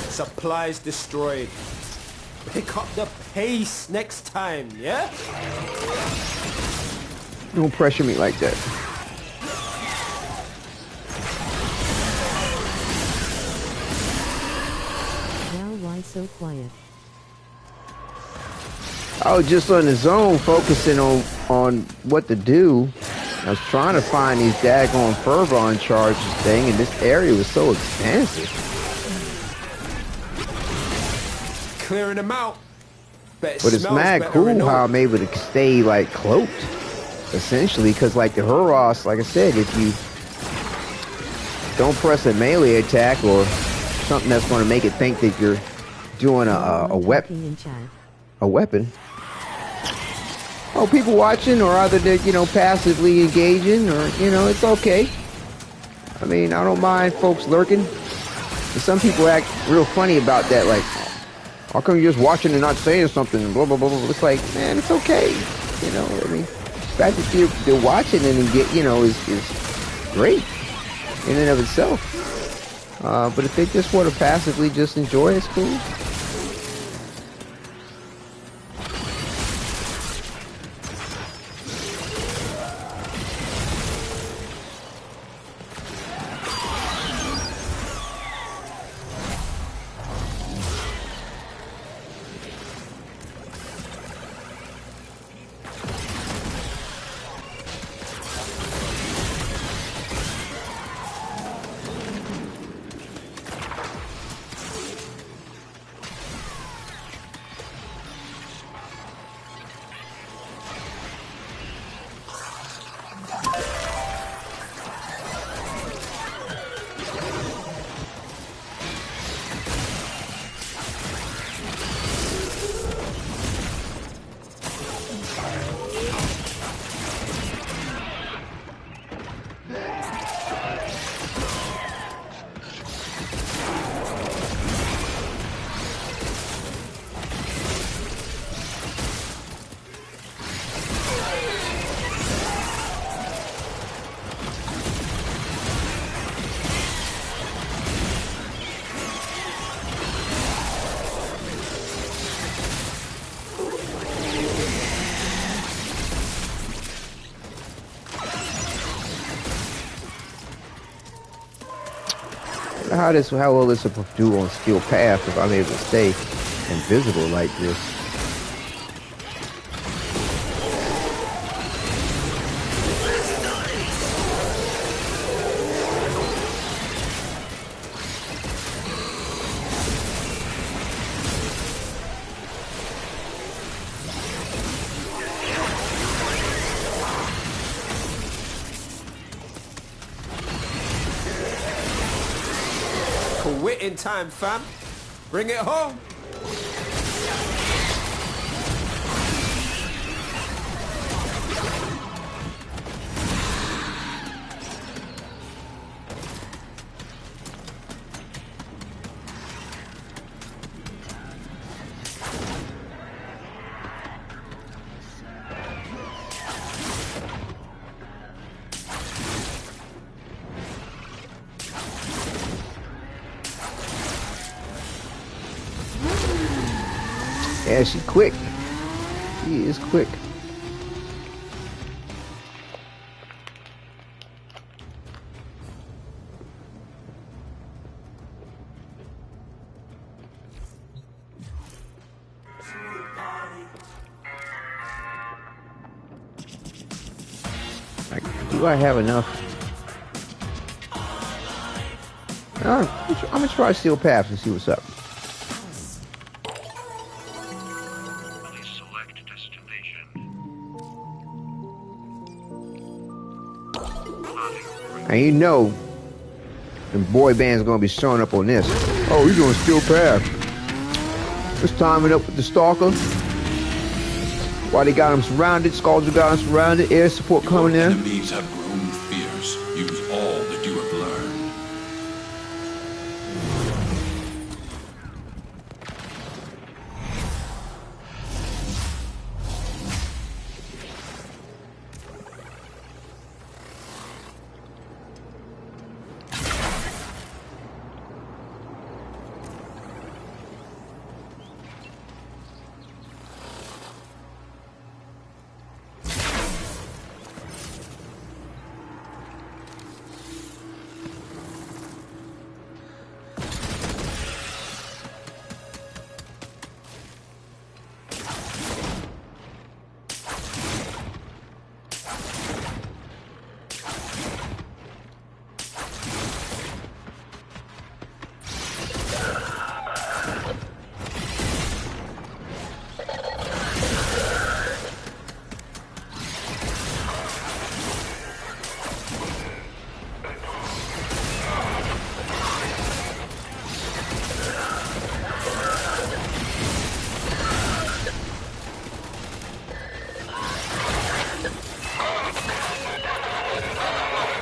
Supplies destroyed. Pick up the pace next time, yeah? Don't pressure me like that. So quiet. I was just on the zone focusing on what to do. I was trying to find these daggone fervor charges thing, and this area was so expansive. Clearing them out. But it's mad cool how I'm able to stay like cloaked, essentially, because like the Huros, like I said, if you don't press a melee attack or something that's going to make it think that you're doing a weapon. Oh, people watching, or either they're, you know, passively engaging, or, you know, it's okay. I mean, I don't mind folks lurking. But some people act real funny about that, like, how come you're just watching and not saying something, and blah, blah, blah, blah. It's like, man, it's okay. You know, I mean, the fact that they're watching and get, you know, is great in and of itself. But if they just want to passively just enjoy, it's cool. How will this do on Steel Path if I'm able to stay invisible like this? it in time, fam. Bring it home. Yeah, she's quick. She is quick. Like, do I have enough? I'm gonna try Steel Paths and see what's up. And you know, the boy band's gonna be showing up on this. Oh, he's doing Steel Path. Let's time it up with the Stalker. While they got him surrounded, Scaldra got him surrounded, air support coming in. Enemies have grown fierce. Use all that you have learned.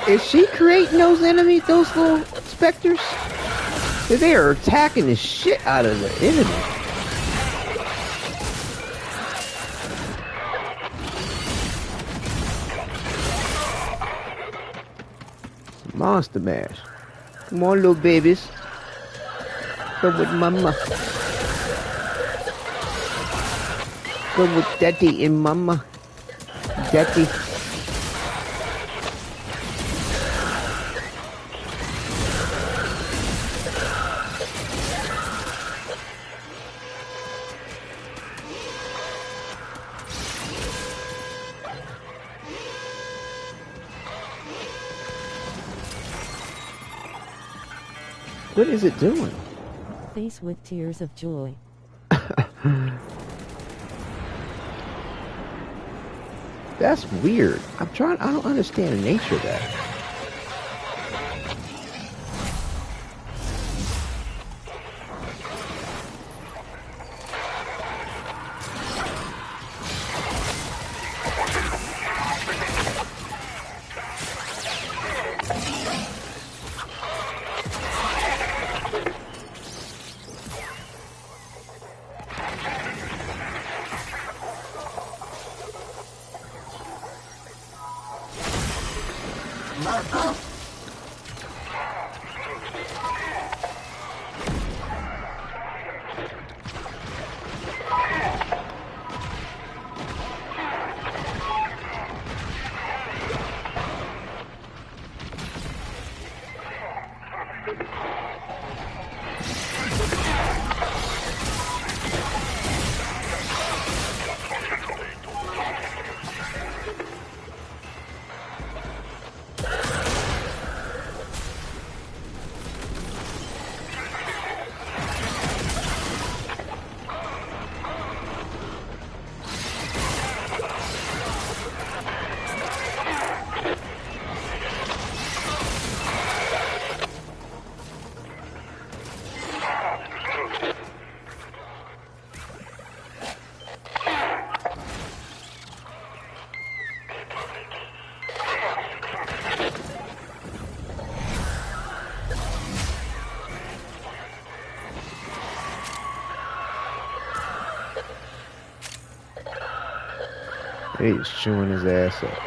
Is she creating those enemies, those little specters? They are attacking the shit out of the enemy. Monster Mash. Come on, little babies. Come with mama. Come with daddy and mama. Daddy. What is it doing? Face with tears of joy. That's weird. I don't understand the nature of that. He's chewing his ass up.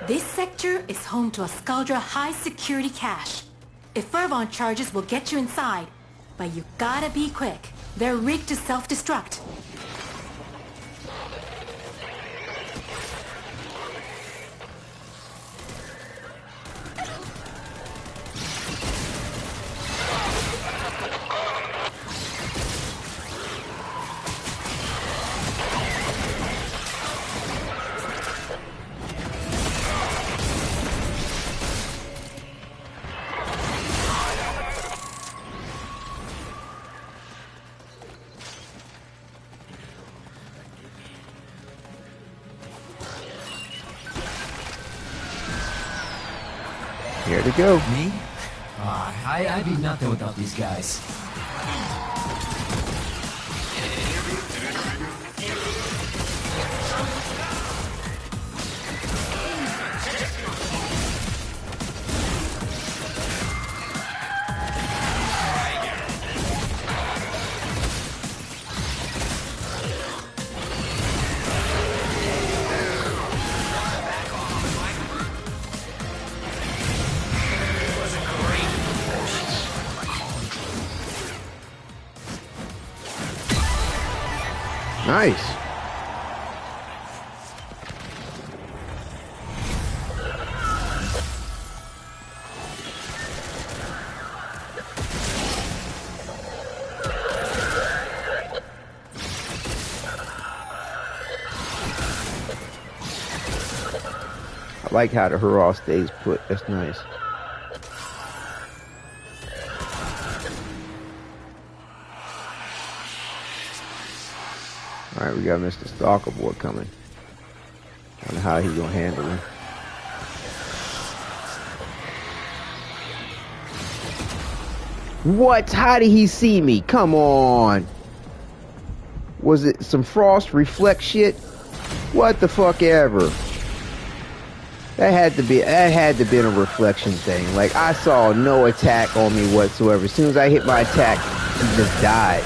This sector is home to a Scaldra high-security cache. If Fervon charges will get you inside, but you gotta be quick. They're rigged to self-destruct. Here to go. Me? I'd be nothing without these guys. Nice. I like how the hurrah stays put. That's nice. Alright, we got Mr. Stalker Boy coming. I don't know how he's gonna handle him. What? How did he see me? Come on. Was it some frost reflect shit? What the fuck ever? That had to be a reflection thing. Like, I saw no attack on me whatsoever. As soon as I hit my attack, he just died.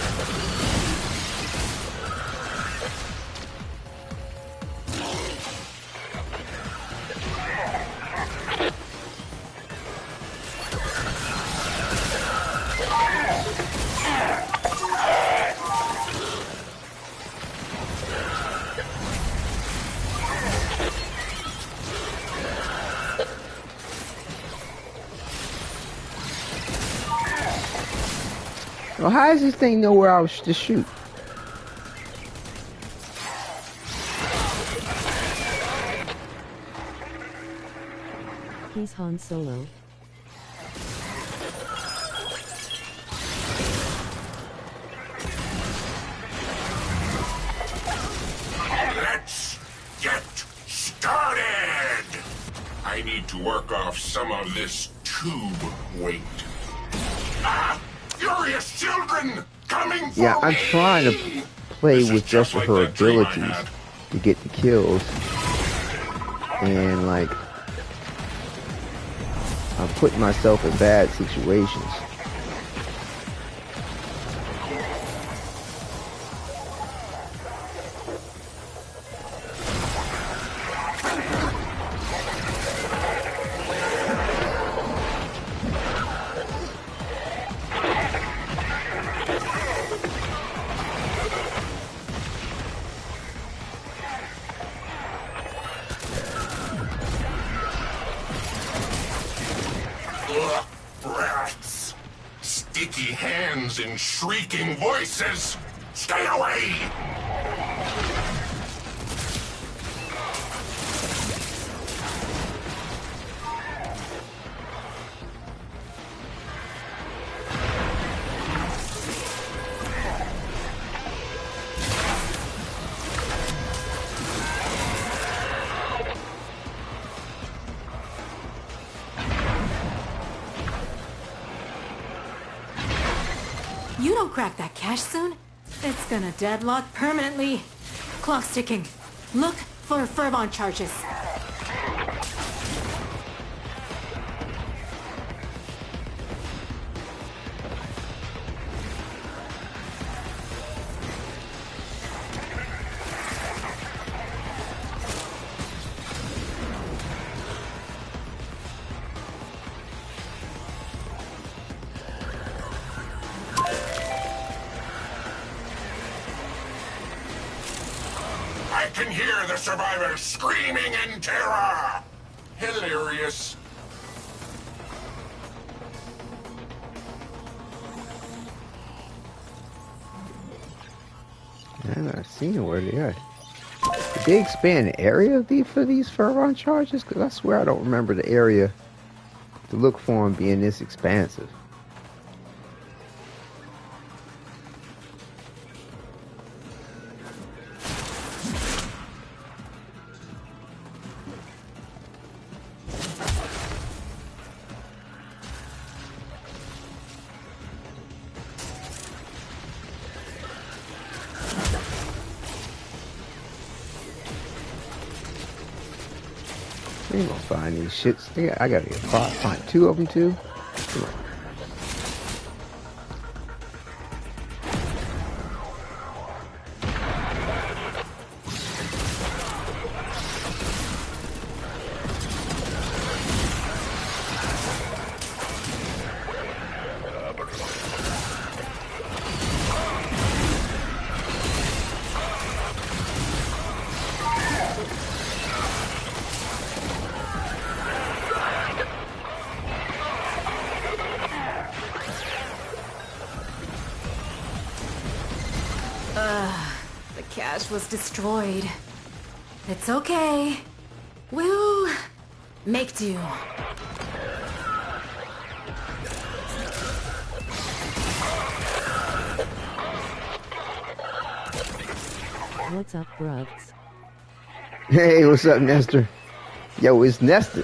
Well, how does this thing know where I was to shoot? He's Han Solo. Let's get started! I need to work off some of this tube weight. Ah! Furious children coming for Yeah, I'm me! trying to play with just like her that dream I abilities had. to get the kills. And like, I'm putting myself in bad situations. Ugh, rats! Sticky hands and shrieking voices! Stay away! You don't crack that cache soon, it's gonna deadlock permanently. Clock's ticking. Look for Fervon charges. can hear the survivors screaming in terror. Hilarious. I'm not seeing where they are. Did they expand the area for these Fervon charges? Because I swear I don't remember the area to look for them being this expansive. We ain't gonna find these shits. I gotta get find two of them too. Come on. Was destroyed. It's okay. We'll make do. What's up, bruds? Hey, what's up, Nestor? Yo, it's Nestor.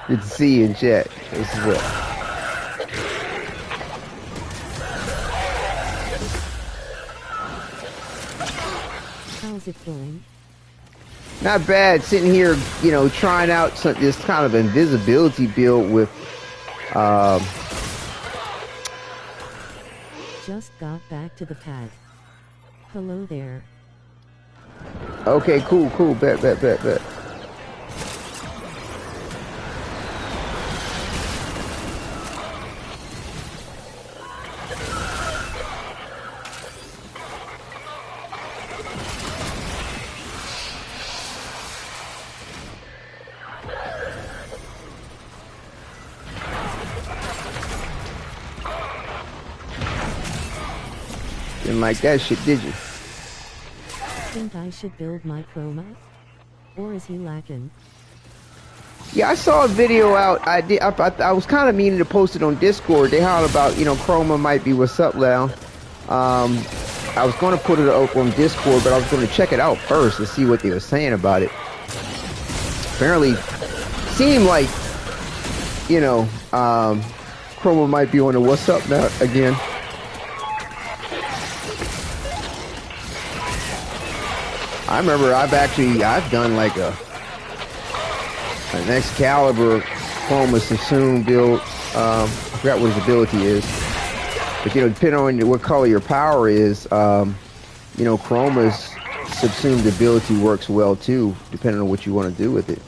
Good to see you in chat. This is what. How's it going? Not bad. Sitting here, you know, trying out this kind of invisibility build with. Just got back to the pad. Hello there. Okay, cool. Bet. Didn't like that shit, did you? Think I should build my chroma? Or is he lacking? Yeah, I saw a video out. I was kind of meaning to post it on Discord. They hollered about, you know, chroma might be what's up now. I was going to put it up on Discord, but I was going to check it out first to see what they were saying about it. Apparently, seemed like, you know, chroma might be on the what's up now again. I remember I've done like an Excalibur Chroma Sassoon build. I forgot what his ability is. But, you know, depending on what color your power is, you know, Chroma's subsumed ability works well too, depending on what you want to do with it.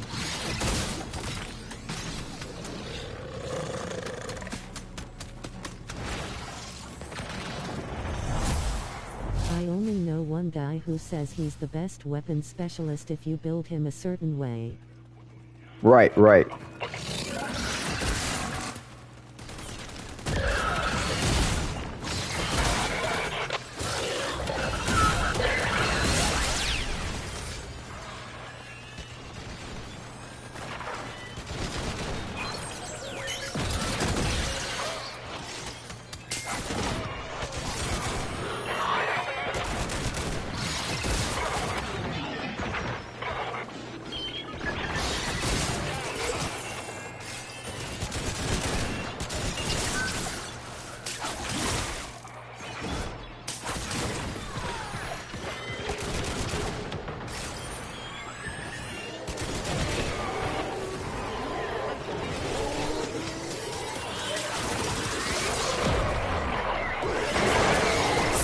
I only know one guy who says he's the best weapon specialist if you build him a certain way. Right.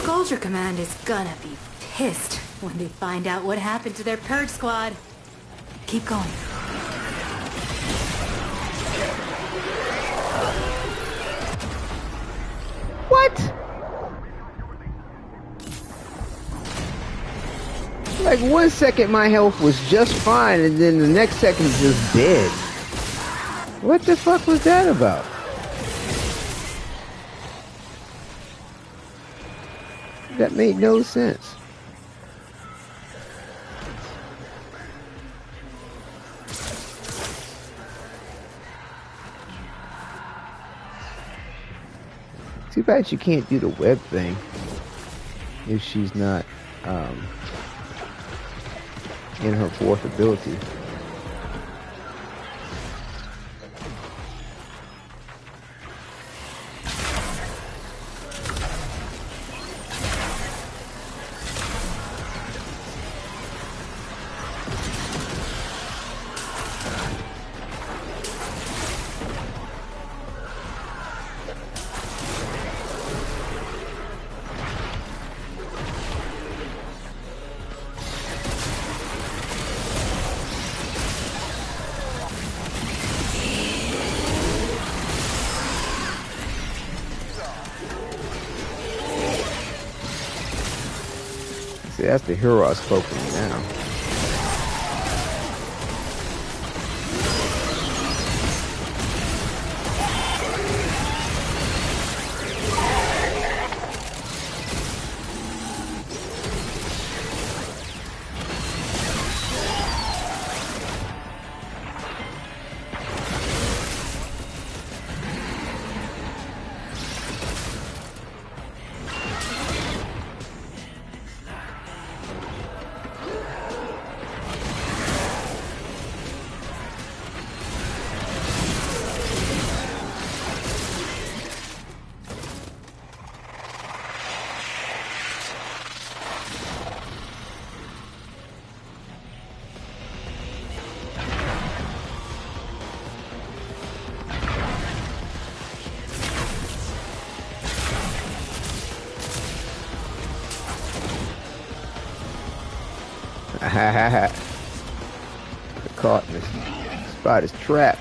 Soldier Command is gonna be pissed when they find out what happened to their purge squad. Keep going. What? Like 1 second my health was just fine, and then the next second it's just dead. What the fuck was that about? That made no sense. Too bad she can't do the web thing if she's not in her fourth ability. See, that's the hero I spoke to now. Caught me. Spider's trap.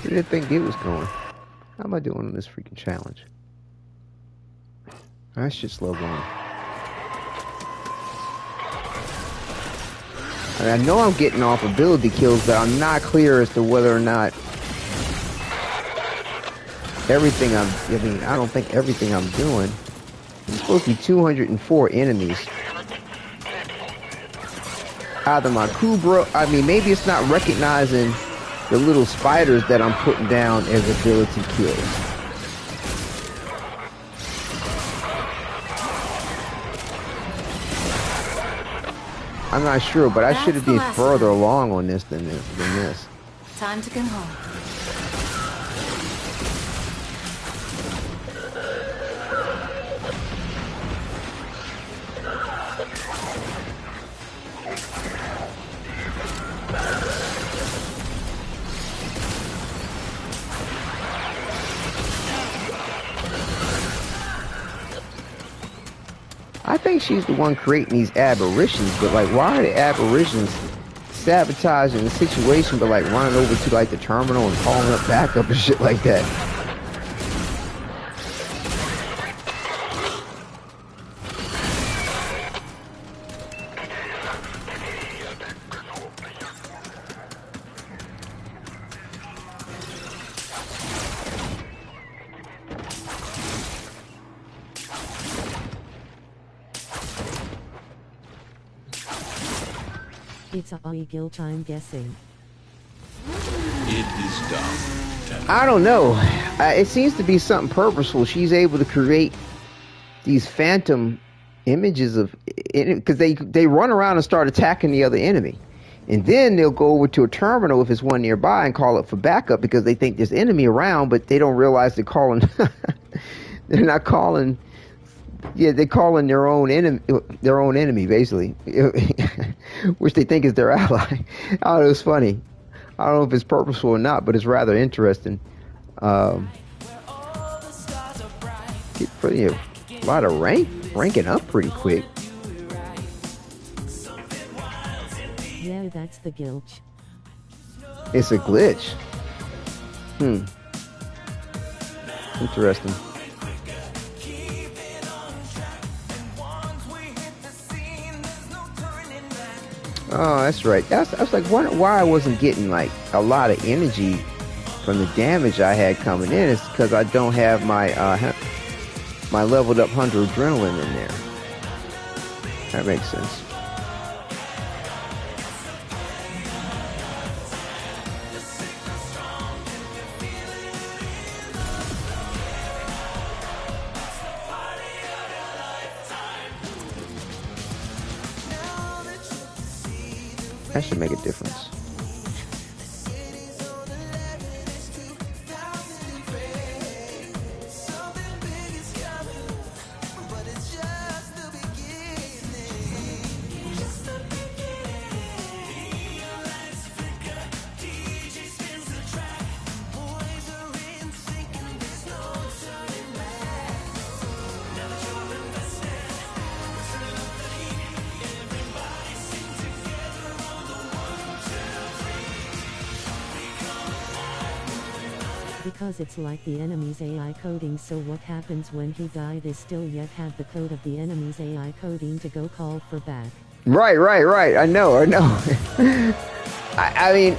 Where did that thing it was going? How am I doing on this freaking challenge? That shit's slow going. I know I'm getting off ability kills, but I'm not clear as to whether or not everything I don't think everything I'm doing. There's supposed to be 204 enemies. Either my Kubra, maybe it's not recognizing the little spiders that I'm putting down as ability kills. I'm not sure, but I should have been further along on this than this. Time to come home. I think she's the one creating these aberrations, but like, why are the aberrations sabotaging the situation, but like running over to like the terminal and calling up backup and shit like that? It's a guilt, I'm guessing. It is done. I don't know. It seems to be something purposeful. She's able to create these phantom images of, because they run around and start attacking the other enemy, and then they'll go over to a terminal if it's one nearby and call it for backup because they think there's enemy around, but they don't realize they're calling. They're not calling. Yeah, they're calling their own enemy, basically, which they think is their ally. Oh, it was funny. I don't know if it's purposeful or not, but it's rather interesting. Get pretty a lot of ranking up pretty quick. Yeah, that's the glitch. It's a glitch. Interesting. Oh, that's right. I was like wondering why I wasn't getting like a lot of energy from the damage I had coming in. It's because I don't have my my leveled up 100 adrenaline in there. That makes sense. That should make a difference. Because it's like the enemy's AI coding, so what happens when he died is still yet have the code of the enemy's AI coding to go call for back. Right. I know. I mean,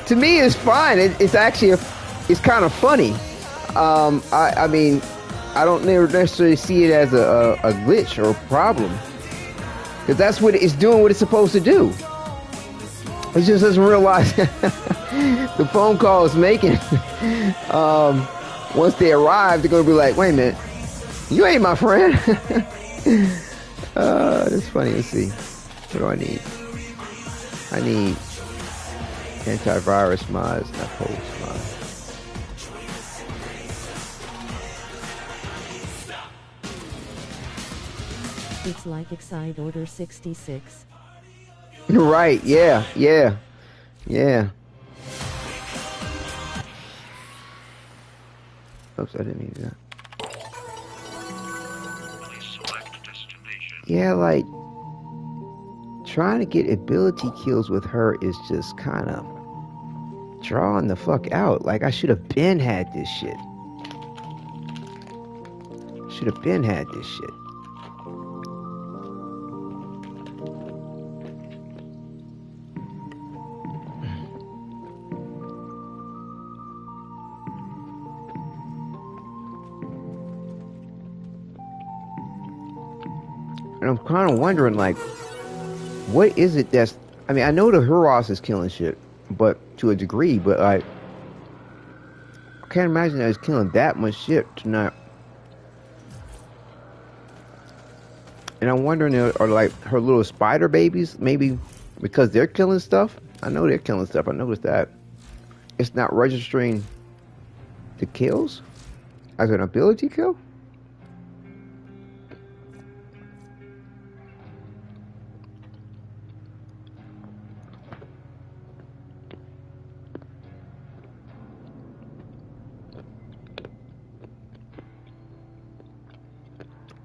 to me it's fine. It's actually it's kind of funny. I mean, I don't necessarily see it as a glitch or a problem, because that's what it's doing, what it's supposed to do. It just doesn't realize the phone call is making. Once they arrive, they're gonna be like, "Wait a minute, you ain't my friend." That's funny. Let's see. What do I need? I need antivirus mods, not post mods. It's like Excite Order 66. Right, yeah. Oops, I didn't need that. Yeah, like, trying to get ability kills with her is just kind of drawing the fuck out. Like, I should have been had this shit. Should have been had this shit. And I'm kind of wondering, like, what is it that's... I mean, I know the Huros is killing shit, but to a degree, but I can't imagine that it's killing that much shit tonight. And I'm wondering, are like her little spider babies, maybe because they're killing stuff? I know they're killing stuff. I noticed that. It's not registering the kills as an ability kill?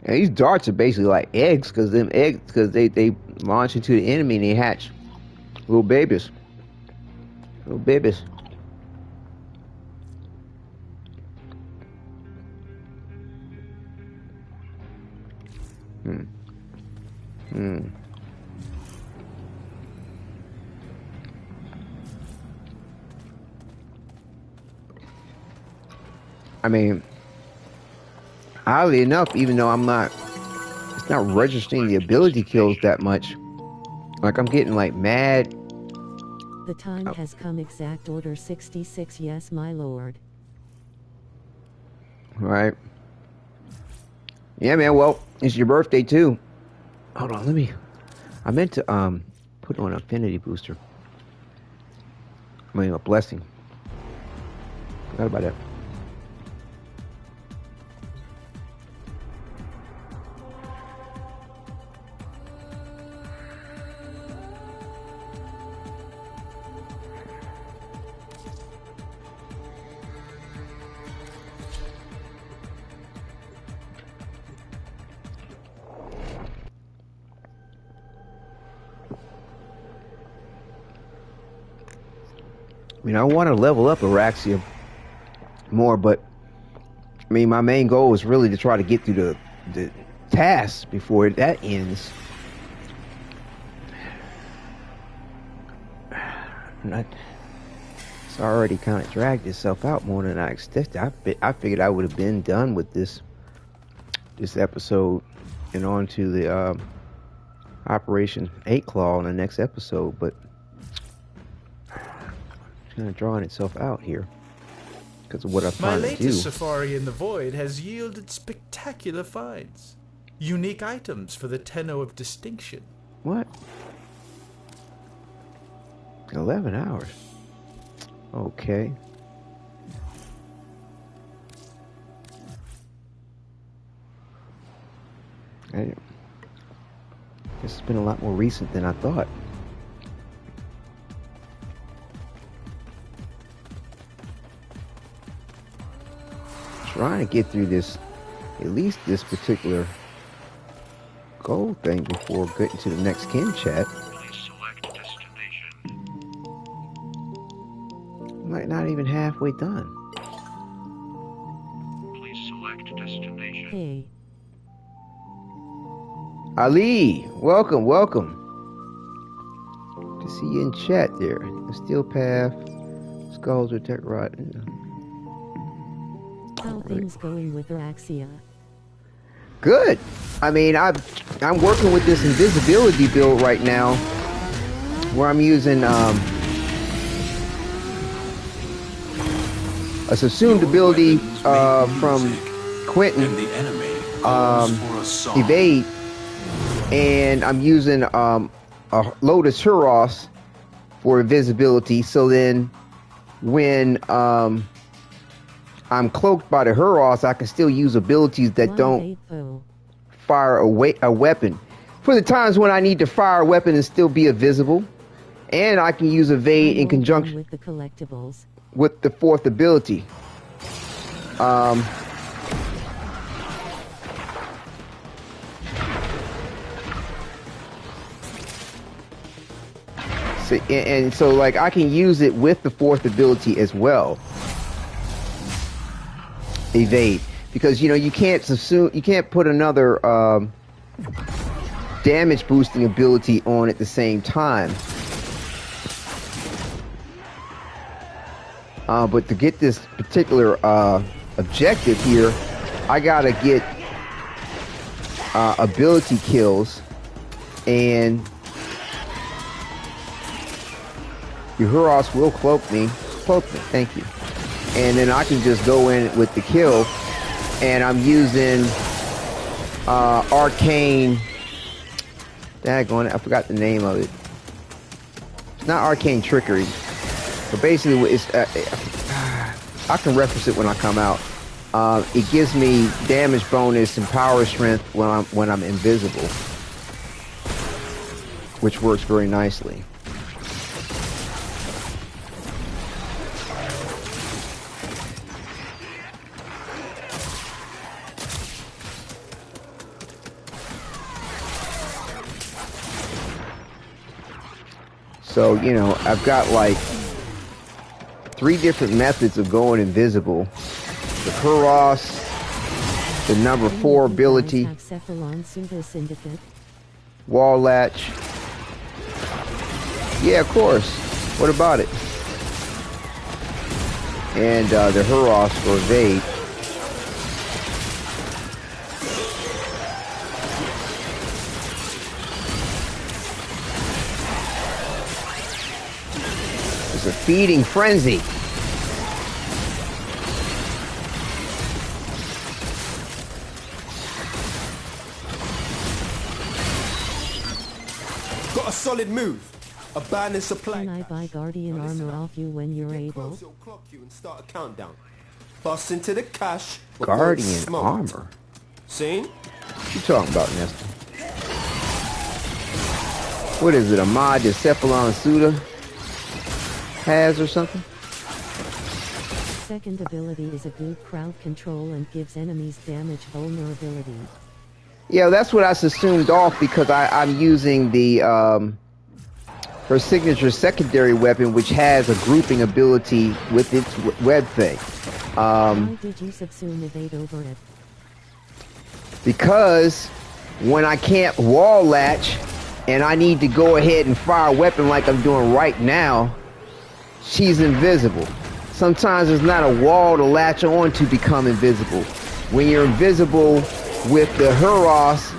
And these darts are basically like eggs, because they launch into the enemy and they hatch little babies. Little babies. I mean, oddly enough, even though it's not registering the ability kills that much. Like, I'm getting like mad. The time has come. Exact order 66. Yes, my lord. Right. Yeah, man. Well, it's your birthday too. Hold on, I meant to put on an affinity booster. I mean, a blessing. Forgot about that. I mean, I want to level up Oraxia more, but I mean, my main goal is really to try to get through the task before that ends. It's already kind of dragged itself out more than I expected. I figured I would have been done with this episode and on to the Operation 8 Claw in the next episode, but kind of drawing itself out here because of what I'm trying to do. My latest safari in the void has yielded spectacular finds. Unique items for the Tenno of Distinction. What? 11 hours. Okay. This has been a lot more recent than I thought. Trying to get through this, at least this particular gold thing before getting to the next kin chat. Might not even halfway done. Please select destination. Hey. Ali, welcome. To see you in chat there. The Steel Path, Skulls with Tech Rod. How things going with Oraxia? Good. I mean, I'm working with this invisibility build right now, where I'm using a subsumed ability from Quentin, evade, and I'm using a Lotus Huros for invisibility. So then, when I'm cloaked by the Huros, I can still use abilities that don't fire a weapon. For the times when I need to fire a weapon and still be invisible. And I can use evade in conjunction with the collectibles. With the fourth ability. So, and so like I can use it with the fourth ability as well. Evade, because you know you can't put another damage boosting ability on at the same time. But to get this particular objective here, I gotta get ability kills, and your Huros will cloak me. Thank you. And then I can just go in with the kill, and I'm using arcane. Daggone it, I forgot the name of it. It's not arcane trickery, but basically it's. I can reference it when I come out. It gives me damage bonus and power strength when I'm invisible, which works very nicely. So, you know, I've got like 3 different methods of going invisible. The Huros, the number 4 ability, wall latch. Yeah, of course. What about it? And the Huros for evade. It's a feeding frenzy. Got a solid move. Abandon supply. Can I buy Guardian armor off you when you're able? It'll clock you and start a countdown. Bust into the cache. Guardian armor? See? What you talking about, Nestor? What is it, a mod that Cephalon Suda has or something? Second ability is a good crowd control and gives enemies damage vulnerability. Yeah, that's what I assumed off because I'm using the her signature secondary weapon, which has a grouping ability with its web thing. Why did you subsume evade over it? Because when I can't wall latch and I need to go ahead and fire a weapon like I'm doing right now, she's invisible. Sometimes there's not a wall to latch on to become invisible. When you're invisible with the Huros,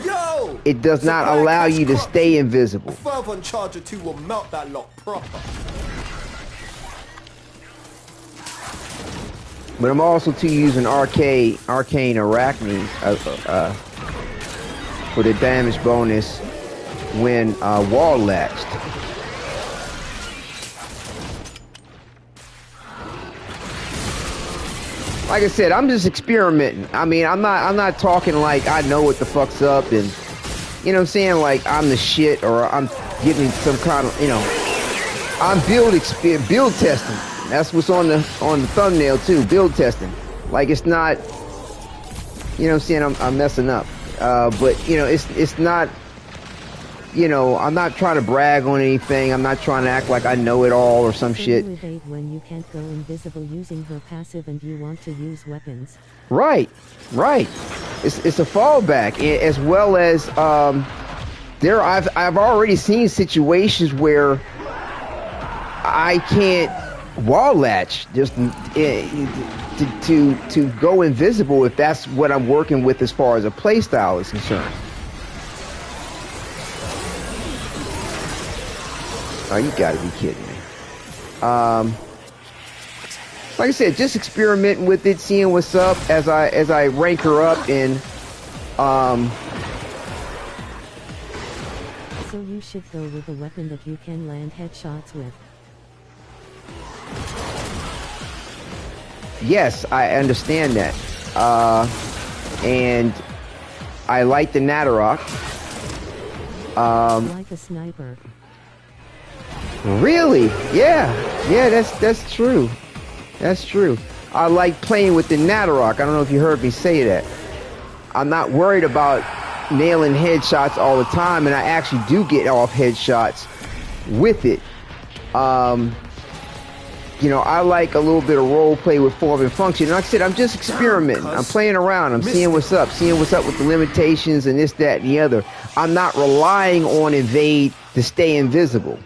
it does not allow you to stay invisible. Further on Charger 2 will melt that lot proper. But I'm also using arcane arachne for the damage bonus when wall latched. Like I said, I'm just experimenting. I mean, I'm not talking like I know what the fuck's up and, you know what I'm saying, like I'm the shit or I'm getting some kind of, you know, I'm build testing. That's what's on the thumbnail too, build testing. Like it's not, you know what I'm saying, I'm messing up. But you know, it's not, you know, I'm not trying to brag on anything. I'm not trying to act like I know it all or some shit. You evade when you can't go invisible using her passive and you want to use weapons. Right. It's a fallback, as well as I've already seen situations where I can't wall latch just to go invisible if that's what I'm working with as far as a playstyle is concerned. Oh, you gotta be kidding me. Like I said, just experimenting with it, seeing what's up as I rank her up and So you should go with a weapon that you can land headshots with. Yes, I understand that. And I like the Natterok. Like a sniper. Really? Yeah, that's true. That's true. I like playing with the Natterok. I don't know if you heard me say that. I'm not worried about nailing headshots all the time, and I actually do get off headshots with it. You know, I like a little bit of role play with form and function. And like I said, I'm just experimenting. I'm playing around. I'm seeing what's up with the limitations and this, that, and the other. I'm not relying on evade to stay invisible.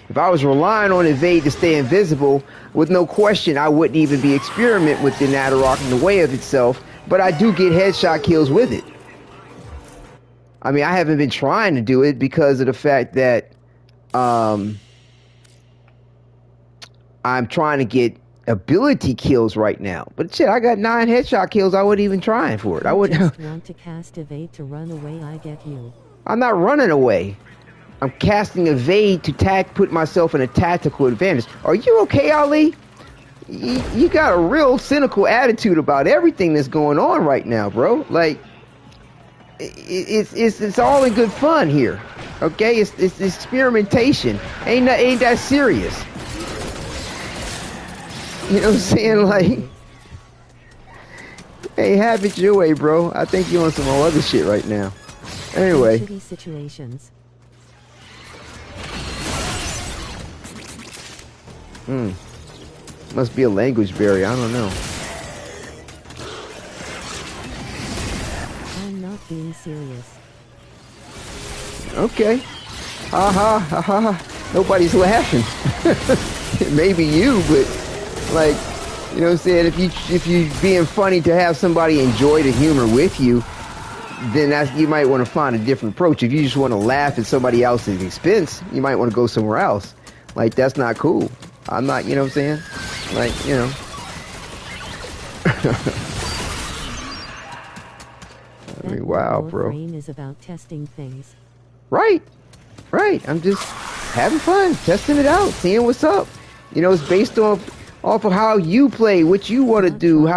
If I was relying on evade to stay invisible, with no question, I wouldn't even be experimenting with the Natterok in the way of itself. But I do get headshot kills with it. I mean, I haven't been trying to do it because of the fact that I'm trying to get ability kills right now. But shit, I got 9 headshot kills. I wasn't even trying for it. I would just want to cast evade to run away. I get you. I'm not running away. I'm casting evade to put myself in a tactical advantage. Are you okay, Ali? You got a real cynical attitude about everything that's going on right now, bro. Like, it's all in good fun here. Okay, it's experimentation. Ain't that serious. You know what I'm saying? Like, hey, have it your way, bro. I think you're on some other shit right now. Anyway. Shitty situations. Must be a language barrier. I don't know. I'm not being serious. Okay. Ha ha ha ha. Nobody's laughing. Maybe you, but like, you know what I'm saying? If you being funny to have somebody enjoy the humor with you, then you might want to find a different approach. If you just want to laugh at somebody else's expense, you might want to go somewhere else. Like, that's not cool. I'm not, you know what I'm saying? Like, you know. I mean, wow, bro. Warframe is about testing things. Right. I'm just having fun, testing it out, seeing what's up. You know, it's based off of how you play, what you want to do,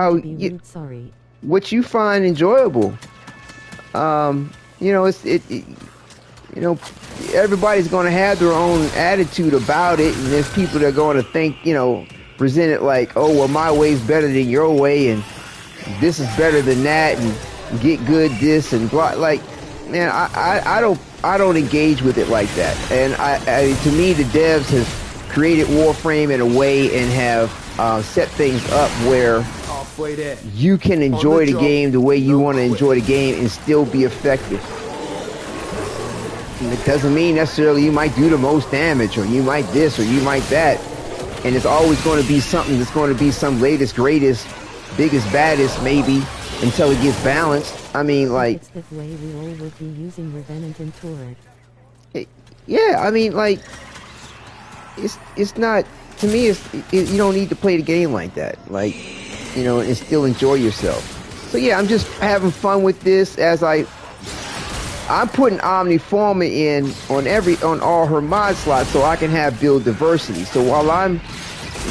what you find enjoyable. You know, you know, everybody's going to have their own attitude about it, and there's people that are going to think, you know, present it like, oh, well, my way's better than your way, and this is better than that, and get good this and blah. Like, man, I don't engage with it like that. And to me, the devs have created Warframe in a way and have set things up where you can enjoy the game the way you want to enjoy the game and still be effective. And it doesn't mean necessarily you might do the most damage, or you might this, or you might that. And it's always going to be something that's going to be some latest, greatest, biggest, baddest, maybe, until it gets balanced. I mean, like, it's the way we all would be using Revenant and Turret. Yeah, I mean, like, it's not, to me, you don't need to play the game like that. Like, you know, and still enjoy yourself. So yeah, I'm just having fun with this as I'm putting Omniforma in on all her mod slots so I can have build diversity. So while I'm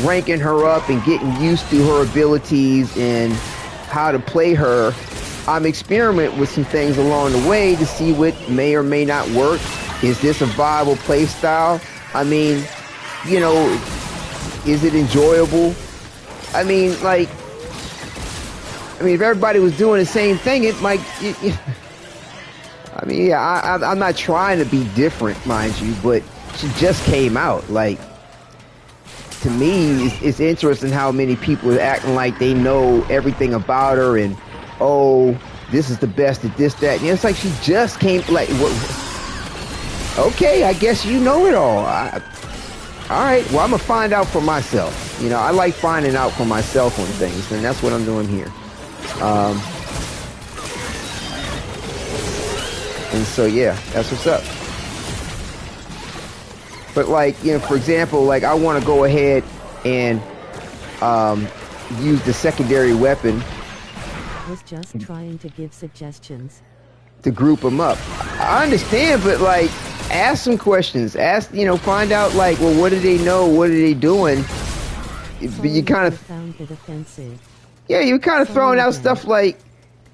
ranking her up and getting used to her abilities and how to play her, I'm experimenting with some things along the way to see what may or may not work. Is this a viable play style? I mean, you know, is it enjoyable? I mean, like, if everybody was doing the same thing, it might... I mean, yeah, I'm not trying to be different, mind you, but she just came out. Like, to me, it's interesting how many people are acting like they know everything about her and, oh, this is the best at this, that. And it's like she just came, like, what? Okay, I guess you know it all. All right, well, I'm going to find out for myself. You know, I like finding out for myself on things, and that's what I'm doing here. And so, yeah, that's what's up. But, like, you know, for example, like, I want to go ahead and use the secondary weapon. I was just trying to give suggestions. To group them up. I understand, but, like, ask some questions. Ask, you know, find out, like, well, what do they know? What are they doing? But you kind of... found it offensive. Yeah, you're kind of throwing out stuff like...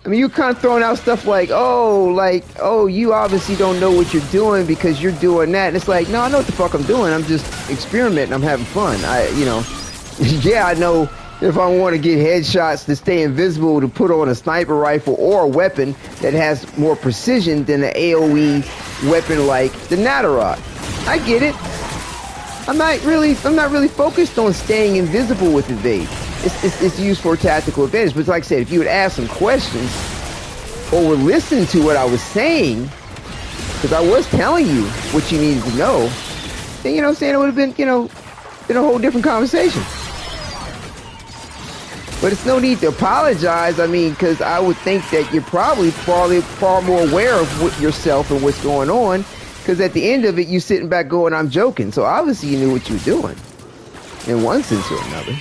I mean, you're kind of throwing out stuff like, oh, you obviously don't know what you're doing because you're doing that. And it's like, no, I know what the fuck I'm doing. I'm just experimenting. I'm having fun. You know, yeah, I know if I want to get headshots to stay invisible to put on a sniper rifle or a weapon that has more precision than an AoE weapon like the Natterok. I get it. I'm not really focused on staying invisible with evade. It's used for tactical advantage. But like I said, if you would ask some questions or would listen to what I was saying, because I was telling you what you needed to know, then you know what I'm saying, it would have been, you know, been a whole different conversation. But it's no need to apologize. I mean, because I would think that you're probably far more aware of yourself and what's going on. Because at the end of it, you sitting back going, I'm joking. So obviously you knew what you were doing. In one sense or another.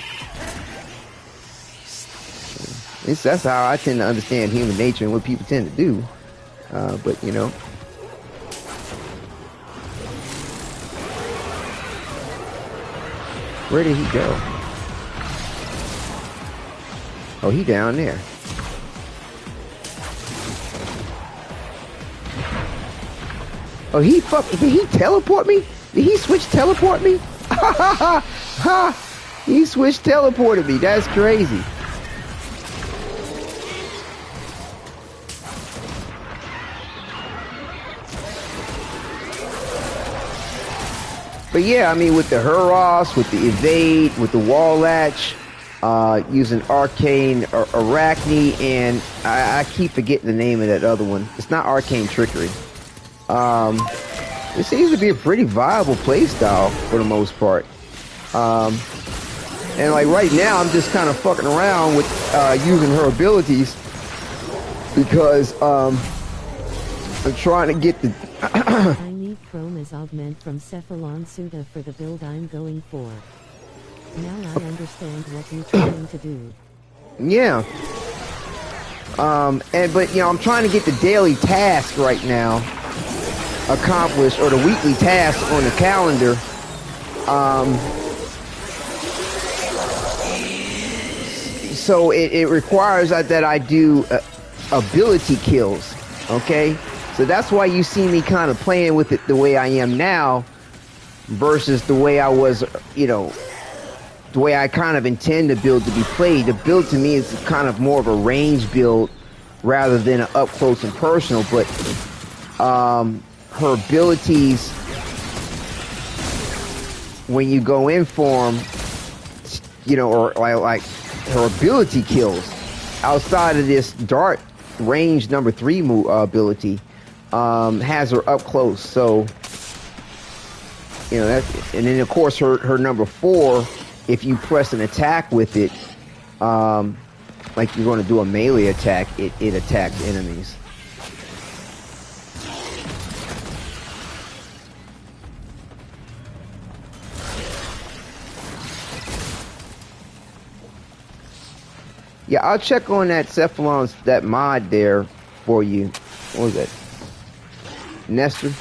That's how I tend to understand human nature and what people tend to do. But, you know. Where did he go? Oh, he down there. Oh, did he teleport me? Did he switch teleport me? He switched teleported me. That's crazy. But yeah, I mean, with the Huros, with the evade, with the wall latch, using arcane or arachne, and I keep forgetting the name of that other one. It's not arcane trickery. It seems to be a pretty viable playstyle for the most part. And like right now, I'm just kind of fucking around with using her abilities because I'm trying to get the. I need Chrome as augment from Cephalon Suda for the build I'm going for. Now I understand what you're trying to do. Yeah. But you know, I'm trying to get the daily task right now accomplished, or the weekly task on the calendar. So it requires that I do ability kills. Okay, so that's why you see me kind of playing with it the way I am now, versus the way I was, you know, the way I kind of intend the build to be played. The build to me is kind of more of a range build rather than an up close and personal. But her abilities, when you go in for them, you know, or like her ability kills outside of this dart range number 3 ability, has her up close. So, you know, that, and then of course her number 4, if you press an attack with it, like you're going to do a melee attack, it attacks enemies. Yeah, I'll check on that Cephalon's, that mod there for you. What was that? Nestor?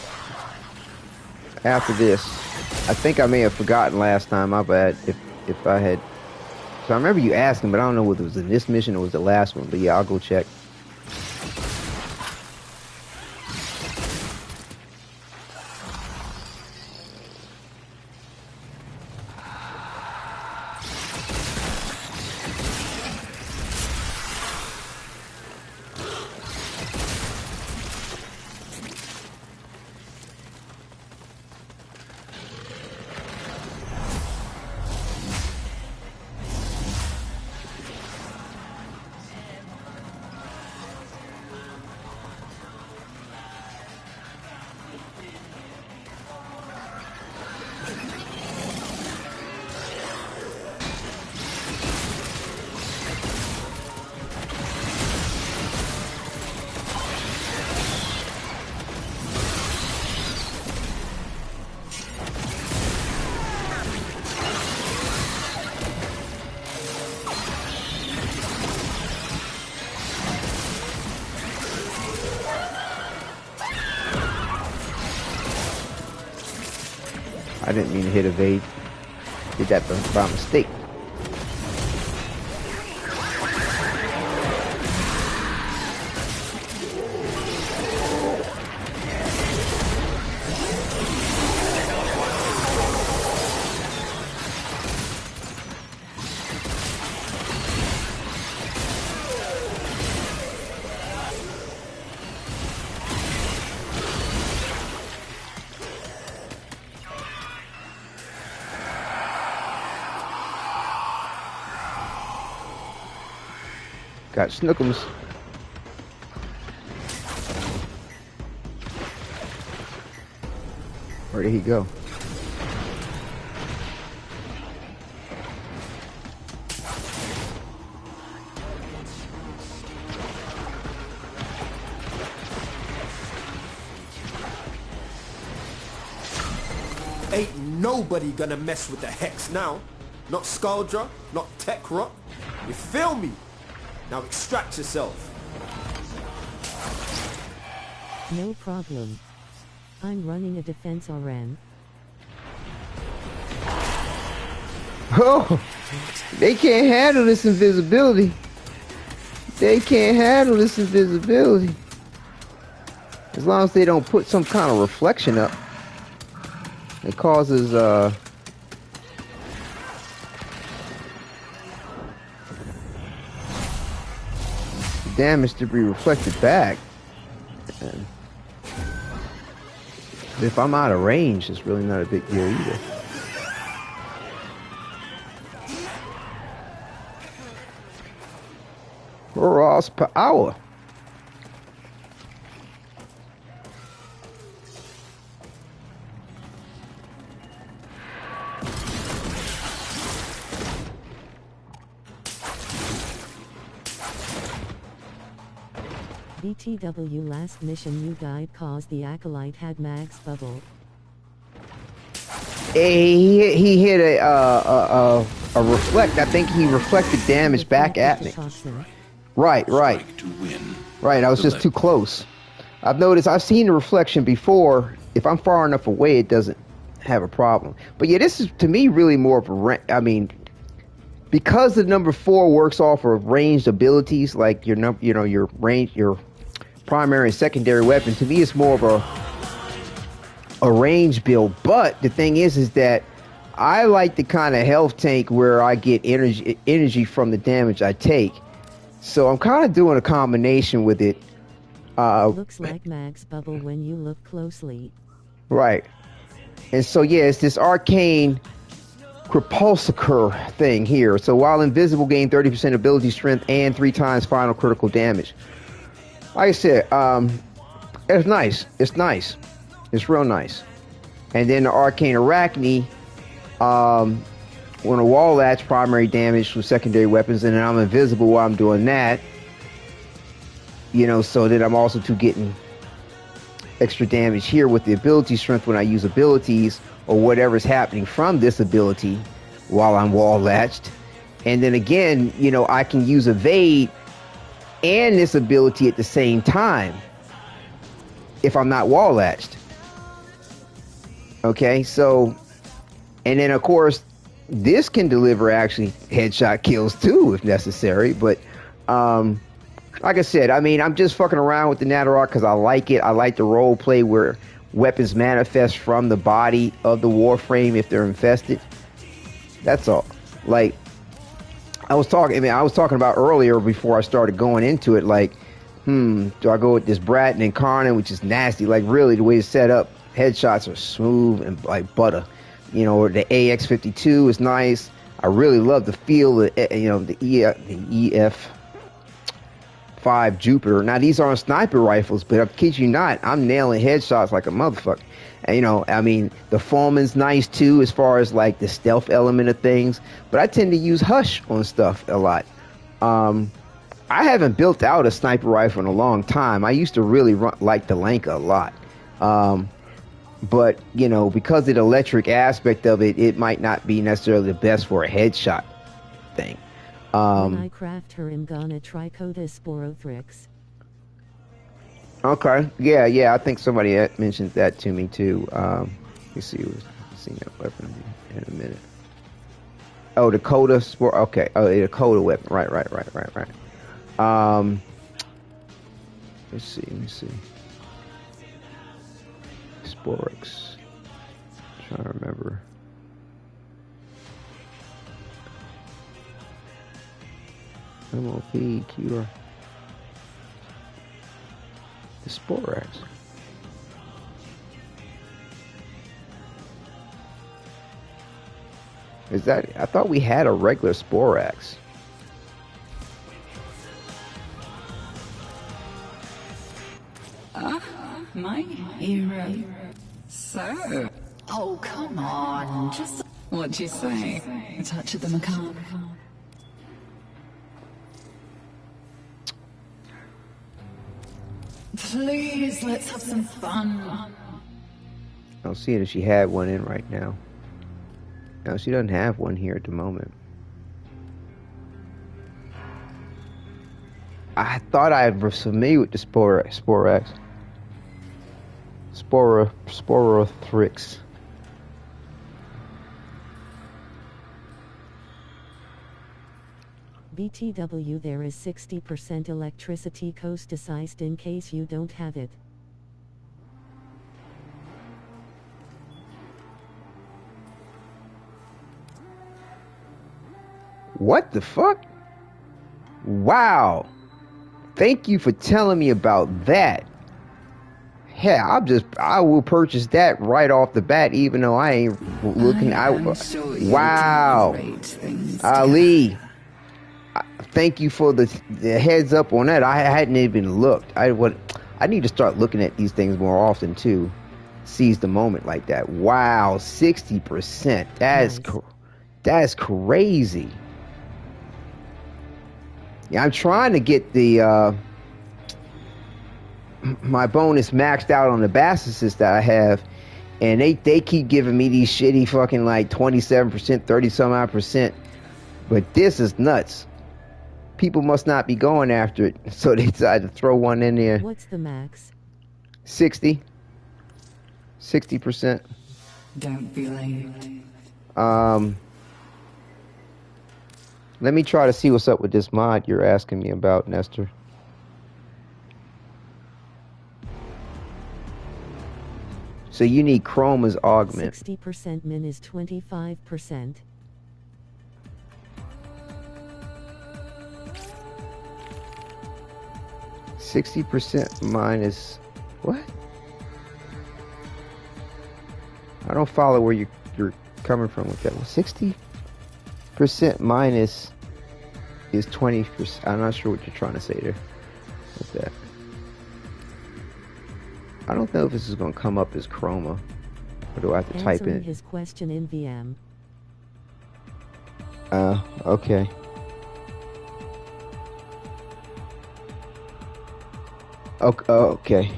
After this. I think I may have forgotten last time, my bad, if I had. So I remember you asking, but I don't know whether it was in this mission or was the last one. But yeah, I'll go check. I didn't mean to hit evade. Did that by mistake. Got Snookums. Where did he go? Ain't nobody gonna mess with the Hex now. Not Scaldra, not Techrock. You feel me? Now extract yourself. No problem. I'm running a defense RN. Oh, they can't handle this invisibility. They can't handle this invisibility. As long as they don't put some kind of reflection up. It causes, damage to be reflected back. And if I'm out of range, it's really not a big deal either. Ross per hour. BTW last mission you died cause the Acolyte had Mag's bubble. He hit a reflect. I think he reflected damage back at me. Right. Right. I was just too close. I've noticed. I've seen the reflection before. If I'm far enough away, it doesn't have a problem. But yeah, this is to me really more of a. I mean, because the number 4 works off of ranged abilities, like your range, your primary and secondary weapon. To me, it's more of a range build. But the thing is that I like the kind of health tank where I get energy from the damage I take. So I'm kind of doing a combination with it. Looks like Mag's bubble when you look closely. Right. And so yeah, it's this arcane Crepulsicur thing here. So while invisible, gain 30% ability strength and 3 times final critical damage. Like I said, it's nice. It's nice. It's real nice. And then the arcane Arachne, when a wall latch, primary damage with secondary weapons, and then I'm invisible while I'm doing that. So that I'm also getting extra damage here with the ability strength when I use abilities or whatever's happening from this ability while I'm wall latched. And then again, I can use evade and this ability at the same time if I'm not wall latched. Okay, so, and then of course, this can deliver actually headshot kills too if necessary. But like I said, I mean, I'm just fucking around with the Nadarok because I like it. I like the role play where weapons manifest from the body of the Warframe if they're infested. That's all. Like I was talking about earlier before I started going into it. Like, do I go with this Bratton and Karnan, which is nasty? Like, really, the way it's set up, headshots are smooth and like butter. The AX-52 is nice. I really love the feel of, the EF-5 Jupiter. Now, these aren't sniper rifles, but I kid you not, I'm nailing headshots like a motherfucker. And, I mean, the Foreman's nice too, as far as like the stealth element of things. But I tend to use Hush on stuff a lot. I haven't built out a sniper rifle in a long time. I used to really like the Lanka a lot. But, because of the electric aspect of it, it might not be necessarily the best for a headshot thing. When I craft her, I'm gonna try Coda Sporothrix. Okay. Yeah. I think somebody had mentioned that to me too. Let me see who's seen that weapon in a minute. Oh, the Coda Sport. Okay. Oh, the Coda weapon. Right. Let's see. Sporix. Trying to remember. MOP, QR. The Sporax. Is that? I thought we had a regular Sporax. My hero. So? Oh, come on. Just what'd you say? A touch of the macabre. Please, let's have some fun. I don't see it if she had one in right now. No, she doesn't have one here at the moment. I thought I was familiar with the Sporax. Sporothrix. BTW, there is 60% electricity coasticized in case you don't have it. What the fuck? Wow. Thank you for telling me about that. Hell, I will purchase that right off the bat, even though I ain't looking out. Wow. Ali. Thank you for the heads up on that. I hadn't even looked. I need to start looking at these things more often too. Seize the moment like that. Wow, 60%. That's crazy. Yeah, I'm trying to get the my bonus maxed out on the Bastards that I have, and they keep giving me these shitty fucking like 27%, 30 some odd percent. But this is nuts. People must not be going after it, so they decided to throw one in there. What's the max? 60%. Don't be late. Let me try to see what's up with this mod you're asking me about, Nestor. So you need Chroma's augment. 60% min is 25%. 60% minus what? I don't follow where you're coming from with that one. 60% minus is 20%. I'm not sure what you're trying to say there with that. I don't know if this is going to come up as Chroma, or do I have to type in his question in VM? Okay. Okay.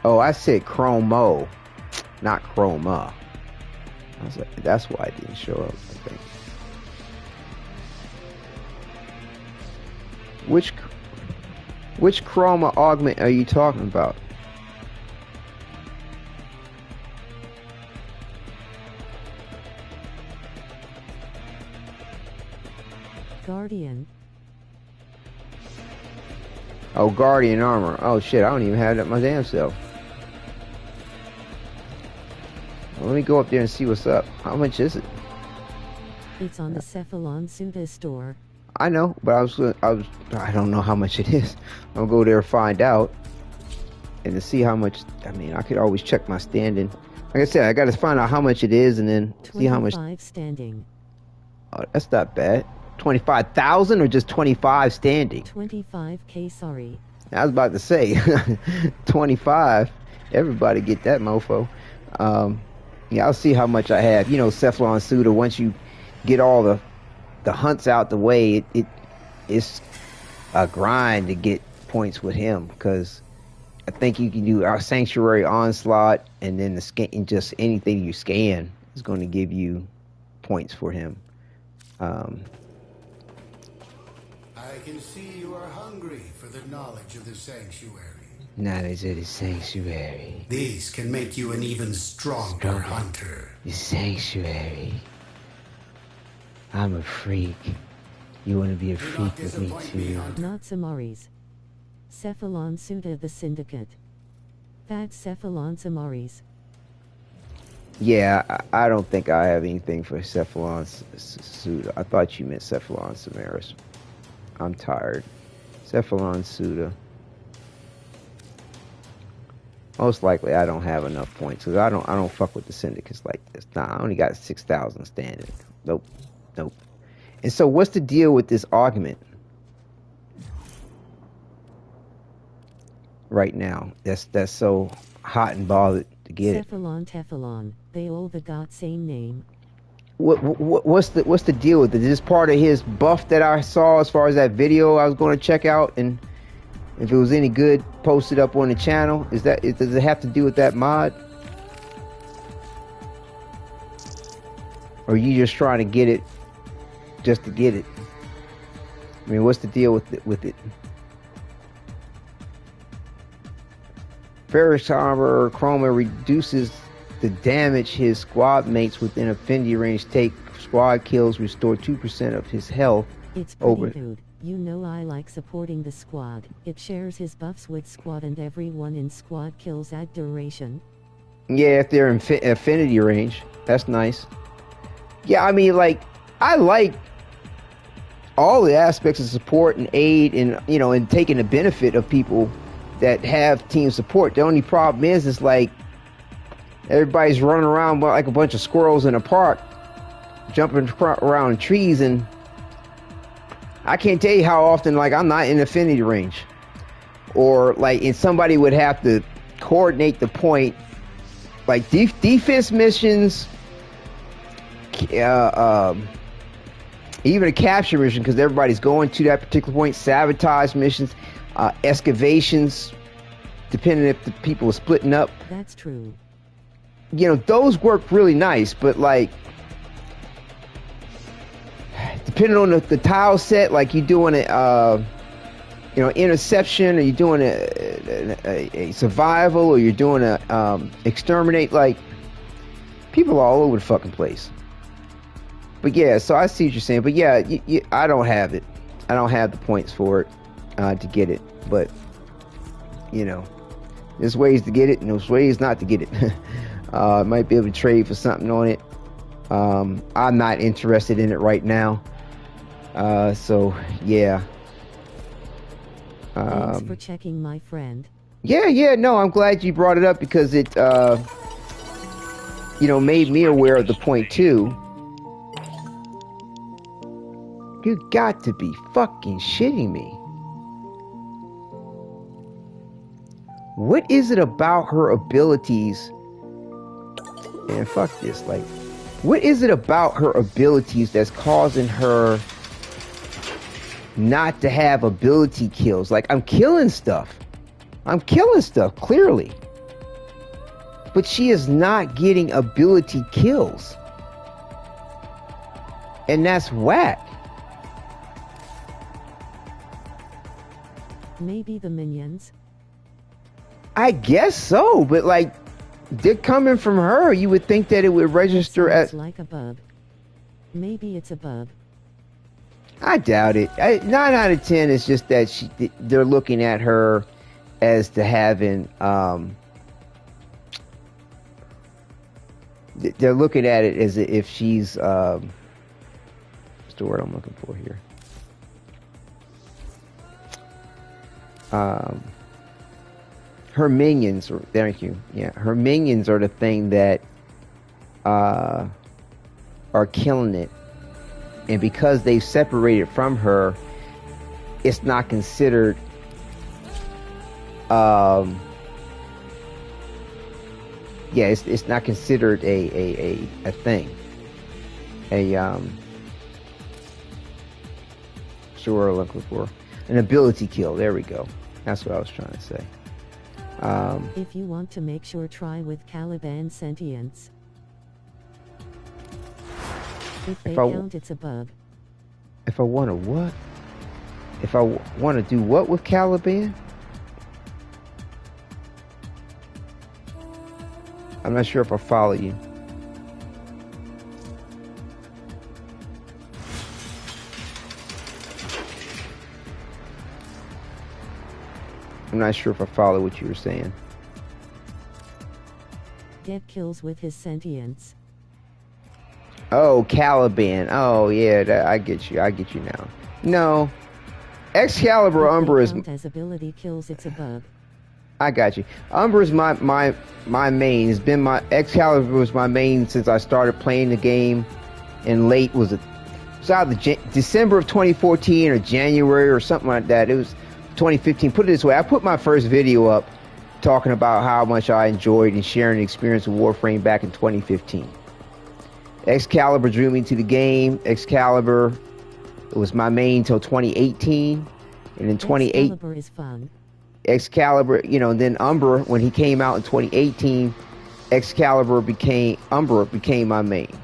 Oh, I said Chromo, not Chroma. I was like, that's why it didn't show up, I think. Which Chroma augment are you talking about? Guardian. Oh, Guardian armor. Oh shit, I don't even have that my damn self. Well, let me go up there and see what's up. How much is it? It's on the Cephalon Suda store. I know, but I don't know how much it is. I'll go there and find out, and to see how much. I mean, I could always check my standing. Like I said, I got to find out how much it is, and then see how much. 25 standing. Oh, that's not bad. 25,000 or just 25 standing? 25k, sorry. I was about to say 25. Everybody get that mofo. Yeah, I'll see how much I have. You know, Cephalon Suda. Once you get all the hunts out the way, it's a grind to get points with him, because I think you can do our Sanctuary Onslaught, and then the scan, just anything you scan is going to give you points for him. I can see you are hungry for the knowledge of the Sanctuary. Knowledge of the Sanctuary. These can make you an even stronger hunter. The Sanctuary. I'm a freak. You want to be a freak with me too? Not Samaris. Cephalon Suda the Syndicate. That's Cephalon Samaris. Yeah, I don't think I have anything for Cephalon Suda. I thought you meant Cephalon Samaris. I'm tired. Cephalon Suda. Most likely, I don't have enough points because I don't fuck with the syndicates like this. Nah, I only got 6,000 standing. Nope. And so, what's the deal with this augment right now? That's so hot and bothered to get it. Teflon. They all got same name. What's the deal with it? Is this part of his buff that I saw as far as that video I was going to check out, and if it was any good, post it up on the channel? Does it have to do with that mod? Or are you just trying to get it just to get it? I mean, what's the deal with it? Ferrous Armor Chroma reduces the damage his squad mates within affinity range take. Squad kills restore 2% of his health. It's pretty good. You know I like supporting the squad. It shares his buffs with squad and everyone in squad kills add duration. Yeah, if they're in affinity range. That's nice. Yeah, I mean, like, I like all the aspects of support and aid and, you know, and taking the benefit of people that have team support. The only problem is like, everybody's running around like a bunch of squirrels in a park, jumping around trees, and I can't tell you how often, like, I'm not in affinity range. Or, like, and somebody would have to coordinate the point. Like, defense missions, even a capture mission, because everybody's going to that particular point, sabotage missions, excavations, depending if the people are splitting up. That's true. You know, those work really nice, but, like, depending on the tile set, like you're doing a, you know, interception, or you're doing a survival, or you're doing a exterminate, like, people are all over the fucking place. But yeah, so I see what you're saying. But yeah, I don't have it. I don't have the points for it to get it. But, you know, there's ways to get it and there's ways not to get it. Might be able to trade for something on it. I'm not interested in it right now. So, yeah. Thanks for checking, my friend. Yeah, no, I'm glad you brought it up because it, you know, made me aware of the point too. You got to be fucking shitting me. What is it about her abilities? And fuck this, like, what is it about her abilities that's causing her not to have ability kills? Like, I'm killing stuff, clearly. But she is not getting ability kills. And that's whack. Maybe the minions? I guess so, but, like, they're coming from her. You would think that it would register as like a bug. Maybe it's a bug. I doubt it. 9 out of 10 is just that they're looking at her as to having, they're looking at it as if she's, what's the word I'm looking for here? Her minions, thank you. Yeah, her minions are the thing that are killing it. And because they've separated from her, it's not considered it's not considered a thing. Sure, looking for an ability kill. There we go. That's what I was trying to say. If you want to make sure, try with Caliban Sentience. If they count, it's a bug. If I want to what? If I want to do what with Caliban? I'm not sure if I follow you. I'm not sure if I follow what you were saying. Get kills with his sentience. Oh, Caliban. Oh, yeah, I get you. I get you now. No. Excalibur Umbra is... As ability kills, it's a bug. I got you. Umbra is my main. It's been my... Excalibur was my main since I started playing the game in late... Was it either December of 2014 or January or something like that. It was 2015. Put it this way. I put my first video up talking about how much I enjoyed and sharing the experience of Warframe back in 2015. Excalibur drew me to the game. Excalibur, it was my main till 2018. And in 2018... Excalibur is fun. Excalibur, you know, and then Umbra, when he came out in 2018, Umbra became my main.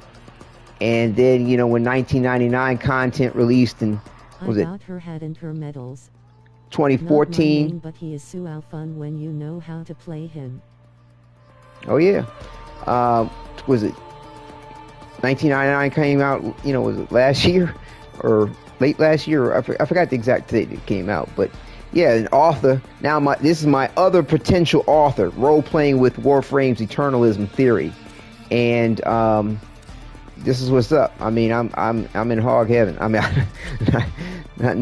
And then, you know, when 1999 content released in, was it? Her head and her medals. 2014. Not my main, but he is so fun when you know how to play him. Oh yeah. Was it 1999 came out, you know, was it last year or late last year? I forgot the exact date it came out, but yeah, an author. Now this is my other potential author, role-playing with Warframe's Eternalism theory. And this is what's up. I mean, I'm in hog heaven. I mean,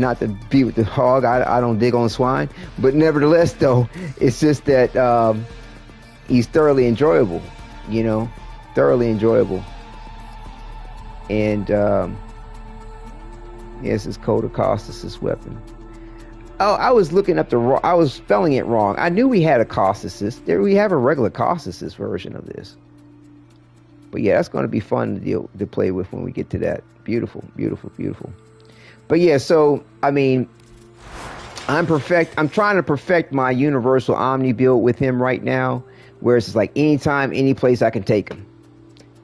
not to be with the hog. I don't dig on swine, but nevertheless, though, it's just that he's thoroughly enjoyable. You know, thoroughly enjoyable. And yes, it's Coda Causticus weapon. Oh, I was looking up I was spelling it wrong. I knew we had a Causticus. We have a regular Causticus version of this. But yeah, that's going to be fun to play with when we get to that. Beautiful, beautiful, beautiful. But yeah, so I mean, I'm trying to perfect my universal Omni build with him right now, where it's like anytime, any place I can take him.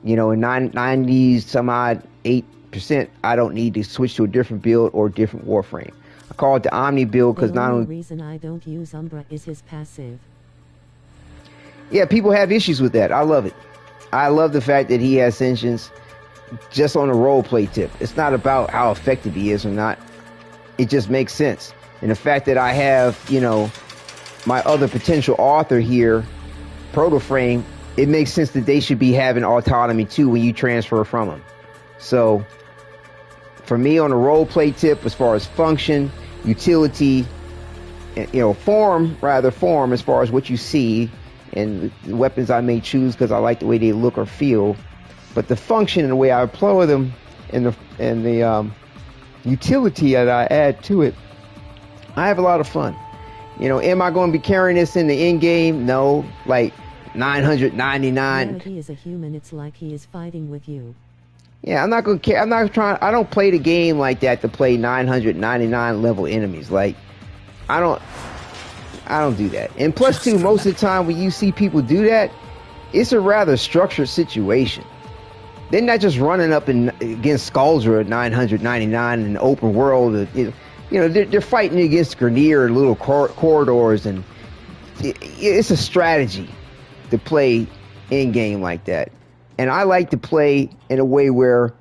You know, in 90s, some odd 8%, I don't need to switch to a different build or different Warframe. I call it the Omni build because not only... The reason I don't use Umbra is his passive. Yeah, people have issues with that. I love it. I love the fact that he has sentience just on a roleplay tip. It's not about how effective he is or not. It just makes sense. And the fact that I have, you know, my other potential author here, Protoframe, it makes sense that they should be having autonomy too when you transfer from them. So, for me on a roleplay tip, as far as function, utility, you know, form as far as what you see, and the weapons I may choose because I like the way they look or feel, but the function and the way I employ them and the utility that I add to it, I have a lot of fun. You know, am I going to be carrying this in the end game? No, like 999. Yeah, he is a human. It's like he is fighting with you. Yeah, I'm not going to care. I don't play the game like that to play 999 level enemies. Like, I don't do that. And plus, too, most of the time when you see people do that, it's a rather structured situation. They're not just running up against Scaldra at 999 in the open world. You know, they're fighting against Grenier little corridors, and it's a strategy to play in game like that. And I like to play in a way where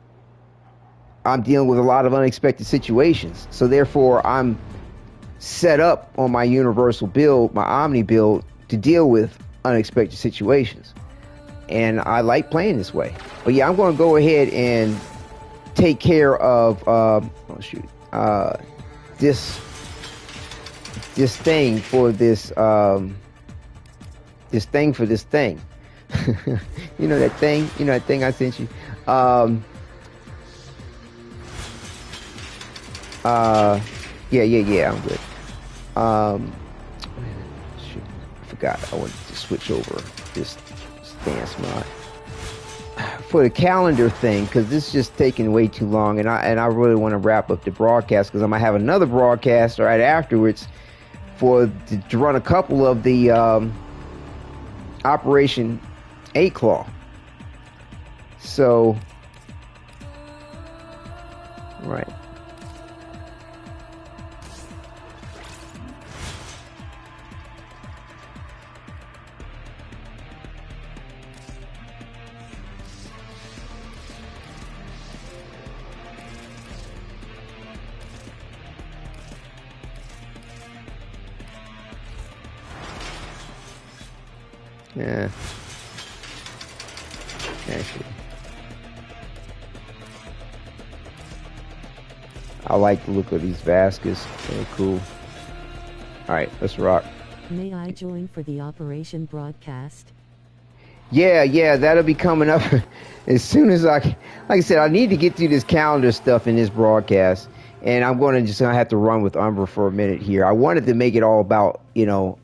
I'm dealing with a lot of unexpected situations. So therefore, I'm set up on my universal build, my Omni build, to deal with unexpected situations. And I like playing this way. But yeah, I'm going to go ahead and take care of this thing for this thing. You know that thing? You know that thing I sent you? Yeah, I'm good. Shoot, I forgot. I wanted to switch over this stance mod for the calendar thing, because this is just taking way too long, and I really want to wrap up the broadcast because I'm gonna have another broadcast right afterwards to run a couple of the Operation 8 Claw. So, right. Yeah. Actually. I like the look of these Vascus. They're cool. Alright, let's rock. May I join for the operation broadcast? Yeah, that'll be coming up as soon as like I said, I need to get through this calendar stuff in this broadcast, and I'm going to just have to run with Umbra for a minute here. I wanted to make it all about, you know,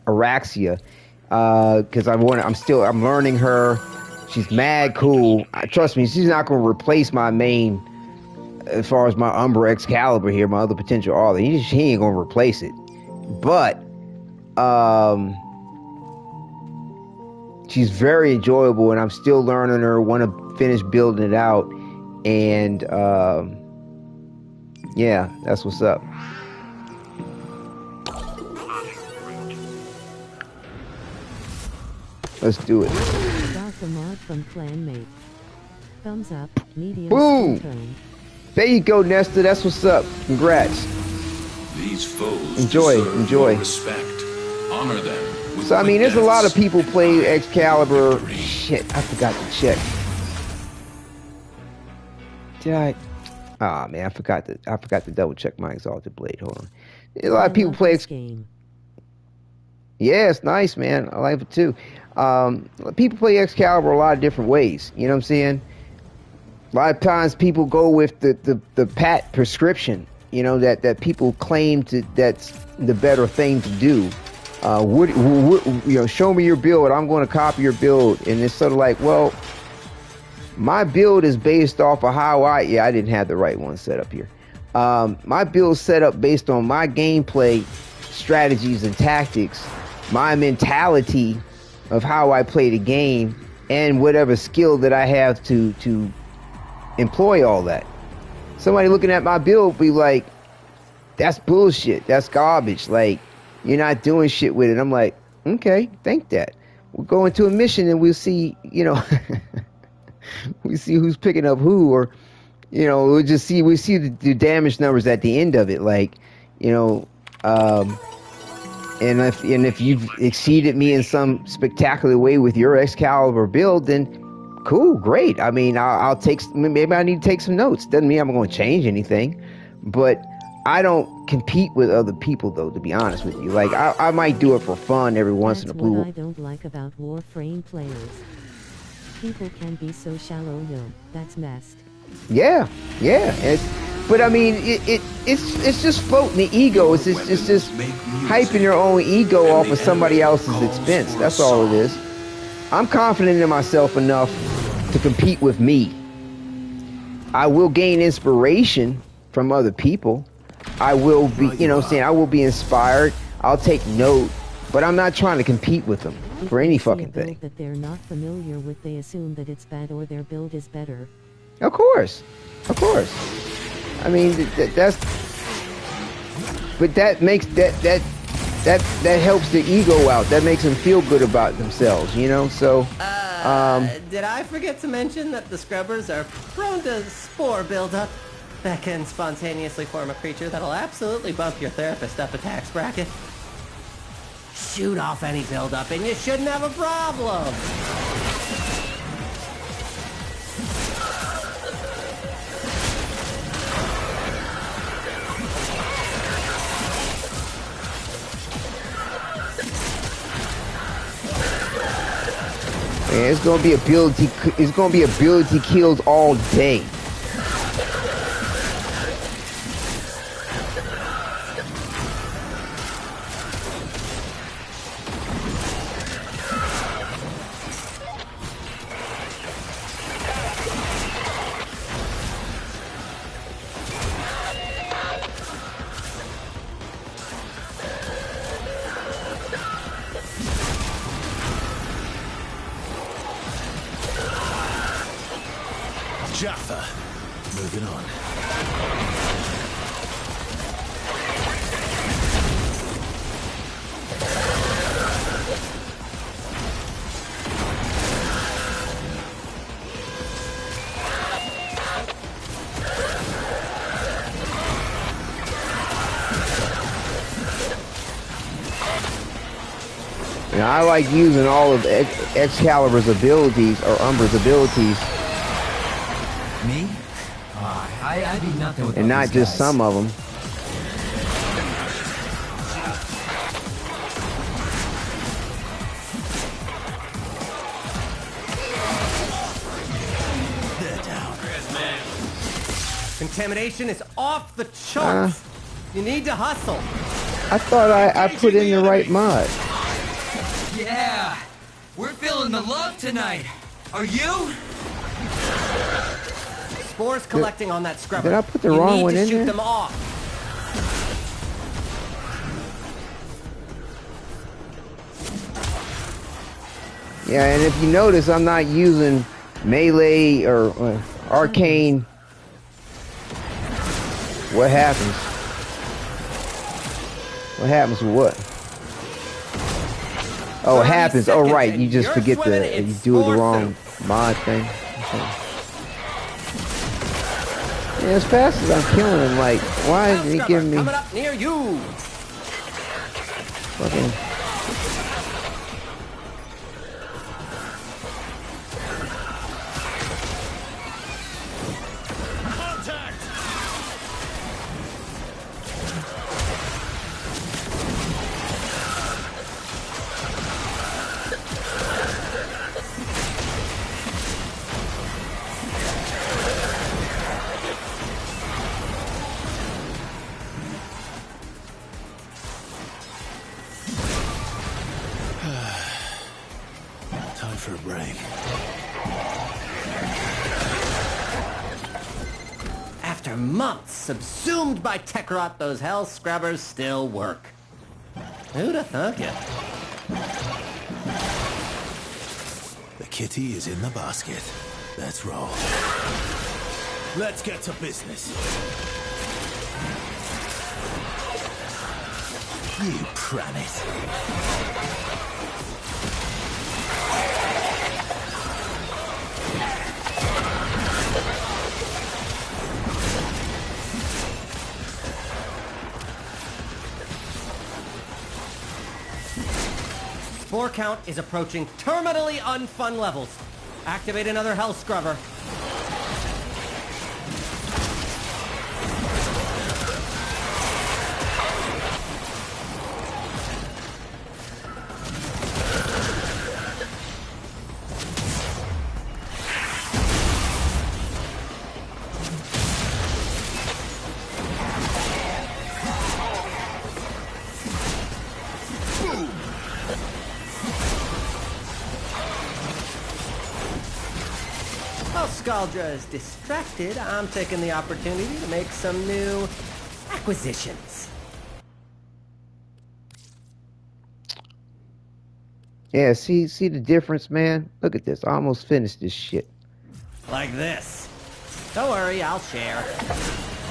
Oraxia, because I'm learning her. She's mad cool. Trust me, she's not going to replace my main, as far as my Umbra Excalibur here, my other potential author. He ain't going to replace it, but she's very enjoyable, and I'm still learning her. Want to finish building it out, and yeah, that's what's up. Let's do it. Got the mod from Clanmate. Thumbs up, medium. Boom! There you go, Nestor. That's what's up. Congrats. These foes enjoy. Your respect. Honor them. So I mean, there's a lot of people play Excalibur. Shit, I forgot to check. Did I? Ah, man, I forgot to double check my Exalted Blade. Hold on. There's a lot of people play this game. Yeah, it's nice, man. I like it too. People play Excalibur a lot of different ways. You know what I'm saying? A lot of times people go with the pat prescription. You know that people claim that's the better thing to do. You know, show me your build. I'm going to copy your build, and it's sort of like, well, my build is based off of how I didn't have the right one set up here. My build set up based on my gameplay strategies and tactics, my mentality of how I play the game, and whatever skill that I have to employ all that. Somebody looking at my build be like, that's bullshit. That's garbage. Like, you're not doing shit with it. I'm like, okay, think that. We'll go into a mission and we'll see, you know, we see who's picking up who, or, you know, we see the damage numbers at the end of it. Like, you know, and if you've exceeded me in some spectacular way with your Excalibur build, then cool, great. I mean, I'll take, maybe I need to take some notes. Doesn't mean I'm going to change anything, but I don't compete with other people, though, to be honest with you. Like, I might do it for fun every once in a blue. What I don't like about Warframe players. People can be so shallow, yo. That's messed. Yeah. But I mean, it's just floating the ego. It's just hyping your own ego off of somebody else's expense. That's all it is. I'm confident in myself enough to compete with me. I will gain inspiration from other people. I will be, you know what I'm saying, I will be inspired. I'll take note, but I'm not trying to compete with them for any fucking thing. That they're not familiar with, they assume that it's bad or their build is better. Of course. I mean, but that makes that helps the ego out. That makes them feel good about themselves, you know. So, did I forget to mention that the scrubbers are prone to spore buildup? That can spontaneously form a creature that'll absolutely bump your therapist up a tax bracket. Shoot off any buildup and you shouldn't have a problem. Man, it's gonna be ability kills all day. Jaffa. Moving on. And I like using all of Excalibur's abilities, or Umbra's abilities. Me? I'd be nothing with And not these just guys. some of them. Contamination is off the charts. You need to hustle. I thought I put in the right mod. Yeah, we're feeling the love tonight. Are you? Spores collecting on that scrubber. Did I put the wrong one in You need to shoot there? them off. Yeah, and if you notice, I'm not using melee or arcane. What happens? What happens with what? Oh, it happens. Oh, right. You just forget you do the wrong mod thing. Okay. Yeah, as fast as I'm killing him, like, why is he giving me coming up near you? fucking... Time for a break. After months subsumed by tech rot, those hell scrubbers still work. Who'da thunk it? The kitty is in the basket. Let's roll. Let's get to business. You pranit. Spore count is approaching terminally unfun levels. Activate another hell scrubber. While Scaldra is distracted, I'm taking the opportunity to make some new acquisitions. Yeah, see the difference, man? Look at this. I almost finished this shit. Like this. Don't worry, I'll share.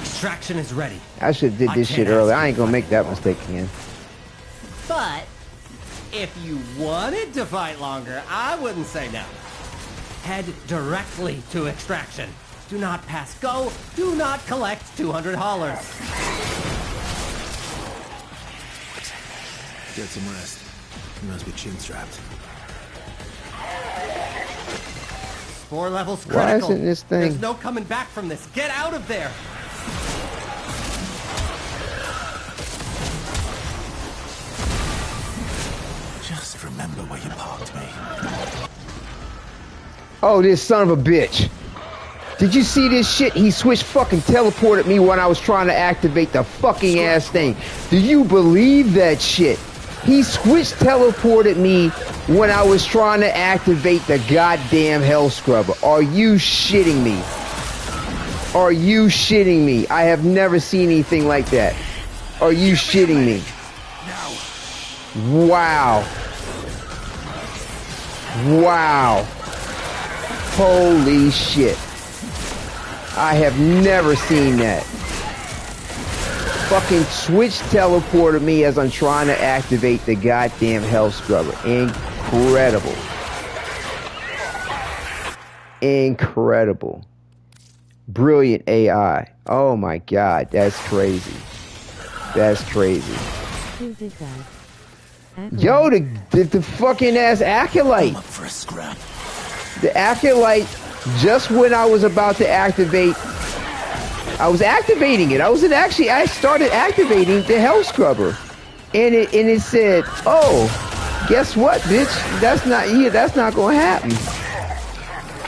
Extraction is ready. I should have did this shit earlier. I ain't gonna make that mistake again. But if you wanted to fight longer, I wouldn't say no. Head directly to extraction. Do not pass go. Do not collect $200. Get some rest. You must be chin-strapped. Spore level's Why critical. isn't this thing... There's no coming back from this. Get out of there. Just remember where you parked me. Oh, this son of a bitch. Did you see this shit? He switched fucking teleported me when I was trying to activate the fucking ass thing. Do you believe that shit? He switched teleported me when I was trying to activate the goddamn hell scrubber. Are you shitting me? Are you shitting me? I have never seen anything like that. Are you shitting me? Wow. Wow. Holy shit. I have never seen that. Fucking Switch teleported me as I'm trying to activate the goddamn hell scrubber. Incredible. Incredible. Brilliant AI. Oh my god, that's crazy. That's crazy. Who did that? Yo, the fucking ass acolyte. I'm up for a scrap. The acolyte, just when I was about to activate I was activating it. I started activating the health scrubber, and it said, "Oh, guess what, bitch? That's not gonna happen."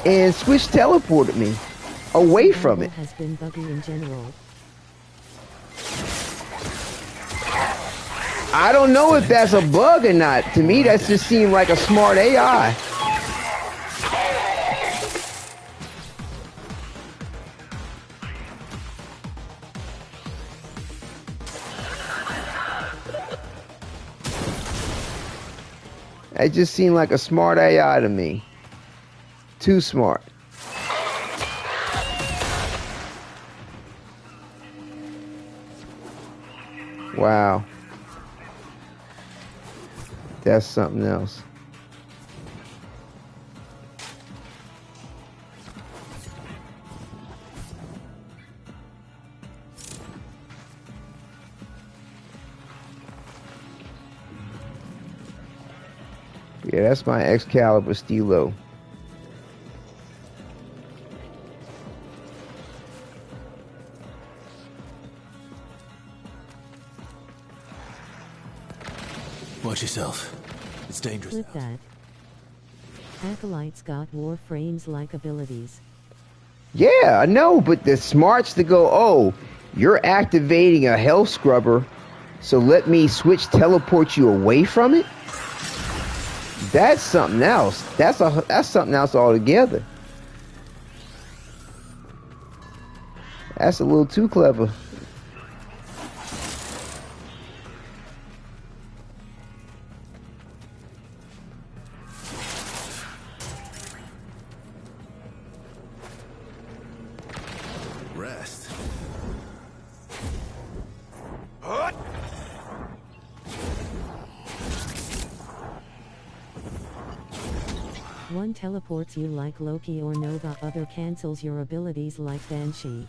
And Switch teleported me away from it. Has been buggy in general. I don't know if that's a bug or not. To me, that just seemed like a smart AI. It just seemed like a smart AI to me. Too smart. Wow. That's something else. Yeah, that's my Excalibur Stilo. Watch yourself. It's dangerous. With that, Acolyte's got Warframes-like abilities. Yeah, I know, but the smarts to go, oh, you're activating a health scrubber, so let me switch teleport you away from it? That's something else. That's something else altogether. That's a little too clever. Rest. One teleports you like Loki or Nova, other cancels your abilities like Banshee.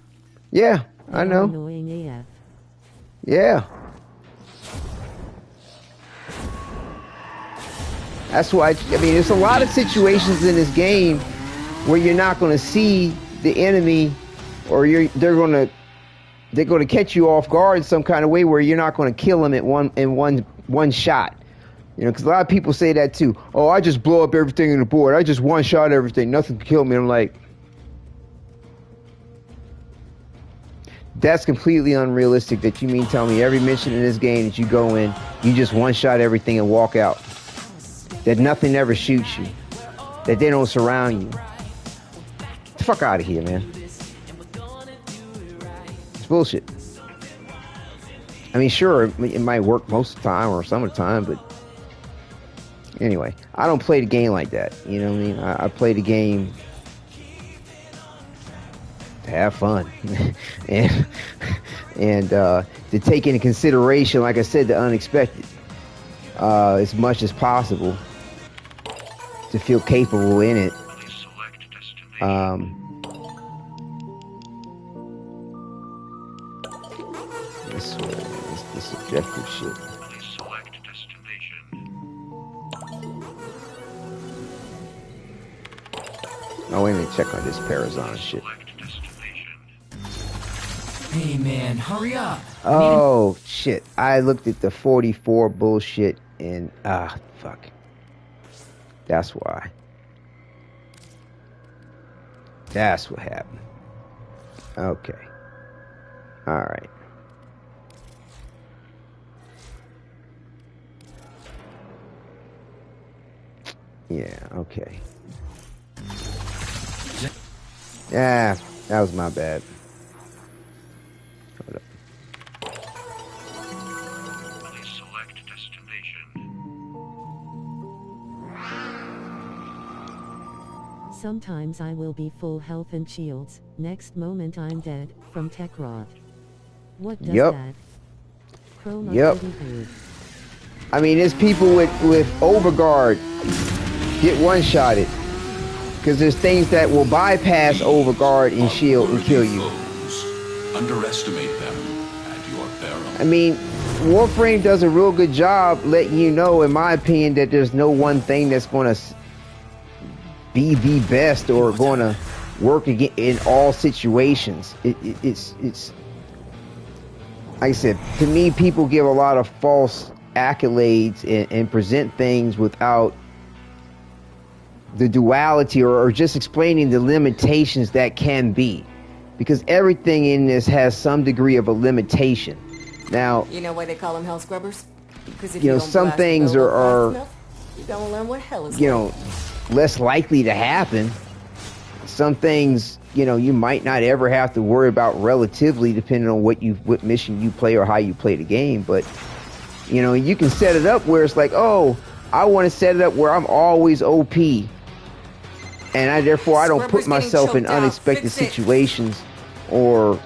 Yeah, I know. Annoying AF. Yeah. That's why, I mean, there's a lot of situations in this game where you're not going to see the enemy, or they're going to catch you off guard in some kind of way where you're not going to kill them in one shot. You know, because a lot of people say that too. Oh, I just blow up everything in the board. I just one-shot everything. Nothing can kill me. I'm like, that's completely unrealistic. That you mean tell me every mission in this game that you go in, you just one-shot everything and walk out. That nothing ever shoots you. That they don't surround you. Get the fuck out of here, man. It's bullshit. I mean, sure, it might work most of the time or some of the time, but anyway, I don't play the game like that. You know what I mean? I play the game to have fun and to take into consideration, like I said, the unexpected as much as possible, to feel capable in it. This objective shit. Oh, wait a minute, check on this Parazon shit. Hey man, hurry up! Oh, shit. I looked at the 44 bullshit and, fuck. That's why. That's what happened. Okay. Alright. Yeah, okay. Yeah, that was my bad. Hold up. Please select destination. Sometimes I will be full health and shields, next moment I'm dead, from Techrot. What does that? Chroma Yep. I mean, there's people with overguard get one-shotted. Because there's things that will bypass overguard and shield and kill you. Underestimate them at your peril. I mean, Warframe does a real good job letting you know, in my opinion, that there's no one thing that's going to be the best or going to work again in all situations. It's like I said, to me, people give a lot of false accolades and present things without the duality or just explaining the limitations that can be, because everything in this has some degree of a limitation. Now, you know why they call them hell scrubbers? Because if you you know, don't some blast things the building are fast enough, you're gonna learn what hell is you like. know, less likely to happen. Some things, you know, you might not ever have to worry about relatively, depending on what mission you play or how you play the game. But you know, you can set it up where it's like, oh, I want to set it up where I'm always OP, and therefore I don't put myself in unexpected situations or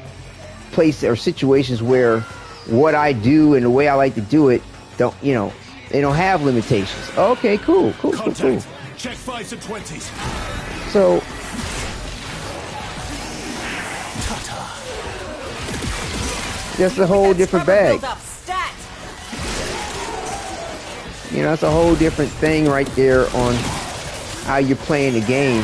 situations where what I do and the way I like to do it don't, you know, they don't have limitations. Okay, cool. Check 5s and 20s. So that's a whole different bag. You know, it's a whole different thing right there on how you're playing the game.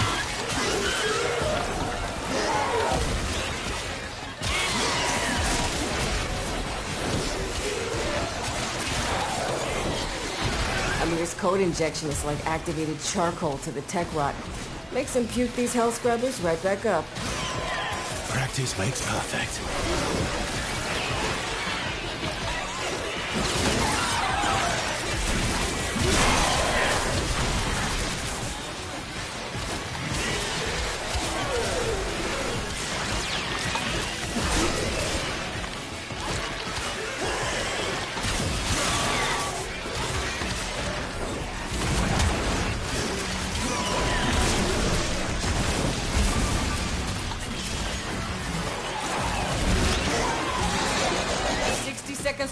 Amir's code injection is like activated charcoal to the tech rot. Makes them puke these hell scrubbers right back up. Practice makes perfect.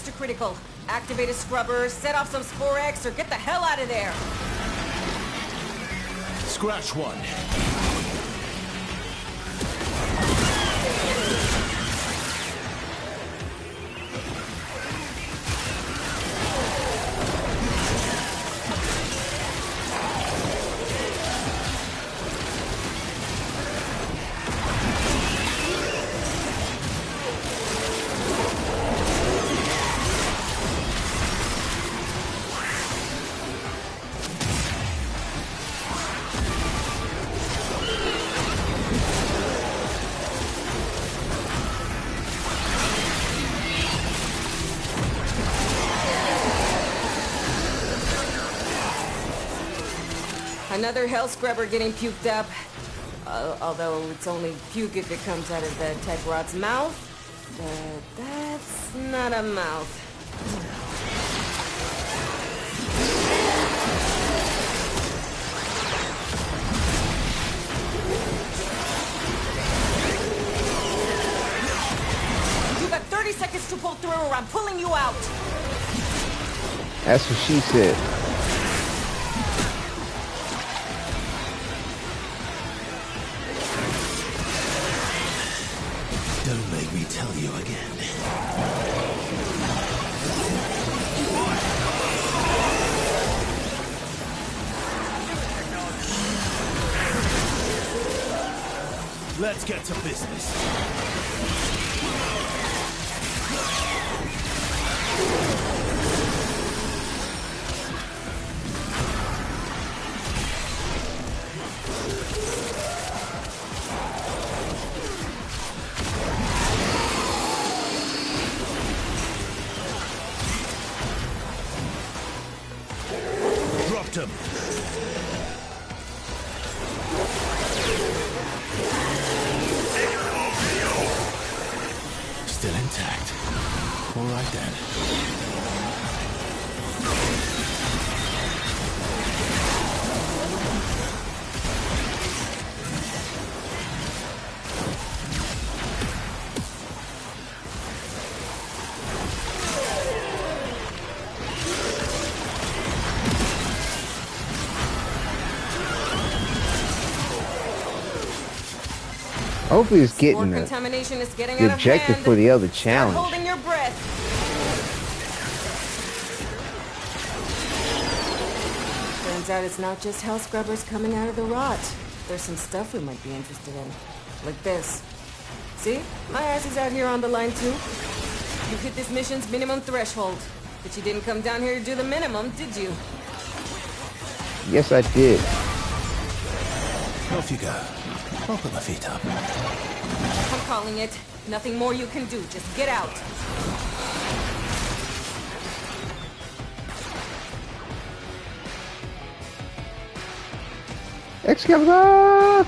To critical. Activate a scrubber, set off some Sporex, or get the hell out of there. Scratch one. Another hell scrubber getting puked up. Although it's only puke if it comes out of the tech rot's mouth. But that's not a mouth. You got 30 seconds to pull through or I'm pulling you out. That's what she said. Don't make me tell you again. Let's get to business. Dropped him. Still intact. All right then. Hopefully it's getting the Contamination is getting the out of objective hand. for the other Start challenge. holding your breath. Turns out it's not just hell scrubbers coming out of the rot. there's some stuff we might be interested in. Like this. See? My ass is out here on the line too. You hit this mission's minimum threshold. But you didn't come down here to do the minimum, did you? Yes, I did. Off you go. I'll put my feet up. I'm calling it. Nothing more you can do. Just get out. Excalibur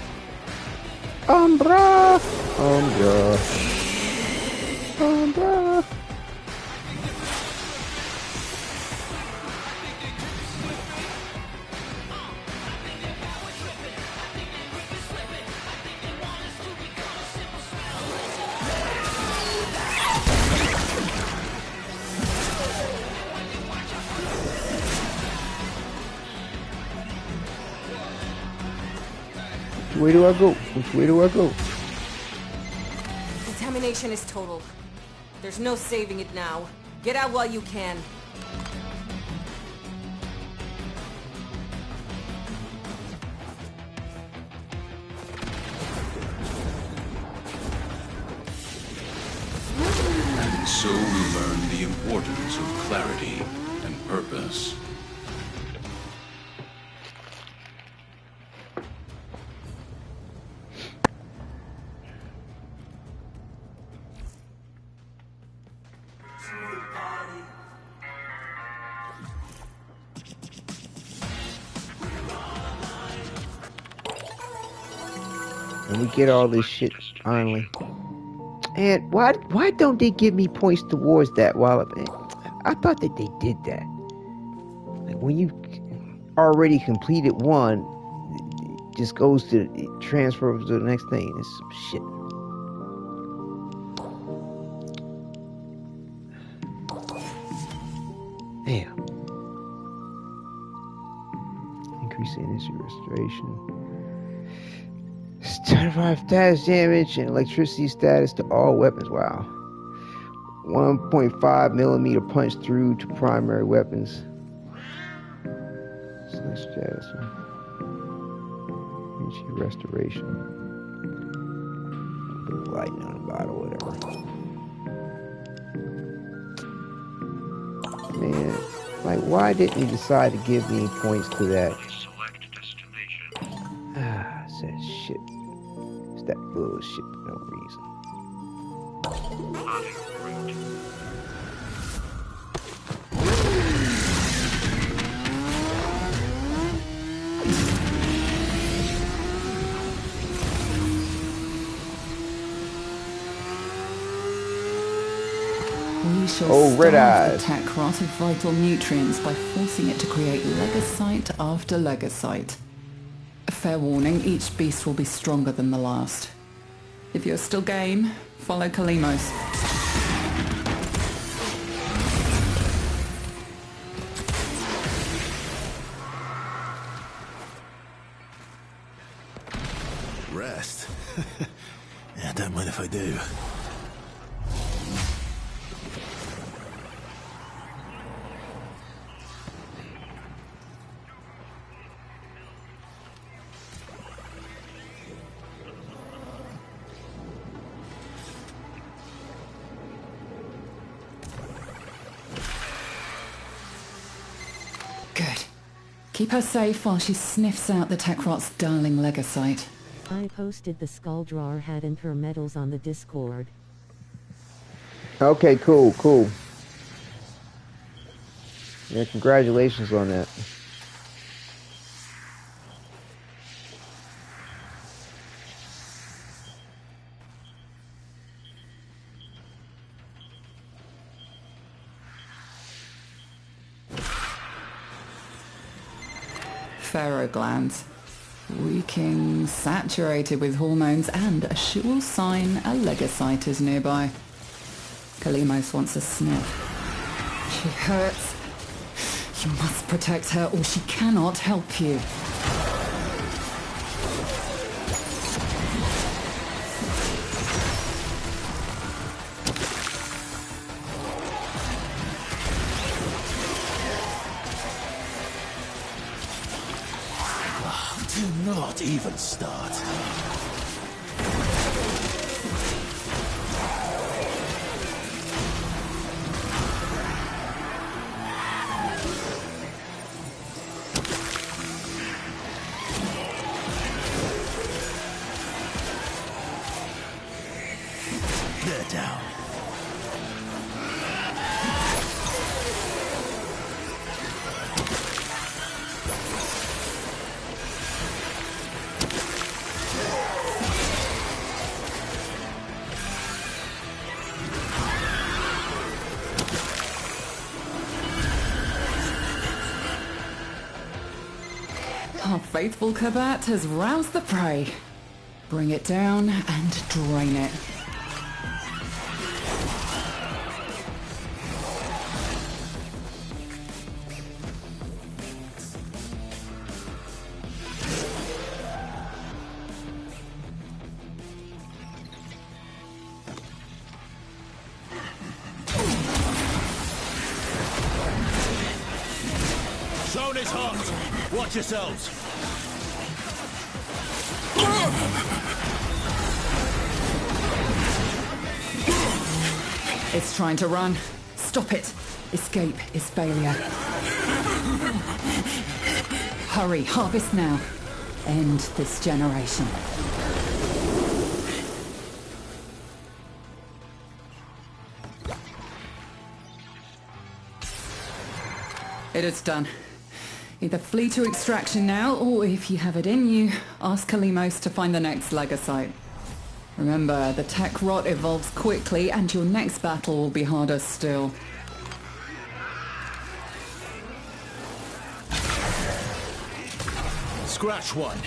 Umbra! Umbra. Umbra. Which way do I go? Which way do I go? Contamination is total. There's no saving it now. Get out while you can. And so we learn the importance of clarity and purpose. And we get all this shit finally. And why don't they give me points towards that while I thought that they did that. Like when you already completed one, it just goes to transfer to the next thing. It's some shit. Damn. Increase energy restoration. 25 status damage and electricity status to all weapons. Wow. 1.5 millimeter punch through to primary weapons. Select status. Energy restoration. Put lighting on the bottle, whatever. Man, like, why didn't you decide to give me points to that? Ah, it's that shit. It's that bullshit for no reason. We shall red starve eyes. the Techrot of vital nutrients by forcing it to create legosite after legosite. Fair warning, each beast will be stronger than the last. If you're still game, follow Kalimos. Rest? Yeah, don't mind if I do. Good. Keep her safe while she sniffs out the Techrot's darling legosite. I posted the Skulldrawer hat and her medals on the Discord. Okay, cool, cool. Yeah, congratulations on that. Pharaoh glands. Reeking, saturated with hormones, and a sure sign a legosite is nearby. Kalimos wants a sniff. She hurts. You must protect her or she cannot help you. Do not even start. Get down. Our faithful Kabat has roused the prey. Bring it down and drain it. Zone is hot. Watch yourselves. It's trying to run. Stop it. Escape is failure. Hurry, harvest now. End this generation. It is done. Either flee to extraction now, or if you have it in you, ask Kalimos to find the next Legasite. Remember, the tech rot evolves quickly, and your next battle will be harder still. Scratch one.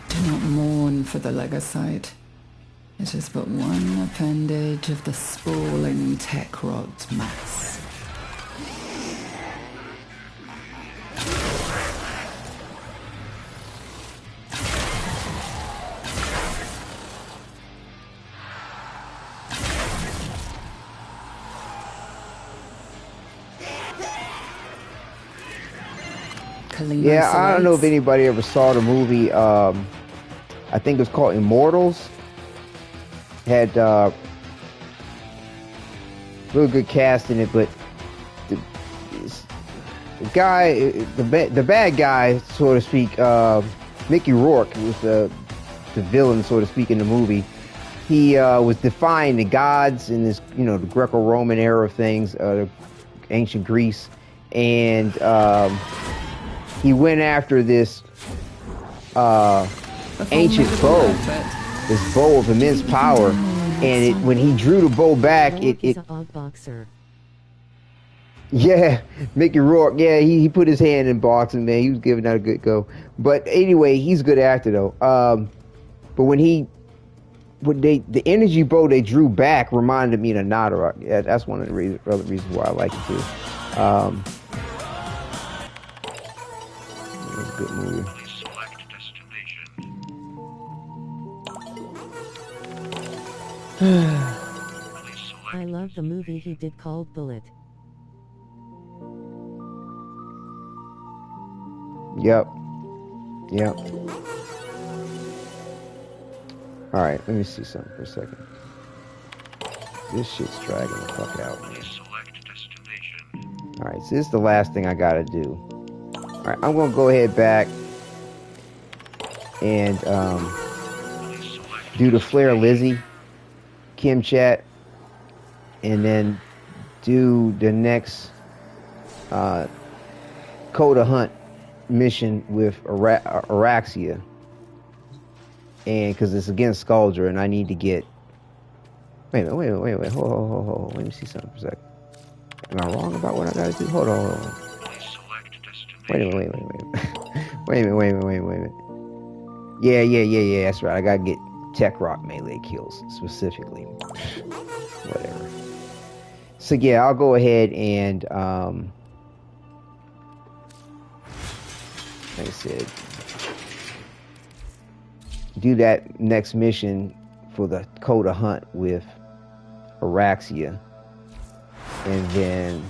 Do not mourn for the Legasite. It is but one appendage of the sprawling tech rot mass. Yeah, I don't know if anybody ever saw the movie. I think it was called Immortals. Had real good cast in it, but the guy, the bad guy, so to speak, Mickey Rourke was the villain, so to speak, in the movie. He was defying the gods in this, the Greco-Roman era of things, ancient Greece, and he went after this ancient bow, this bow of immense power, and when he drew the bow back, yeah, Mickey Rourke, yeah, he put his hand in boxing, man. He was giving that a good go. But anyway, he's a good actor though. But when the energy bow they drew back reminded me of Nadarok. Yeah, that's one of the other reasons why I like it too. It was a good movie. I love the movie he did called Bullet. Yep. Alright, let me see something for a second. This shit's dragging the fuck out, man. Alright, so this is the last thing I gotta do. Alright, I'm gonna go ahead back and do the Flare Lizzie, Kim Chat, and then do the next Coda Hunt mission with Oraxia. And because it's against Scaldra, and I need to get. Wait, hold. Let me see something for a second. Am I wrong about what I gotta do? Hold on. Wait a minute. Wait a minute. Yeah. That's right. I gotta get Tech Rock melee kills specifically. Whatever. So yeah, I'll go ahead and like I said, do that next mission for the Coda Hunt with Oraxia, and then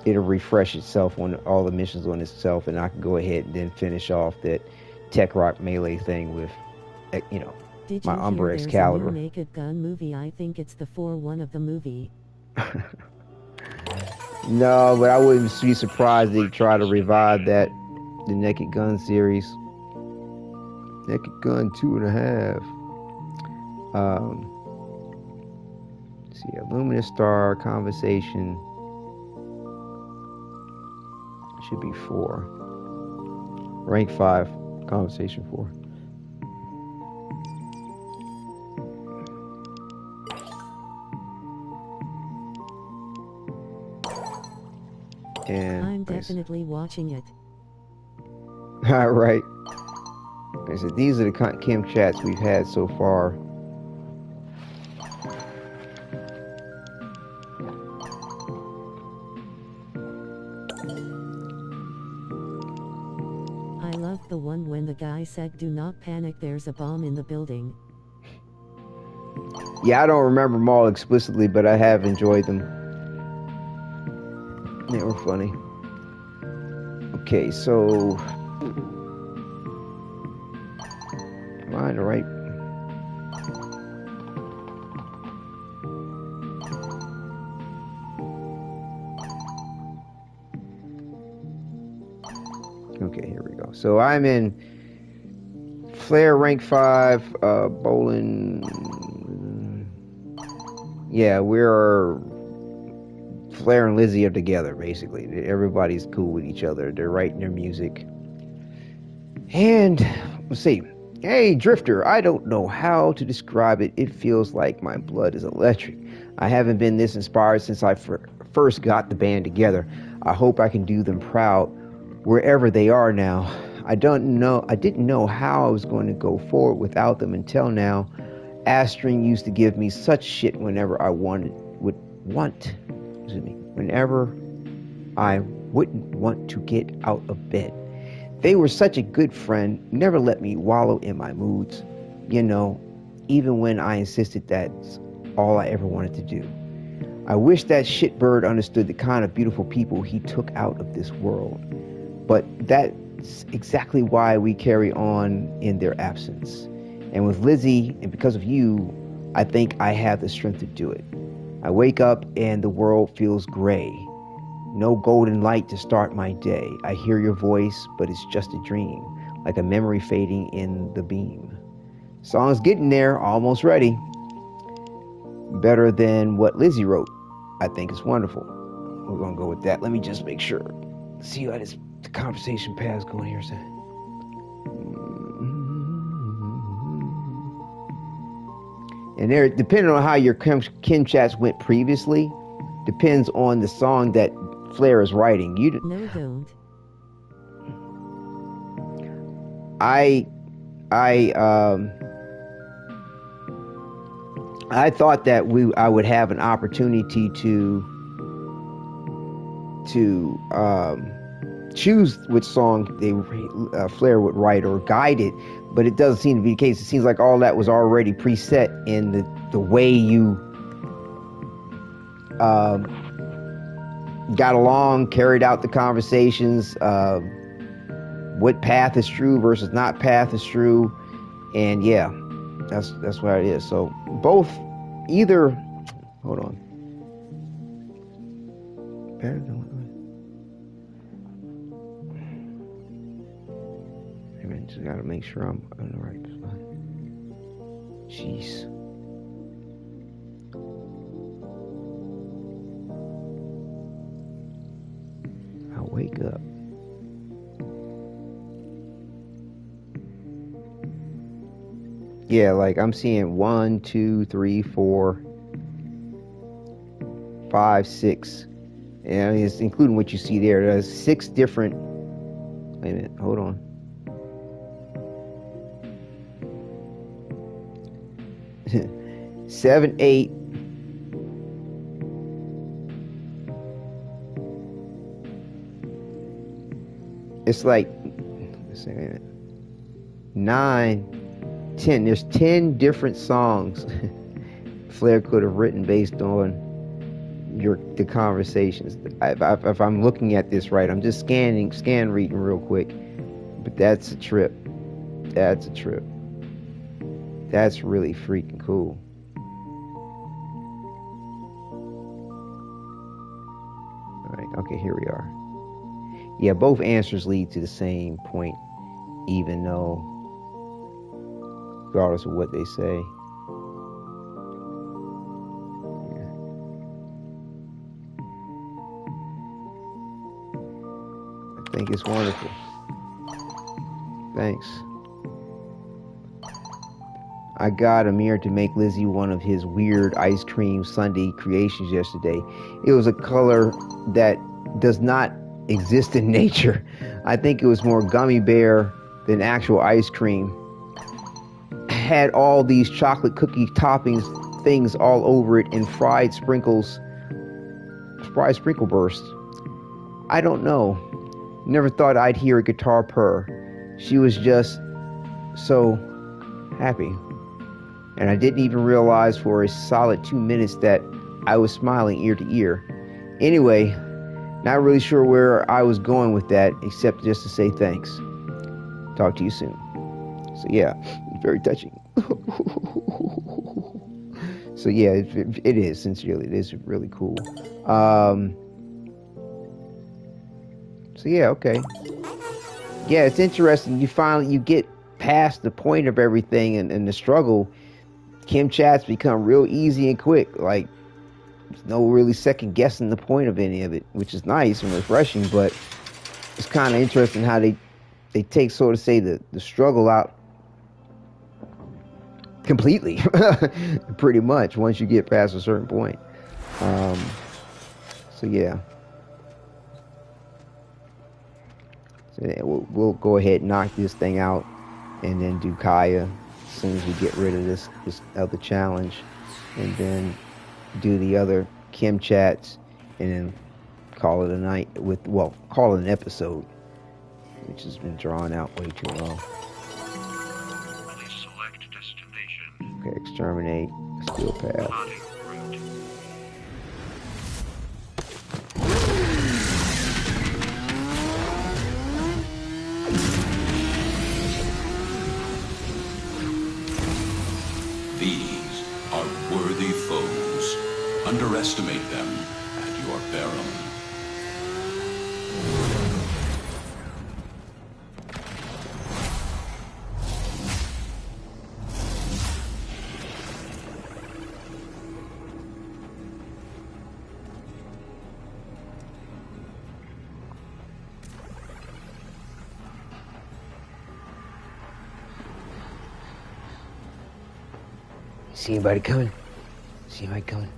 it'll refresh itself on all the missions on itself, and I can go ahead and then finish off that Tech Rock melee thing with, you know, Did my you Umbra hear there's Excalibur. a new Naked Gun movie? I think it's the 4-1 of the movie. No, but I wouldn't be surprised they try to revive that, the Naked Gun series. Naked Gun 2.5. Let's see, Luminous Star Conversation should be 4. Rank 5 Conversation 4. And I'm definitely watching it. all right. I said these are the Kim chats we've had so far. I love the one when the guy said, "Do not panic, there's a bomb in the building." Yeah, I don't remember them all explicitly, but I have enjoyed them. They were funny. Okay, so am I in the right? Okay, here we go. So I'm in Flare rank 5, Bowling. Yeah, we're Flare and Lizzie are together, basically. Everybody's cool with each other. They're writing their music. And, let's see. Hey, Drifter, I don't know how to describe it. It feels like my blood is electric. I haven't been this inspired since I first got the band together. I hope I can do them proud wherever they are now. I didn't know how I was going to go forward without them until now. Astrid used to give me such shit whenever I whenever I wouldn't want to get out of bed. They were such a good friend, never let me wallow in my moods, you know, even when I insisted that's all I ever wanted to do. I wish that shitbird understood the kind of beautiful people he took out of this world. But that's exactly why we carry on in their absence. And with Lizzie, and because of you, I think I have the strength to do it. I wake up and the world feels gray. No golden light to start my day. I hear your voice, but it's just a dream, like a memory fading in the beam. Song's getting there, almost ready. Better than what Lizzie wrote. I think it's wonderful. We're gonna go with that. Let me just make sure. See how the conversation path's going here, son. And there, depending on how your Kim chats went previously, depends on the song that Flare is writing. No, don't. I thought that I would have an opportunity to choose which song Flare would write or guide it, but it doesn't seem to be the case. It seems like all that was already preset in the way you got along, carried out the conversations, what path is true versus not path is true, and yeah, that's what it is. So both, either, hold on. Better than what? I just gotta make sure I'm on the right spot. Jeez. I'll wake up. Yeah, like I'm seeing 1, 2, 3, 4, 5, 6. And it's including what you see there. There's 6 different. Wait a minute, hold on. Seven, 8. It's like, let's see, 9, 10. There's 10 different songs Flare could have written based on your the conversations. If I'm looking at this right, I'm just scan reading real quick. But that's a trip. That's a trip. That's really freaking cool. Alright, okay, here we are. Yeah, both answers lead to the same point, even though, regardless of what they say. I think it's wonderful. Thanks. I got Amir to make Lizzie one of his weird ice cream sundae creations yesterday. It was a color that does not exist in nature. I think it was more gummy bear than actual ice cream. Had all these chocolate cookie toppings things all over it and fried sprinkle burst. I don't know. Never thought I'd hear a guitar purr. She was just so happy. And I didn't even realize for a solid 2 minutes that I was smiling ear to ear. Anyway, not really sure where I was going with that, except just to say thanks. Talk to you soon. So yeah, very touching. So yeah, it is, sincerely. It is really cool. So yeah, okay. Yeah, it's interesting. You get past the point of everything and the struggle. Kim chats become real easy and quick. Like, there's no really second guessing the point of any of it, which is nice and refreshing, but it's kind of interesting how they take, so to say, the struggle out completely, pretty much, once you get past a certain point. So yeah. So we'll go ahead and knock this thing out and then do Kaya as soon as we get rid of this other challenge, and then do the other Kim chats and then call it a night call it an episode, which has been drawn out way too long. Please select destination. Okay, exterminate, steel path. These are worthy foes. Underestimate them at your peril. See anybody coming? See anybody coming?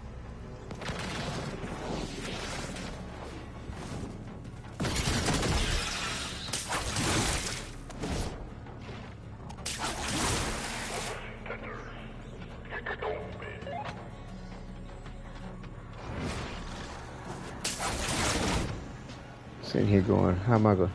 Sitting here going, how am I going?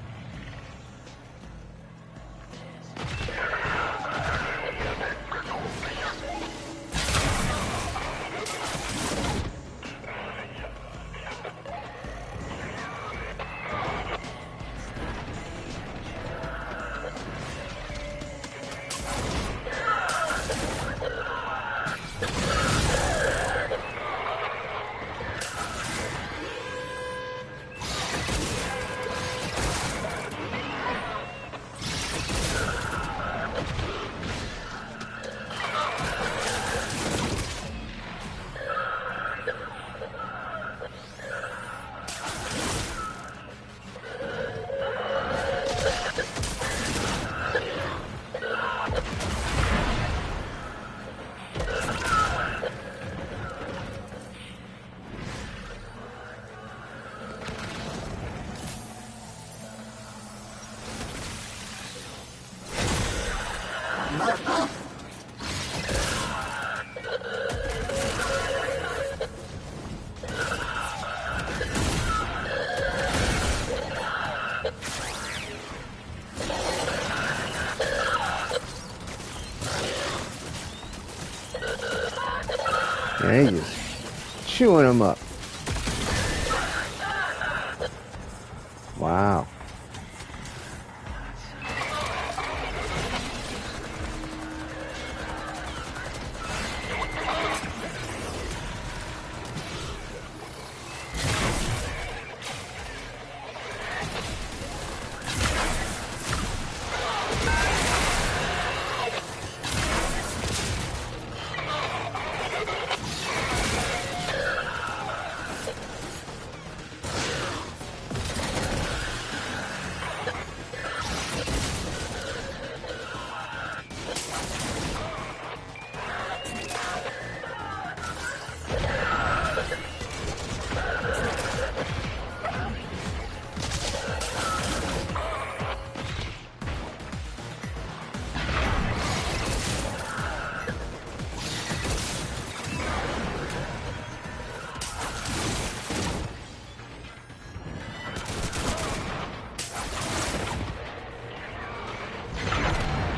And they just chewing them up. Wow.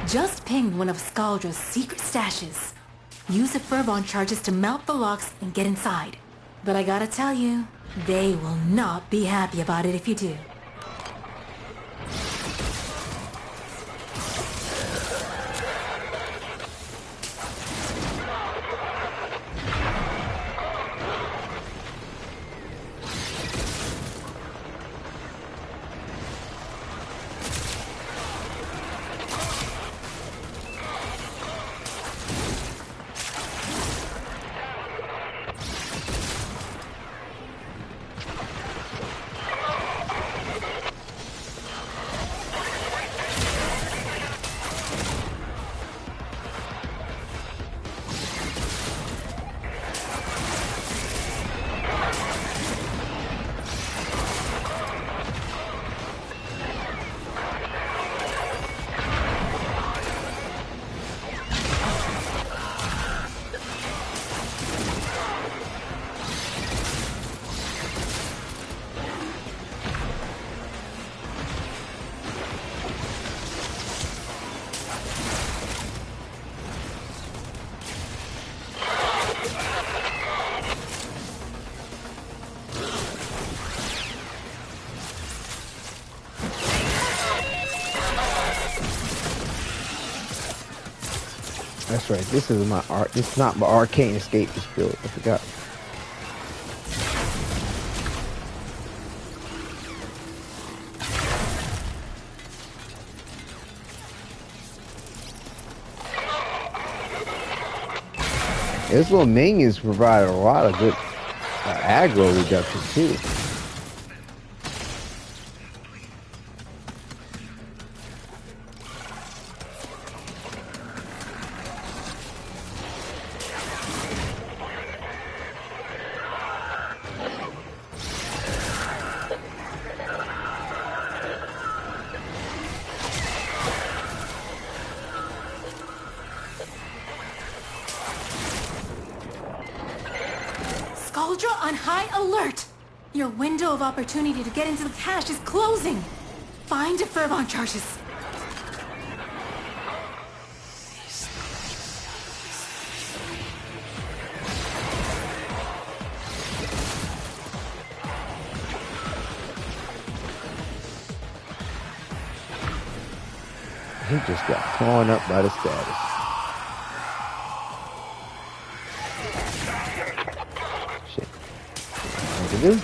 Just pinged one of Scaldra's secret stashes. Use the Fervon charges to melt the locks and get inside. But I gotta tell you, they will not be happy about it if you do. That's right. This is my art. This is not my arcane escape. This build. I forgot. These little minions provide a lot of good aggro reduction too. Scaldra on high alert! Your window of opportunity to get into the cache is closing! Find the Fervon charges! He just got torn up by the status. Shit. What to do?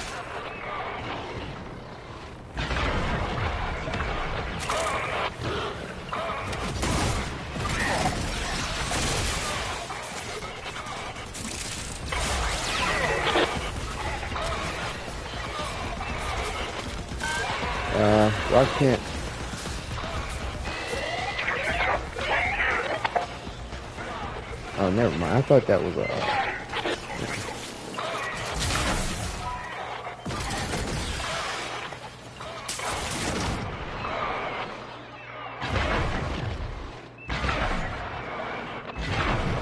I can't. Oh, never mind. I thought that was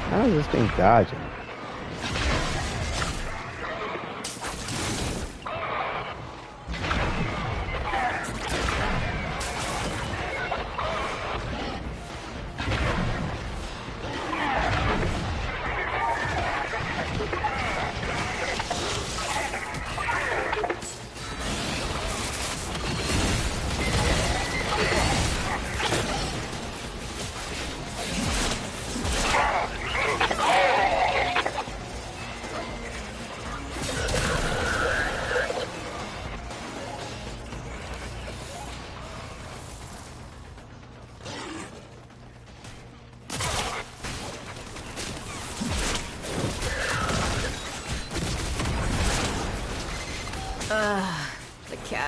how is this thing dodging?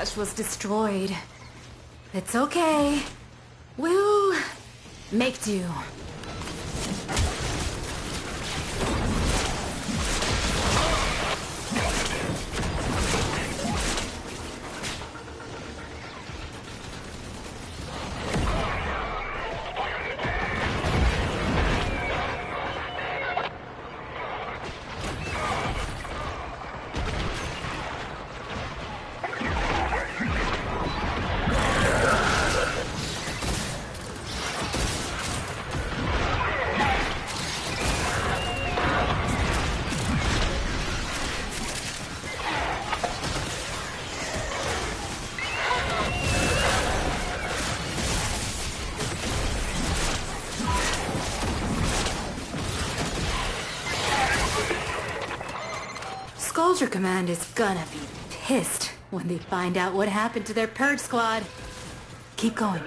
stash was destroyed. It's okay. We'll make do. Soldier Command is gonna be pissed when they find out what happened to their purge squad. Keep going.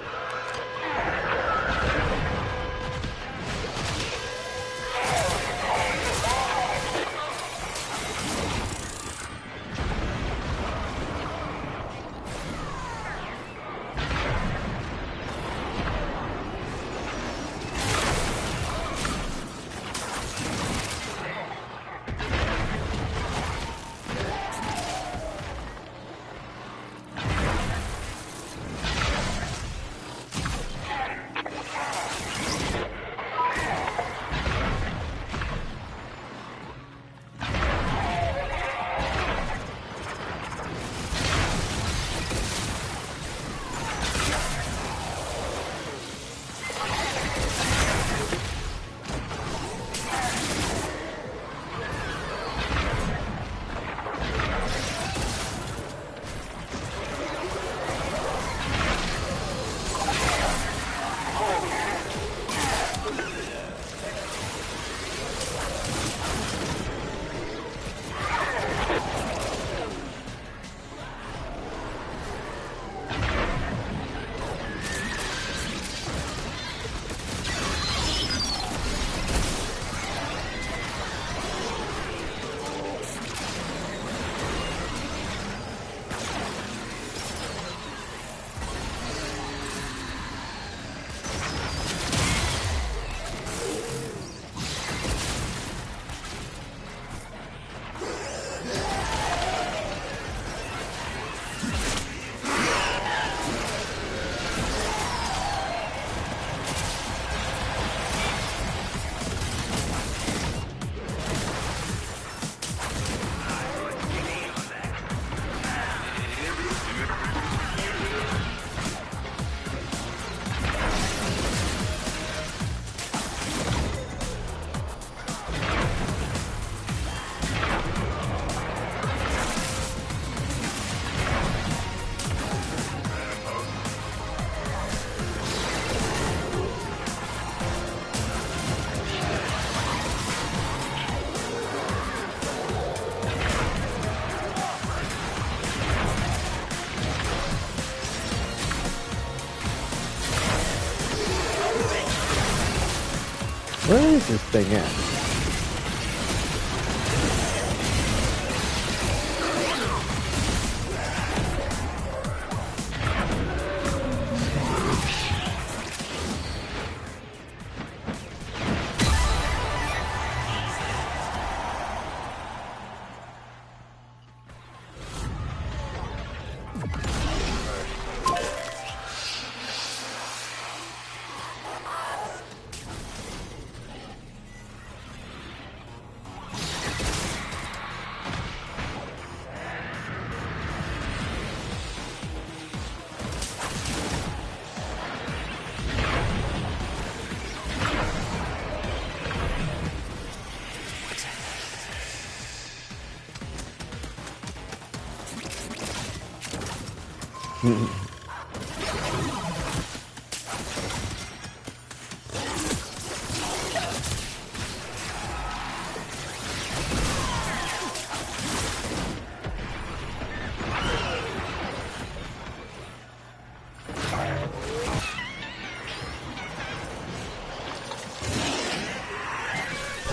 Where is this thing at?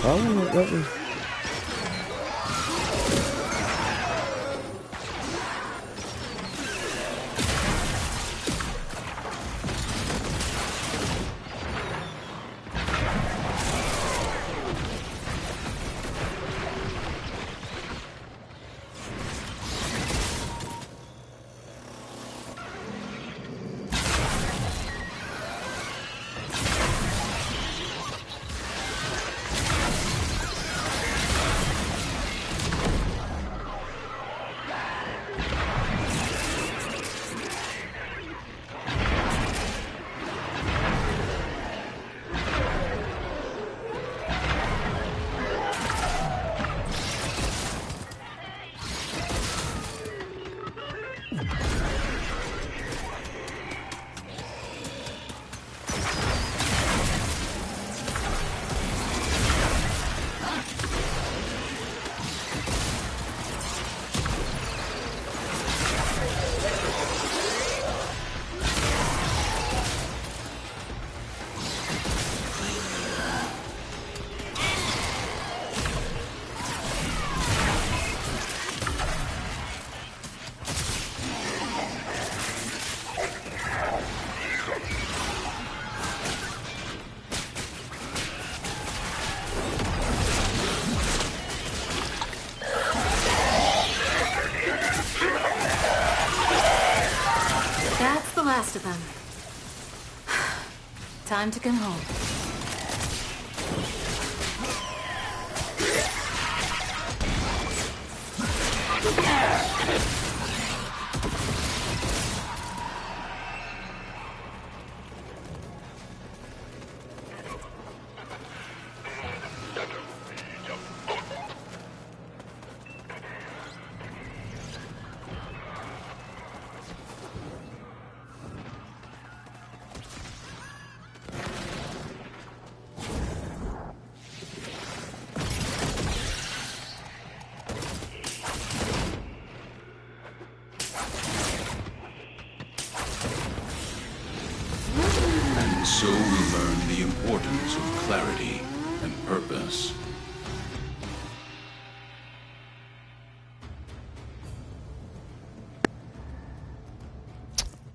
Oh, what was... the last of them. Time to come home. So we learn the importance of clarity and purpose.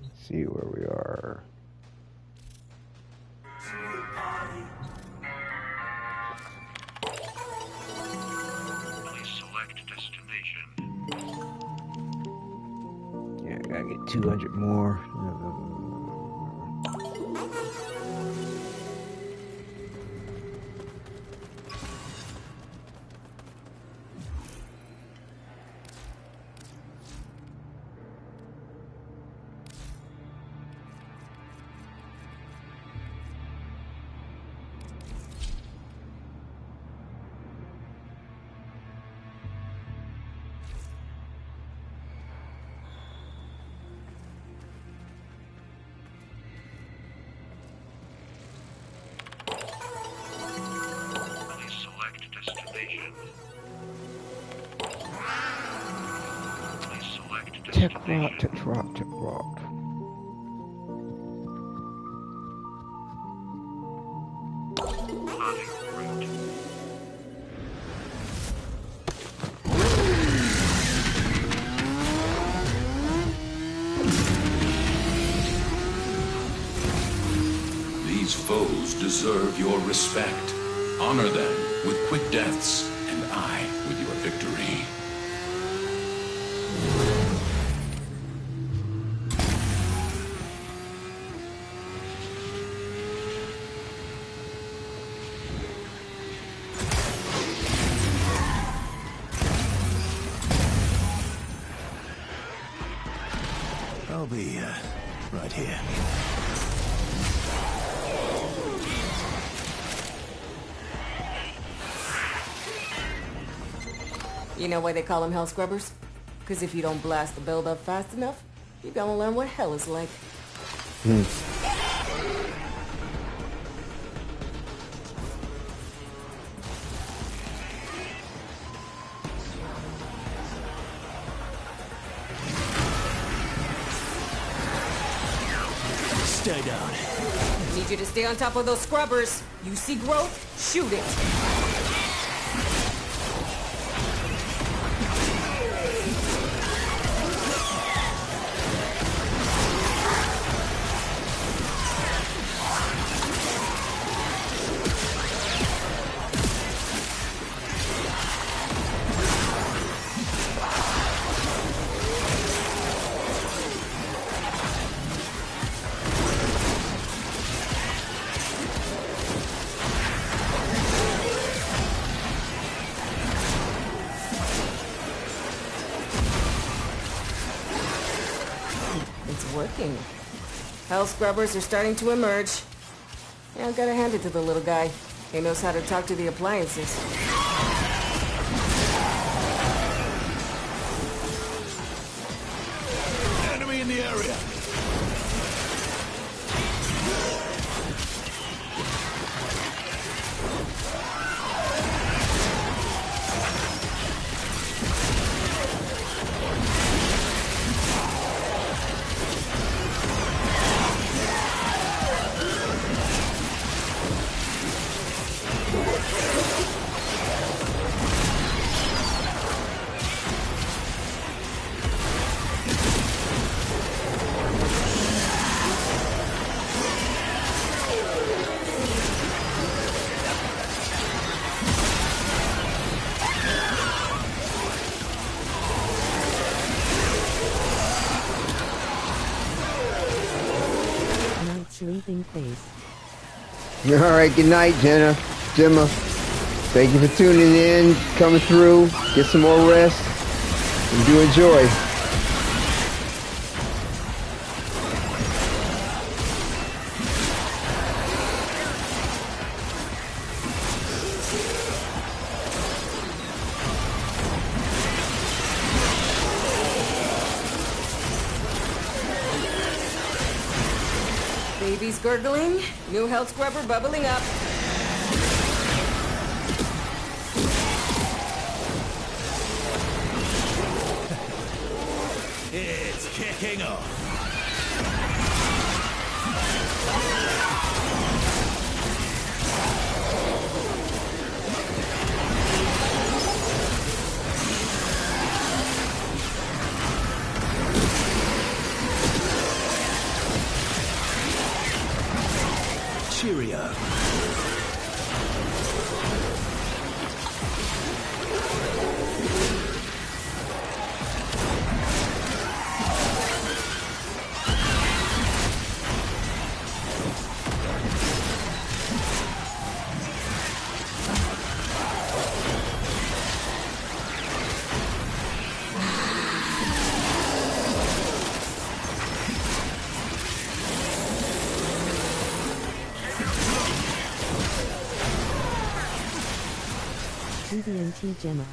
Let's see where we are. Please select destination. Yeah, I gotta get 200 more. Tech rock. These foes deserve your respect. Honor them with quick deaths, and I with your victory. I'll be right here. You know why they call them hell scrubbers? Because if you don't blast the build up fast enough, you're gonna learn what hell is like. Stay down. Need you to stay on top of those scrubbers. You see growth? Shoot it. Working. Hell scrubbers are starting to emerge. Yeah, I've gotta hand it to the little guy. He knows how to talk to the appliances. Enemy in the area. sleeping face. All right, good night, Gemma. Thank you for tuning in, coming through. Get some more rest, and do enjoy. Baby's gurgling, new health scrubber bubbling up. It's kicking off. Cheerio. TVNT Gemma.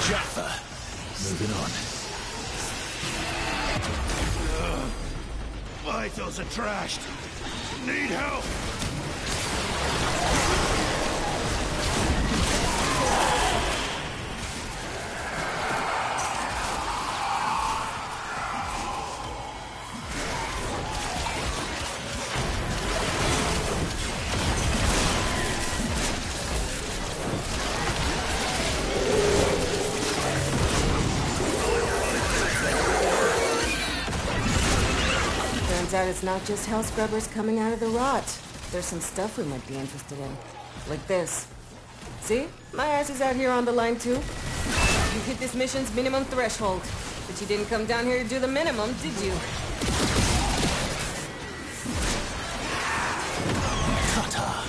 Jaffa. Moving on. Vitals are trashed. Need help. Out it's not just hell scrubbers coming out of the rot. There's some stuff we might be interested in. Like this. See? My ass is out here on the line too. You hit this mission's minimum threshold. But you didn't come down here to do the minimum, did you? Ta-ta.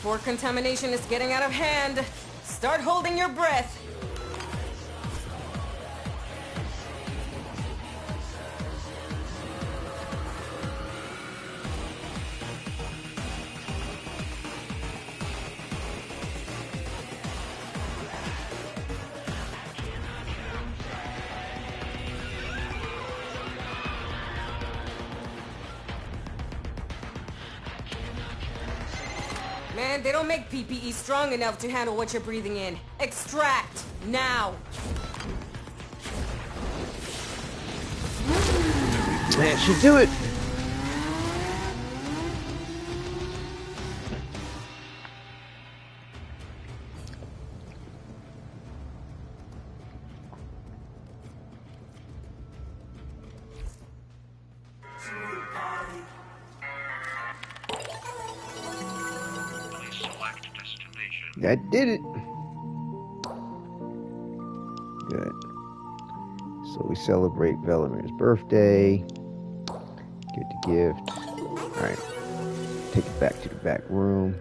Spore contamination is getting out of hand. Start holding your breath. Man, they don't make PPE strong enough to handle what you're breathing in. Extract! Now! That should do it. That did it. Good. So we celebrate Velimire's birthday. Get the gift. Alright. Take it back to the back room.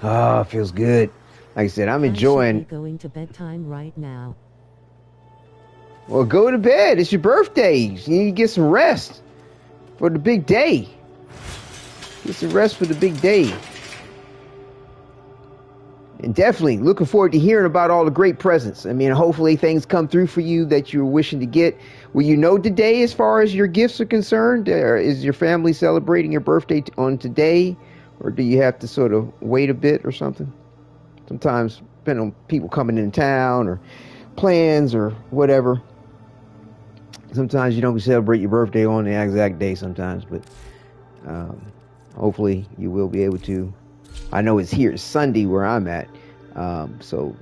Ah, feels good. Like I said, I'm enjoying. I should be going to bedtime right now. Well, go to bed. It's your birthday. You need to get some rest for the big day. Get some rest for the big day. And definitely looking forward to hearing about all the great presents. I mean, hopefully things come through for you that you're wishing to get. Will you know today as far as your gifts are concerned? Is your family celebrating your birthday on today? Or do you have to sort of wait a bit or something? Sometimes, depending on people coming in town or plans or whatever. Sometimes you don't celebrate your birthday on the exact day sometimes, but hopefully you will be able to. I know it's here Sunday where I'm at, so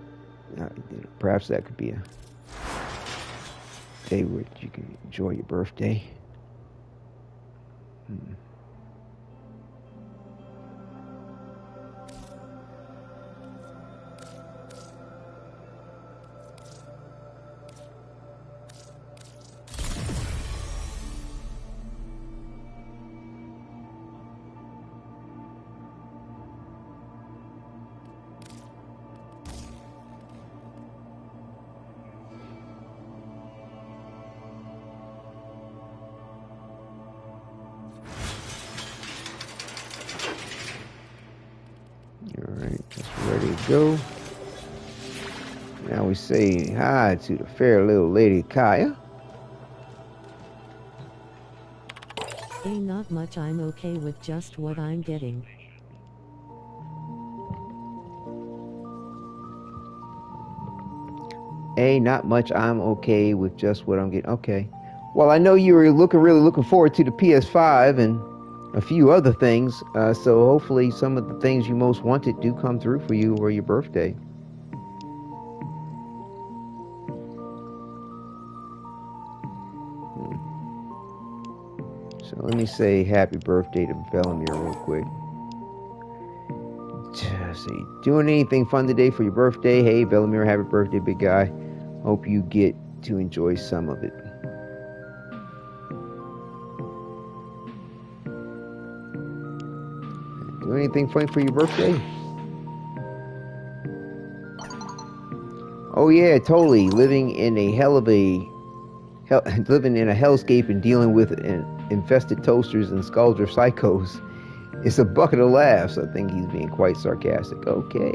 perhaps that could be a day where you can enjoy your birthday. Alright, that's ready to go. Now we say hi to the fair little lady Kaya. Ain't not much, I'm okay with just what I'm getting. Not much, I'm okay with just what I'm getting. Okay. Well, I know you were really looking forward to the PS5 and a few other things, so hopefully some of the things you most wanted do come through for you for your birthday. So let me say happy birthday to Velimire real quick. See, doing anything fun today for your birthday? Hey, Velimire, happy birthday, big guy. Hope you get to enjoy some of it. Do anything fun for your birthday? Oh yeah, totally. Living in a hellscape and dealing with infested toasters and Skuldra psychos. It's a bucket of laughs. I think he's being quite sarcastic. Okay.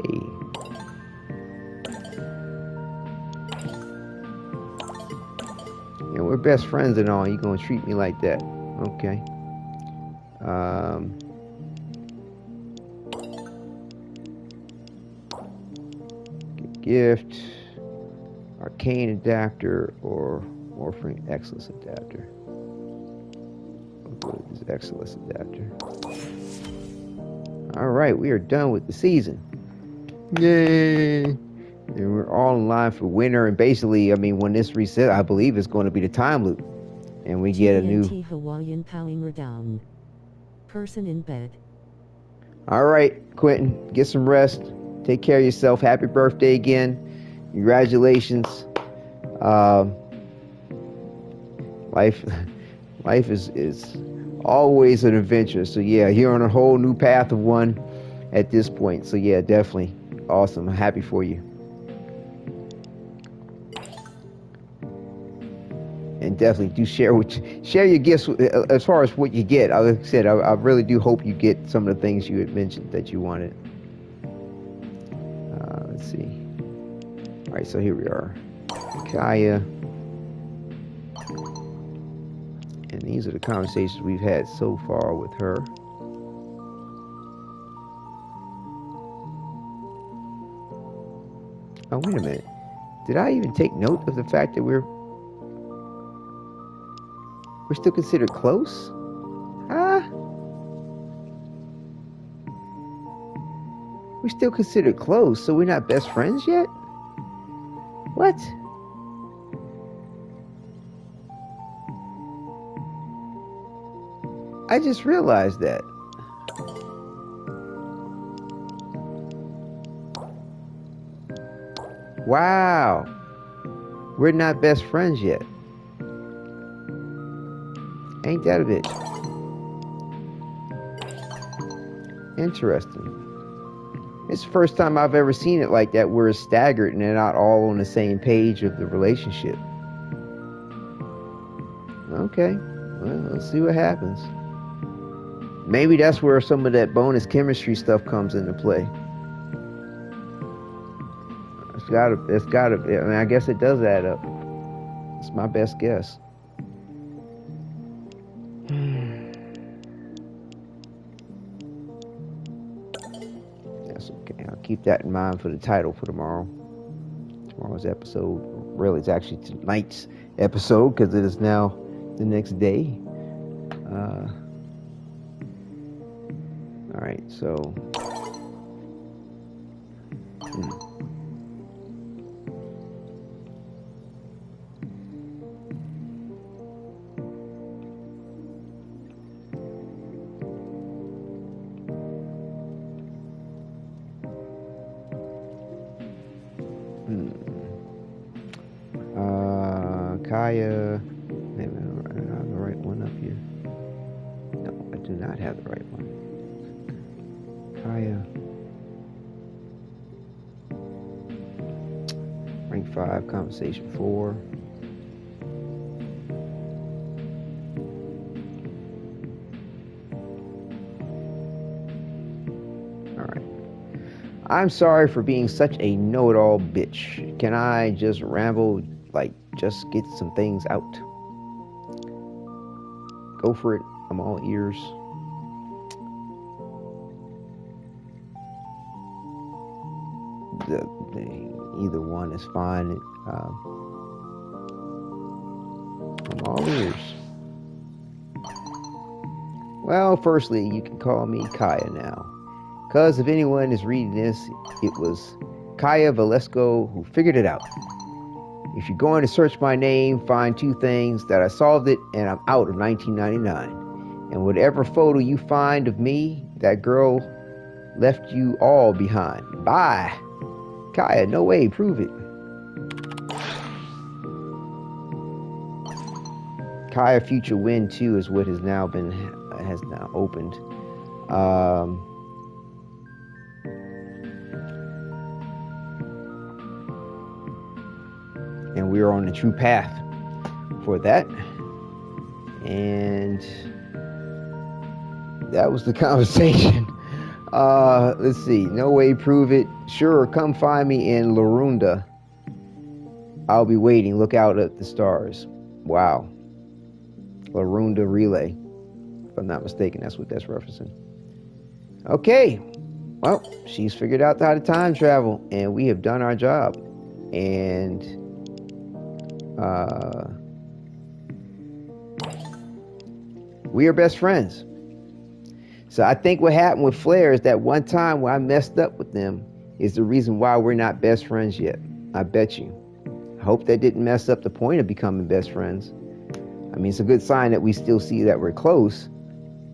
Yeah, we're best friends and all. You gonna treat me like that? Okay. Gift, arcane adapter, or Warframe Excellence adapter. We'll go with this Excellence adapter. Alright, we are done with the season. Yay! And we're all in line for winter, and basically, I mean, when this reset, I believe it's going to be the time loop. And we get a new Hawaiian power down. Person in bed. Alright, Quentin, get some rest. Take care of yourself. Happy birthday again. Congratulations. Life is always an adventure. So yeah, you're on a whole new path of one at this point. So yeah, definitely awesome. I'm happy for you. And definitely do share your gifts as far as what you get. Like I said, I really do hope you get some of the things you had mentioned that you wanted. Let's see. All right, so here we are. Kaya. And these are the conversations we've had so far with her. Oh, wait a minute. Did I even take note of the fact that we're still considered close? Huh? We're still considered close, so we're not best friends yet? What? I just realized that. Wow. We're not best friends yet. Ain't that a bitch? Interesting. It's the first time I've ever seen it like that, where it's staggered and they're not all on the same page of the relationship. Okay, well, let's see what happens. Maybe that's where some of that bonus chemistry stuff comes into play. gotta. I mean, I guess it does add up. It's my best guess. That's okay. I'll keep that in mind for the title for tomorrow. Tomorrow's episode. Really, it's actually tonight's episode because it is now the next day. All right, so. Kaya. Maybe I don't have the right one up here. No, I do not have the right one. Kaya. Rank 5, conversation 4. Alright. I'm sorry for being such a know-it-all bitch. Can I just ramble, like, just get some things out? Go for it. I'm all ears. Either one is fine. I'm all ears. Well, firstly, you can call me Kaya now. Because if anyone is reading this, it was Kaya Velasco who figured it out. If you're going to search my name, find 2 things: that I solved it and I'm out of 1999. And whatever photo you find of me, that girl left you all behind. Bye. Kaya, no way, prove it. Kaya Future Wind 2 is what has now opened. And we are on the true path for that. And that was the conversation. Let's see. No way, prove it. Sure, come find me in Larunda. I'll be waiting. Look out at the stars. Wow. Larunda Relay. If I'm not mistaken, that's what that's referencing. Okay. Well, she's figured out how to time travel, and we have done our job. And we are best friends. So I think what happened with Flair is that one time where I messed up with them is the reason why we're not best friends yet. I bet you. I hope that didn't mess up the point of becoming best friends. I mean, it's a good sign that we still see that we're close.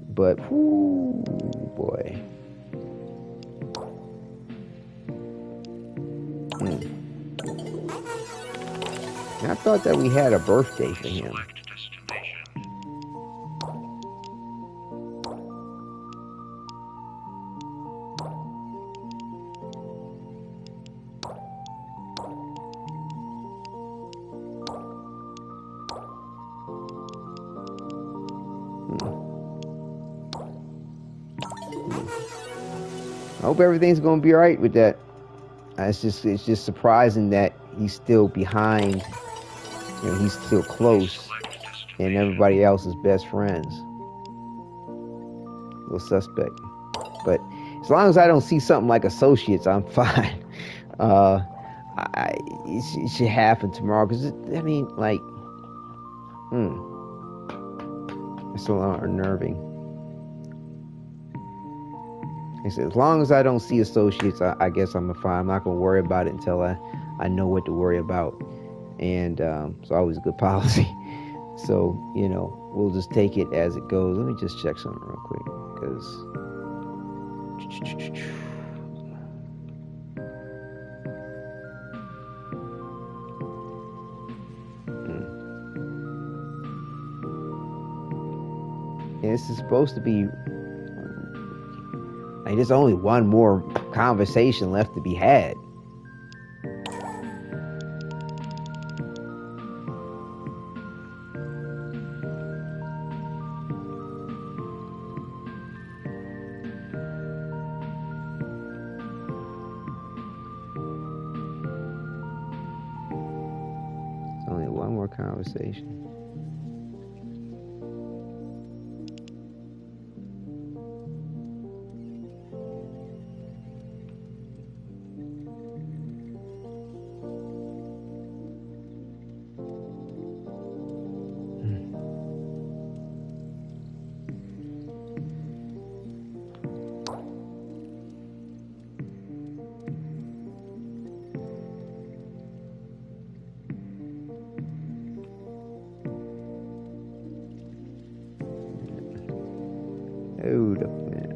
But, whoo, boy. I thought that we had a birthday for him. I hope everything's going to be all right with that. It's just surprising that he's still behind. You know, he's still close, and everybody else is best friends. A little suspect. But as long as I don't see something like associates, I'm fine. It should happen tomorrow, because I mean, like, it's a little unnerving. Like I said, as long as I don't see associates, I guess I'm fine. I'm not going to worry about it until I know what to worry about. And it's always a good policy. So, you know, we'll just take it as it goes. Let me just check something real quick, because this is supposed to be, like, there's only one more conversation left to be had. conversation. Hold up a minute.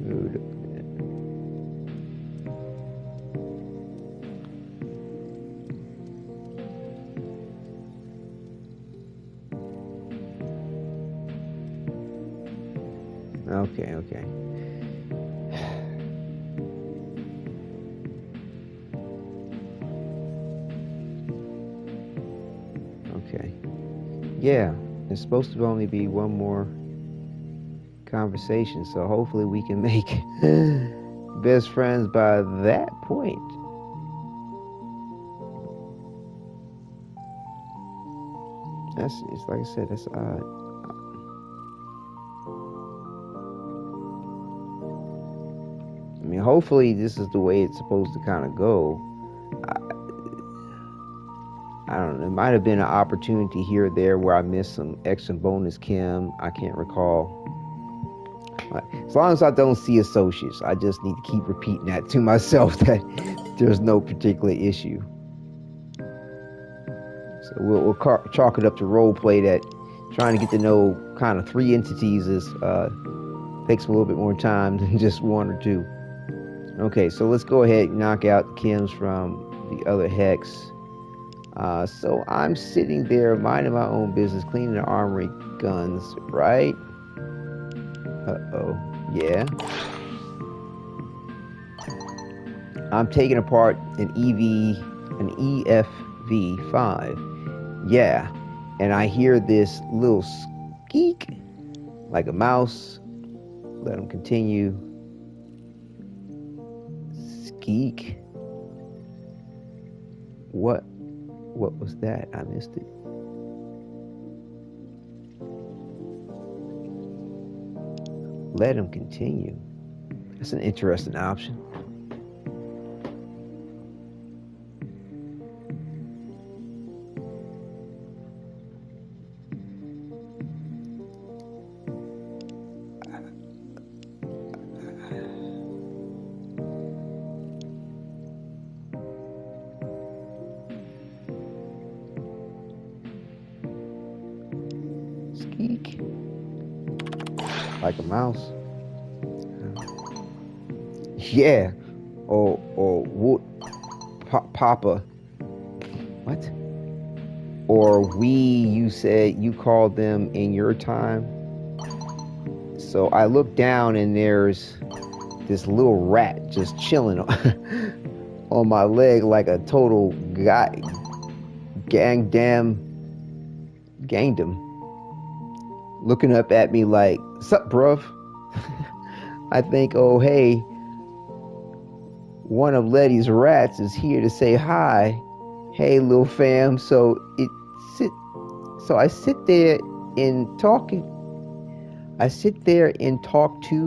Hold up a minute. Okay, okay. Okay. Yeah, it's supposed to only be one more conversation, so hopefully we can make best friends by that point. It's like I said, that's odd. I mean, hopefully this is the way it's supposed to kind of go. I don't know, it might have been an opportunity here or there where I missed some extra bonus Kim. I can't recall. As long as I don't see associates, I just need to keep repeating that to myself that there's no particular issue. So we'll chalk it up to roleplay that trying to get to know kind of 3 entities is takes a little bit more time than just 1 or 2. Okay, so let's go ahead and knock out the Kims from the other hex. So I'm sitting there minding my own business, cleaning the armory guns, right? Uh-oh, yeah. I'm taking apart an EFV5. Yeah, and I hear this little squeak, like a mouse. Let them continue. Squeak. What was that? I missed it. Let him continue. That's an interesting option. Squeak. Like a mouse. Yeah. Or what? Papa. What? Or we, you said you called them in your time. So I look down and there's this little rat just chilling on my leg like a total gangdom. Looking up at me like, sup, bruv? I think, oh, hey, one of Letty's rats is here to say hi. Hey, little fam. So I sit there and talk to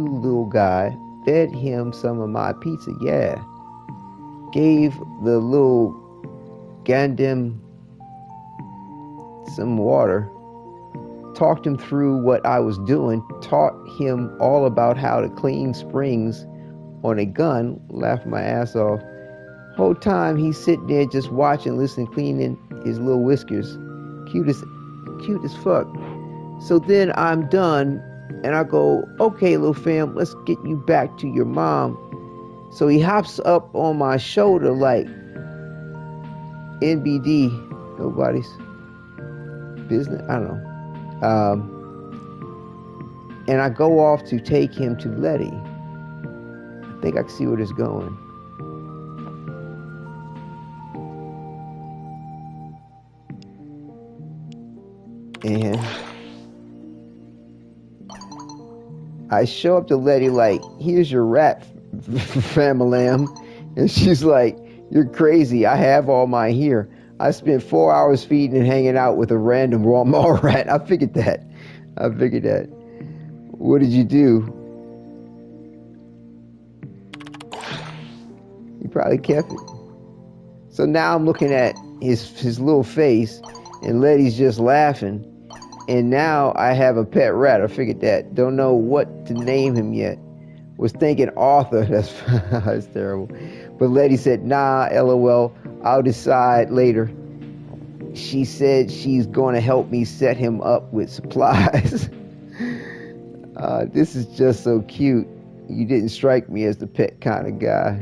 little guy, fed him some of my pizza, yeah. Gave the little Gandam some water. Talked him through what I was doing, taught him all about how to clean springs on a gun, laughed my ass off. Whole time he's sitting there just watching, listening, cleaning his little whiskers. Cute as fuck. So then I'm done and I go, okay, little fam, let's get you back to your mom. So he hops up on my shoulder like NBD, nobody's business, I don't know. And I go off to take him to Letty. I think I can see where this is going. And I show up to Letty like, here's your rat, famalam. And she's like, you're crazy. I have all mine here. I spent 4 hours feeding and hanging out with a random raw mall rat. I figured that. What did you do? He probably kept it. So now I'm looking at his little face, and Letty's just laughing. And now I have a pet rat. I figured that. Don't know what to name him yet. Was thinking Arthur. That's terrible. But Letty said, nah, LOL. I'll decide later. She said she's going to help me set him up with supplies. This is just so cute. You didn't strike me as the pet kind of guy.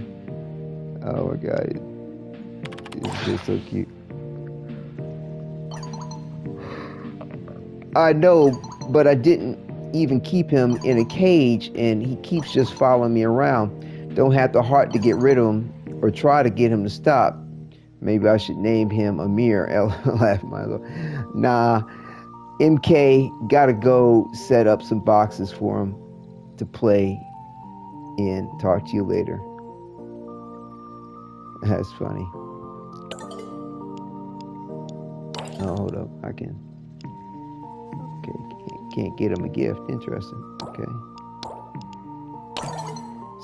Oh my God. It's just so cute. I know, but I didn't even keep him in a cage, and he keeps just following me around. Don't have the heart to get rid of him or try to get him to stop. Maybe I should name him Amir. Laugh my little. Nah, MK, gotta go set up some boxes for him to play in. Talk to you later. That's funny. Oh, hold up. I can. Okay, can't get him a gift. Interesting. Okay.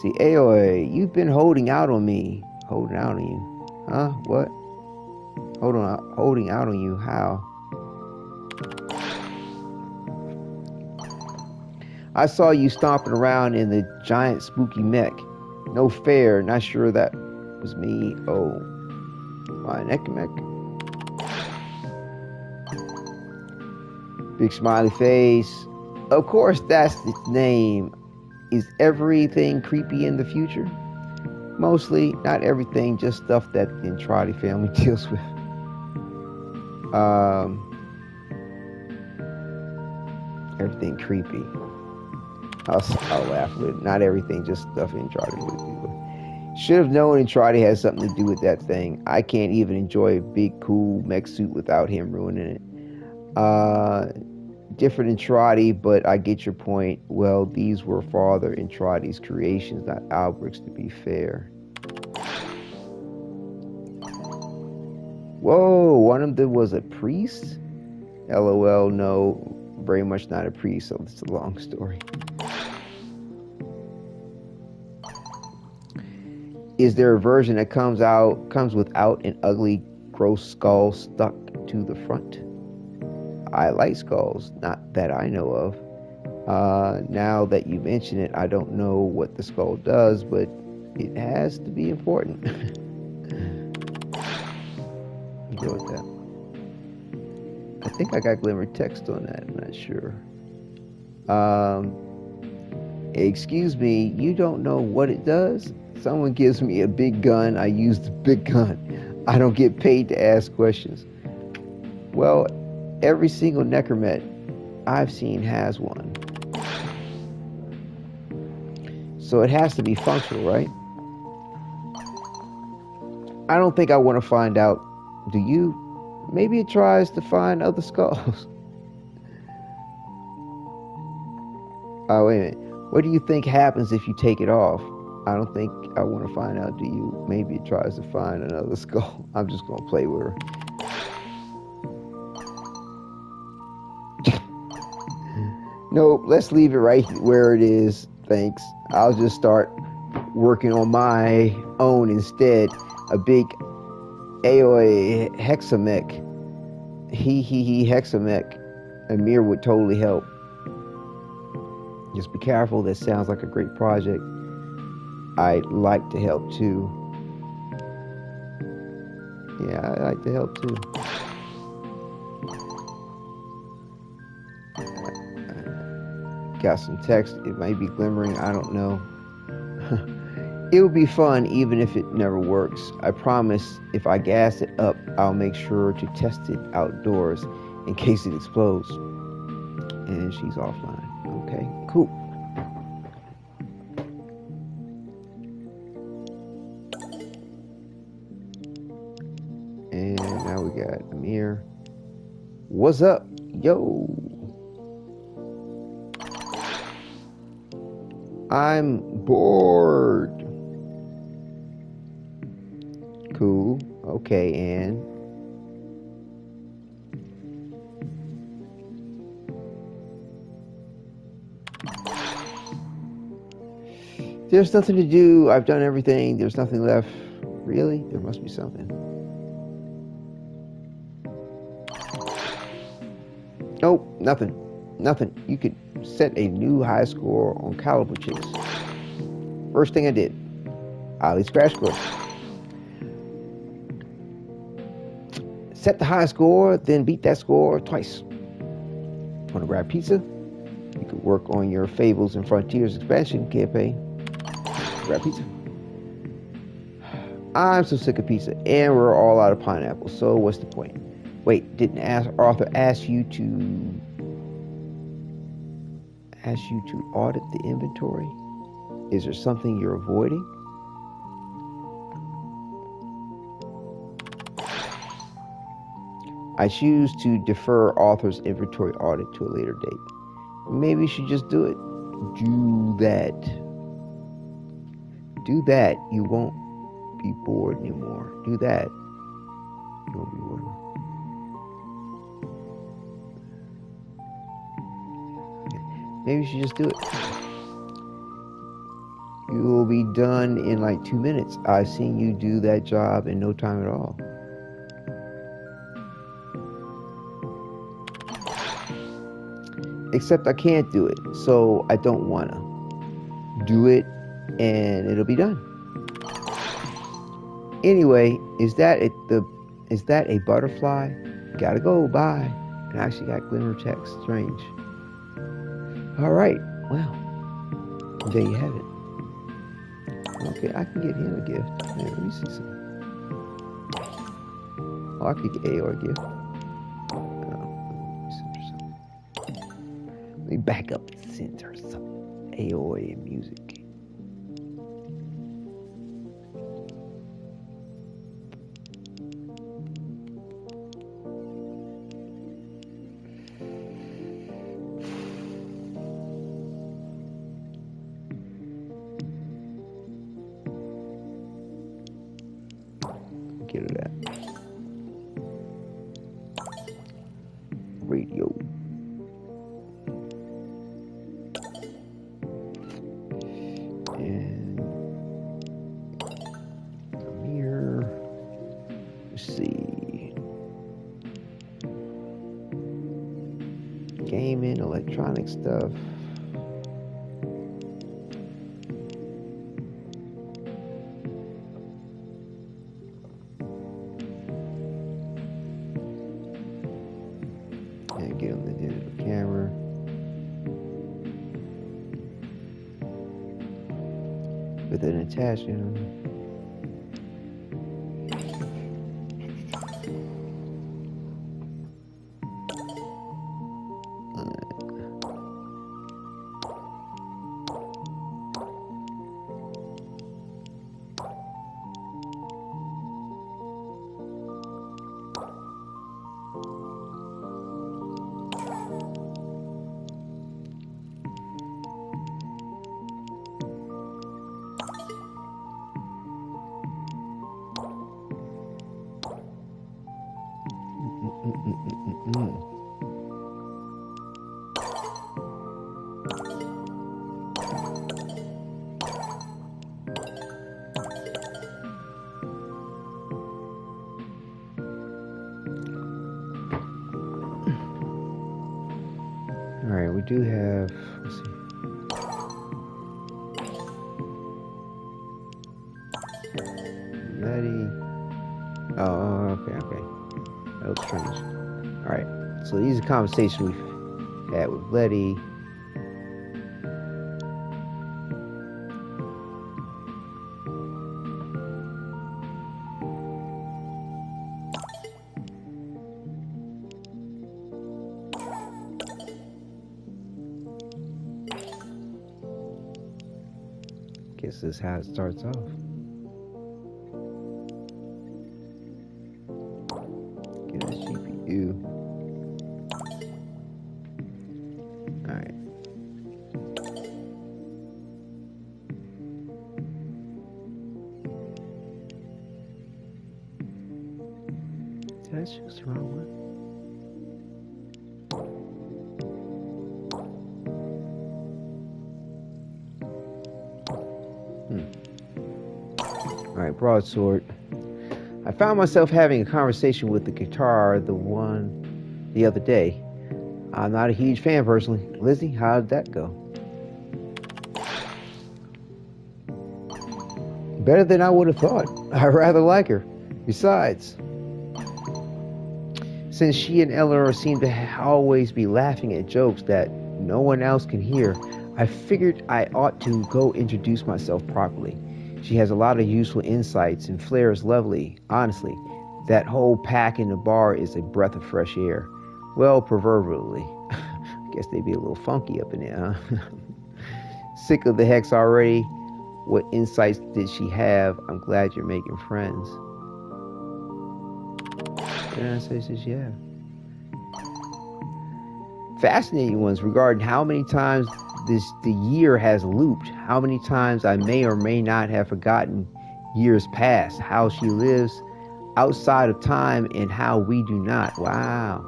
See, AOA, you've been holding out on me. Holding out on you. Huh? What? Holding out on you. How? I saw you stomping around in the giant spooky mech. No fair. Not sure that was me. Oh. My neck mech. Big smiley face. Of course, that's its name. Is everything creepy in the future? Mostly, not everything, just stuff that the Entrati family deals with. Everything creepy. I'll laugh with it. Not everything, just stuff Entrati deals with. Should have known Entrati had something to do with that thing. I can't even enjoy a big, cool mech suit without him ruining it. Different Entrati, but I get your point. Well, these were Father Entrati's creations, not Alberic's, to be fair. Whoa, one of them was a priest? LOL, no, very much not a priest, so it's a long story. Is there a version that comes without an ugly, gross skull stuck to the front? I like skulls, not that I know of. Now that you mention it, I don't know what the skull does, but it has to be important. Go with that. I think I got glimmer text on that. I'm not sure. Excuse me, you don't know what it does? Someone gives me a big gun, I use the big gun. I don't get paid to ask questions. Well, every single necromet I've seen has one. So it has to be functional, right? I don't think I want to find out. Do you? Maybe it tries to find other skulls. Oh, wait a minute. What do you think happens if you take it off? I don't think I want to find out. Do you? Maybe it tries to find another skull. I'm just going to play with her. Nope, let's leave it right where it is. Thanks. I'll just start working on my own instead. A big AOA hexamech. He hexamech. Amir would totally help. Just be careful. That sounds like a great project. I'd like to help too. Yeah, I'd like to help too. Got some text. It might be glimmering. I don't know. It would be fun even if it never works. I promise if I gas it up, I'll make sure to test it outdoors in case it explodes. And she's offline. Okay, cool. And now we got Amir. What's up? Yo. I'm bored. Cool. Okay, and there's nothing to do. I've done everything. There's nothing left. Really? There must be something. Nope, nothing. Nothing. You could set a new high score on Caliber chase. First thing I did. Ollie scratch course. Set the high score, then beat that score twice. Want to grab pizza? You could work on your Fables and Frontiers expansion campaign. Grab pizza. I'm so sick of pizza, and we're all out of pineapples, so what's the point? Wait, didn't Arthur ask you to audit the inventory? Is there something you're avoiding? I choose to defer Arthur's inventory audit to a later date. Maybe you should just do it. Do that. Do that. You won't be bored anymore. Do that. You won't be bored anymore. Maybe you should just do it. You will be done in like 2 minutes. I've seen you do that job in no time at all. Except I can't do it, so I don't wanna. Do it, and it'll be done. Anyway, is that a butterfly? Gotta go, bye. And I actually got glimmer text. Strange. Alright, well, there you have it. Okay, I can get him a gift. Here, let me see something. Oh, I could get AO a gift. Let me back up and center some AOA and music. Get it at radio. And come here. Let's see. Gaming, electronic stuff. And get on the digital camera. With an attachment on it. Alright, we do have, let's see. Letty. Oh, okay. That looks strange. Alright, so these are conversations we've had with Letty. Guess this is how it starts off. Get a CPU. Alright. That's just the wrong one. Alright, broadsword. I found myself having a conversation with the guitar the other day. I'm not a huge fan personally. Lizzie, how did that go? Better than I would have thought. I rather like her. Besides, since she and Eleanor seem to always be laughing at jokes that no one else can hear, I figured I ought to go introduce myself properly. She has a lot of useful insights, and Flair is lovely. Honestly, that whole pack in the bar is a breath of fresh air. Well, proverbially. I guess they'd be a little funky up in there, huh? Sick of the hex already. What insights did she have? I'm glad you're making friends. What did I say she have? Fascinating ones regarding how many times the year has looped, how many times I may or may not have forgotten years past, how she lives outside of time and how we do not. Wow.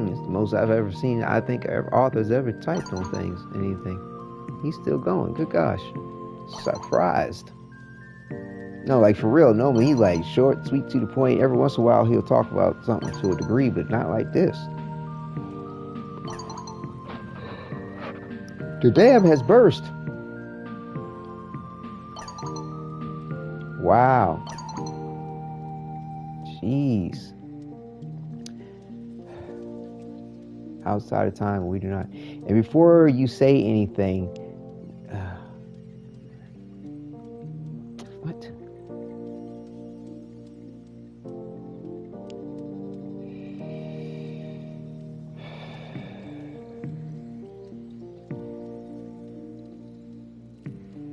It's the most I've ever seen. I think authors ever typed on things, anything. He's still going. Good gosh. Surprised. No, like for real. Normally he's like short, sweet, to the point. Every once in a while he'll talk about something to a degree, but not like this. The dam has burst. Wow. Jeez. Outside of time, we do not. And before you say anything, what?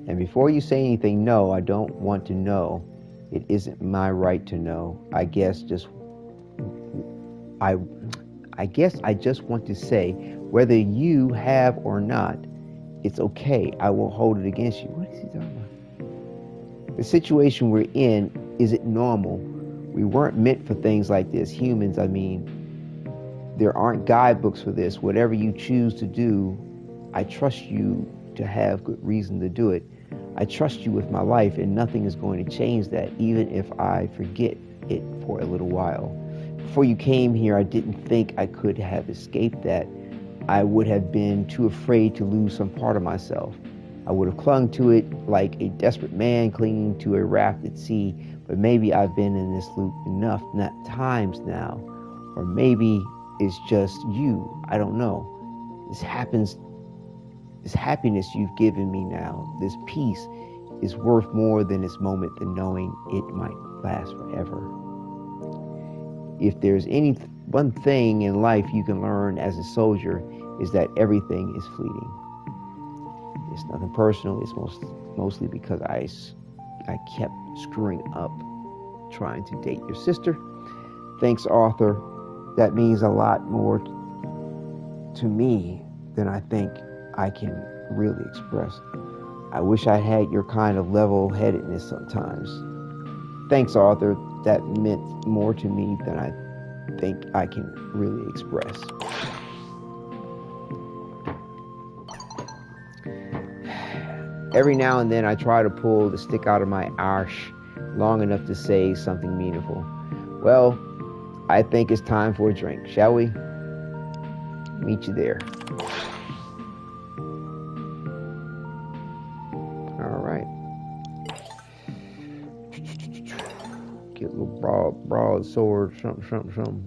And before you say anything, no, I don't want to know. It isn't my right to know. I guess I just want to say, whether you have or not, it's okay. I won't hold it against you. What is he talking about? The situation we're in, is it normal? We weren't meant for things like this. Humans, I mean. There aren't guidebooks for this. Whatever you choose to do, I trust you to have good reason to do it. I trust you with my life, and nothing is going to change that, even if I forget it for a little while. Before you came here, I didn't think I could have escaped that. I would have been too afraid to lose some part of myself. I would have clung to it like a desperate man clinging to a raft at sea, but maybe I've been in this loop enough times now. Or maybe it's just you. I don't know. This happiness you've given me now, this peace, is worth more than this moment than knowing it might last forever. If there's any one thing in life you can learn as a soldier, is that everything is fleeting. It's nothing personal. It's mostly because I kept screwing up trying to date your sister. Thanks, Arthur. That means a lot more to me than I think I can really express. I wish I had your kind of level-headedness sometimes. Thanks, Arthur. That meant more to me than I think I can really express. Every now and then I try to pull the stick out of my arse long enough to say something meaningful. Well, I think it's time for a drink, shall we? Meet you there. All right. Get a little broadsword, something.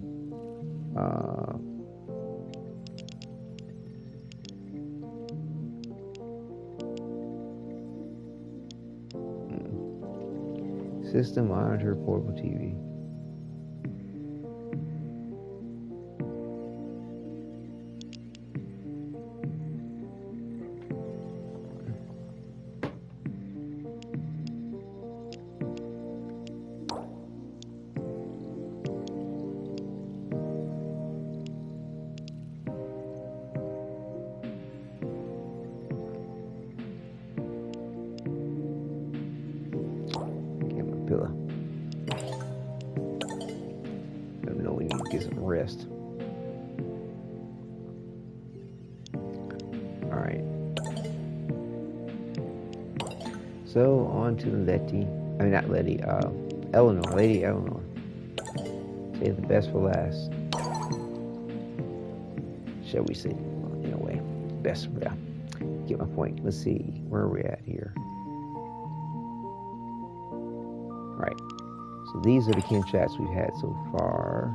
System monitor, portable TV. rest. Alright. So, on to Letty. I mean, not Letty, Eleanor. Lady Eleanor. Save the best for last. Shall we say? Well, in a way. Best, yeah. Get my point. Let's see. Where are we at here? Right. So these are the kin chats we've had so far.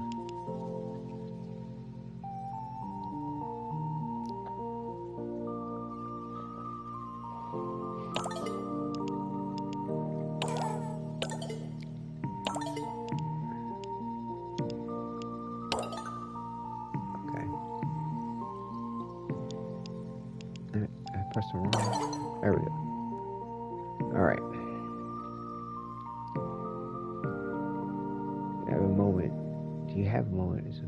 There we go. Alright. Have a moment. Do you have a moment? Is it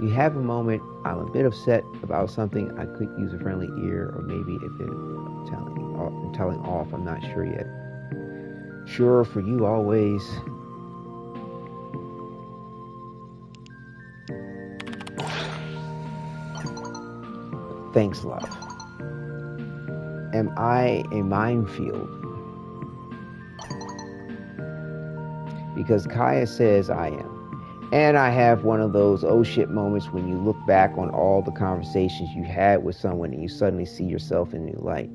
you have a moment. I'm a bit upset about something. I could use a friendly ear or maybe a bit of telling off. I'm not sure yet. Sure, for you always. Thanks, love. Am I a minefield? Because Kaya says I am. And I have one of those oh shit moments when you look back on all the conversations you had with someone and you suddenly see yourself in a new light.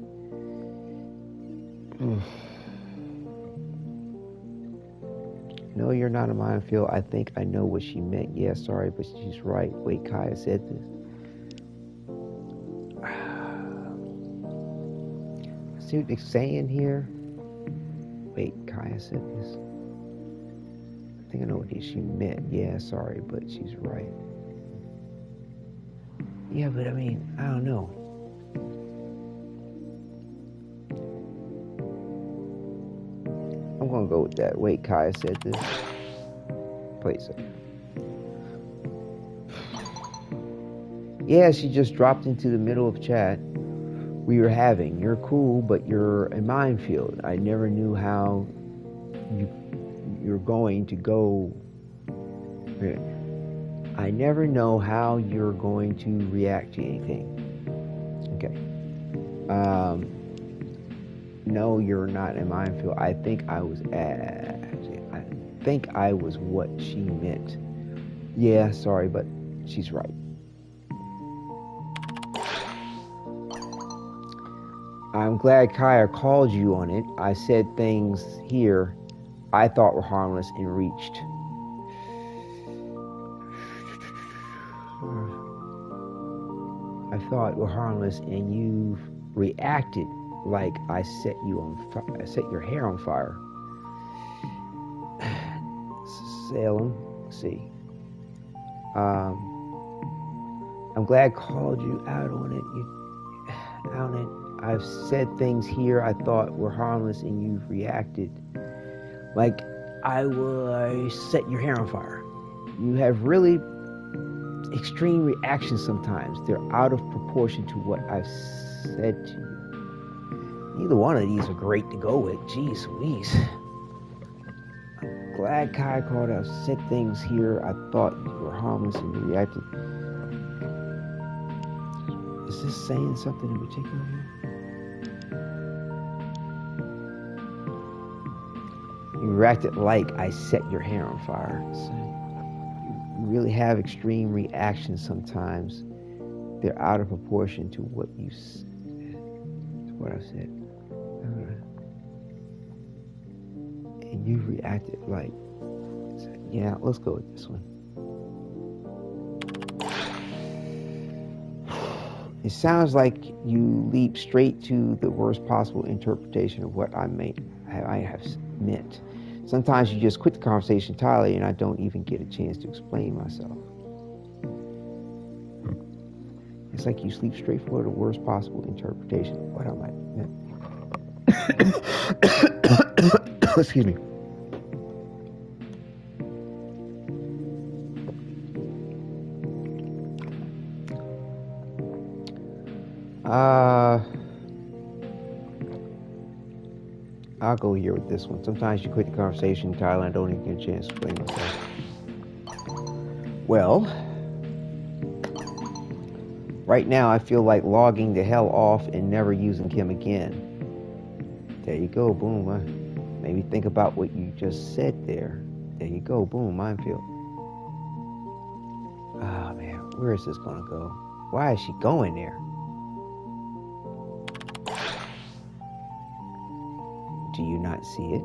No, you're not a minefield. I think I know what she meant. Yeah, sorry, but she's right. Wait, Kaya said this. See what they're saying here? Wait, Kaya said this. I think I know what she meant. Yeah, sorry, but she's right. Yeah, but I mean, I don't know. I'm gonna go with that. Wait, Kaya said this. Wait a second. Yeah, she just dropped into the middle of chat we were having. You're cool, but you're a minefield. I never knew how you're going to go. I never know how you're going to react to anything. Okay. No, you're not a minefield. I think I was what she meant. Yeah, sorry, but she's right. I'm glad Kaya called you on it. I said things here I thought were harmless and reached. I thought were harmless and you've reacted like I set you on fire. I set your hair on fire. Salem, let's see. I'm glad I called you out on it. I've said things here I thought were harmless and you've reacted like I set your hair on fire. You have really extreme reactions sometimes. They're out of proportion to what I've said to you. Neither one of these are great to go with. Jeez Louise. I'm glad Kai called out. I've said things here I thought were harmless and you reacted. Is this saying something in particular here? You reacted like I set your hair on fire. So you really have extreme reactions sometimes. They're out of proportion to what you said. To what I said. And you reacted like, yeah, let's go with this one. It sounds like you leap straight to the worst possible interpretation of what I have meant. Sometimes you just quit the conversation entirely and I don't even get a chance to explain myself. It's like you sleep straight for the worst possible interpretation of what I meant. Excuse me. I'll go here with this one. Sometimes you quit the conversation entirely and I don't even get a chance to explain myself. Well, right now I feel like logging the hell off and never using Kim again. There you go, boom. Maybe think about what you just said there. There you go, boom, minefield. Oh man, where is this gonna go? Why is she going there? Do you not see it?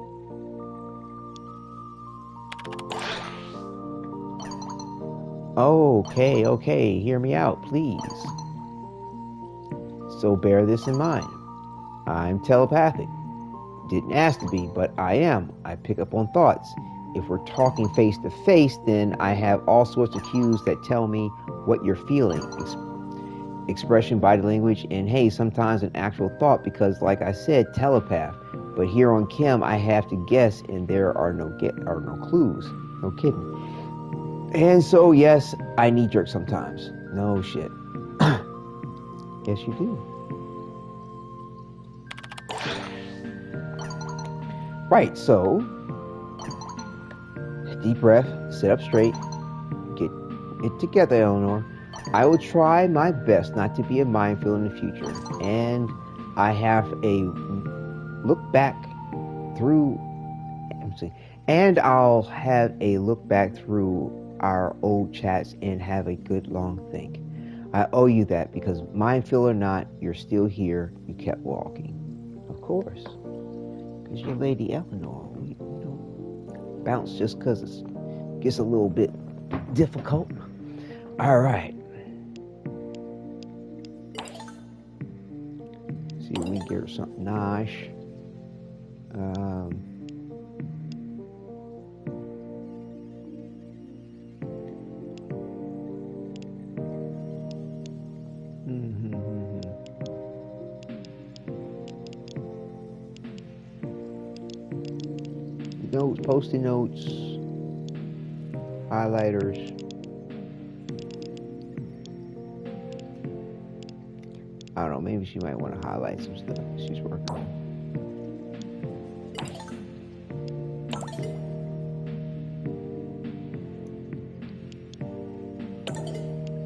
Okay, hear me out, please. So bear this in mind. I'm telepathic. Didn't ask to be, but I am. I pick up on thoughts. If we're talking face to face, then I have all sorts of cues that tell me what you're feeling. Expression, body language, and hey, sometimes an actual thought because, like I said, telepath. But here on Kim, I have to guess, and there are no clues. No kidding. And so, yes, I knee jerk sometimes. No shit. Yes, you do. Right, so deep breath, sit up straight, get it together, Eleanor. I will try my best not to be a minefield in the future, and I have a look back through. And I'll have a look back through our old chats and have a good long think. I owe you that because minefield or not, you're still here. You kept walking, of course, because you're Lady Eleanor. We don't bounce just because it gets a little bit difficult. All right. See if we can get her something nice. Notes, post-it notes, highlighters. I don't know, maybe she might want to highlight some stuff she's working on.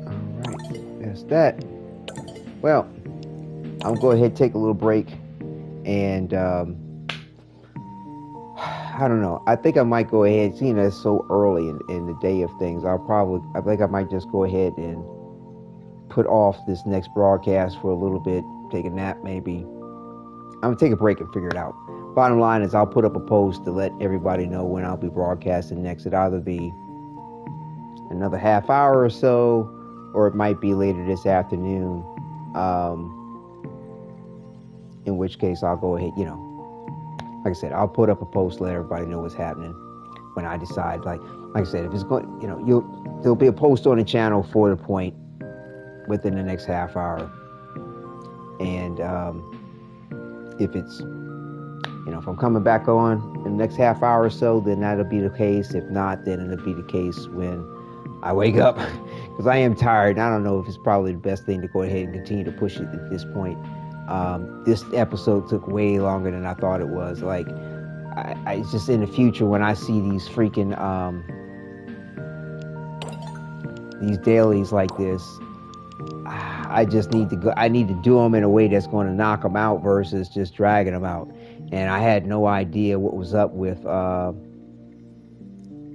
Alright, that's that. Well, I'm going to go ahead and take a little break and I don't know. I think I might go ahead, seeing that it's so early in the day of things, I think I might just go ahead and put off this next broadcast for a little bit, take a nap maybe. I'm going to take a break and figure it out. Bottom line is I'll put up a post to let everybody know when I'll be broadcasting next. It'll either be another half hour or so, or it might be later this afternoon. In which case I'll go ahead, like I said, I'll put up a post to let everybody know what's happening when I decide. Like I said, if it's going, there'll be a post on the channel for the point within the next half hour. And if it's, if I'm coming back on in the next half hour or so, then that'll be the case. If not, then it'll be the case when I wake up, because I am tired. I don't know if it's probably the best thing to go ahead and continue to push it at this point. This episode took way longer than I thought it was. Like, I just in the future when I see these freaking these dailies like this, I just need to go. I need to do them in a way that's going to knock them out versus just dragging them out. And I had no idea what was up with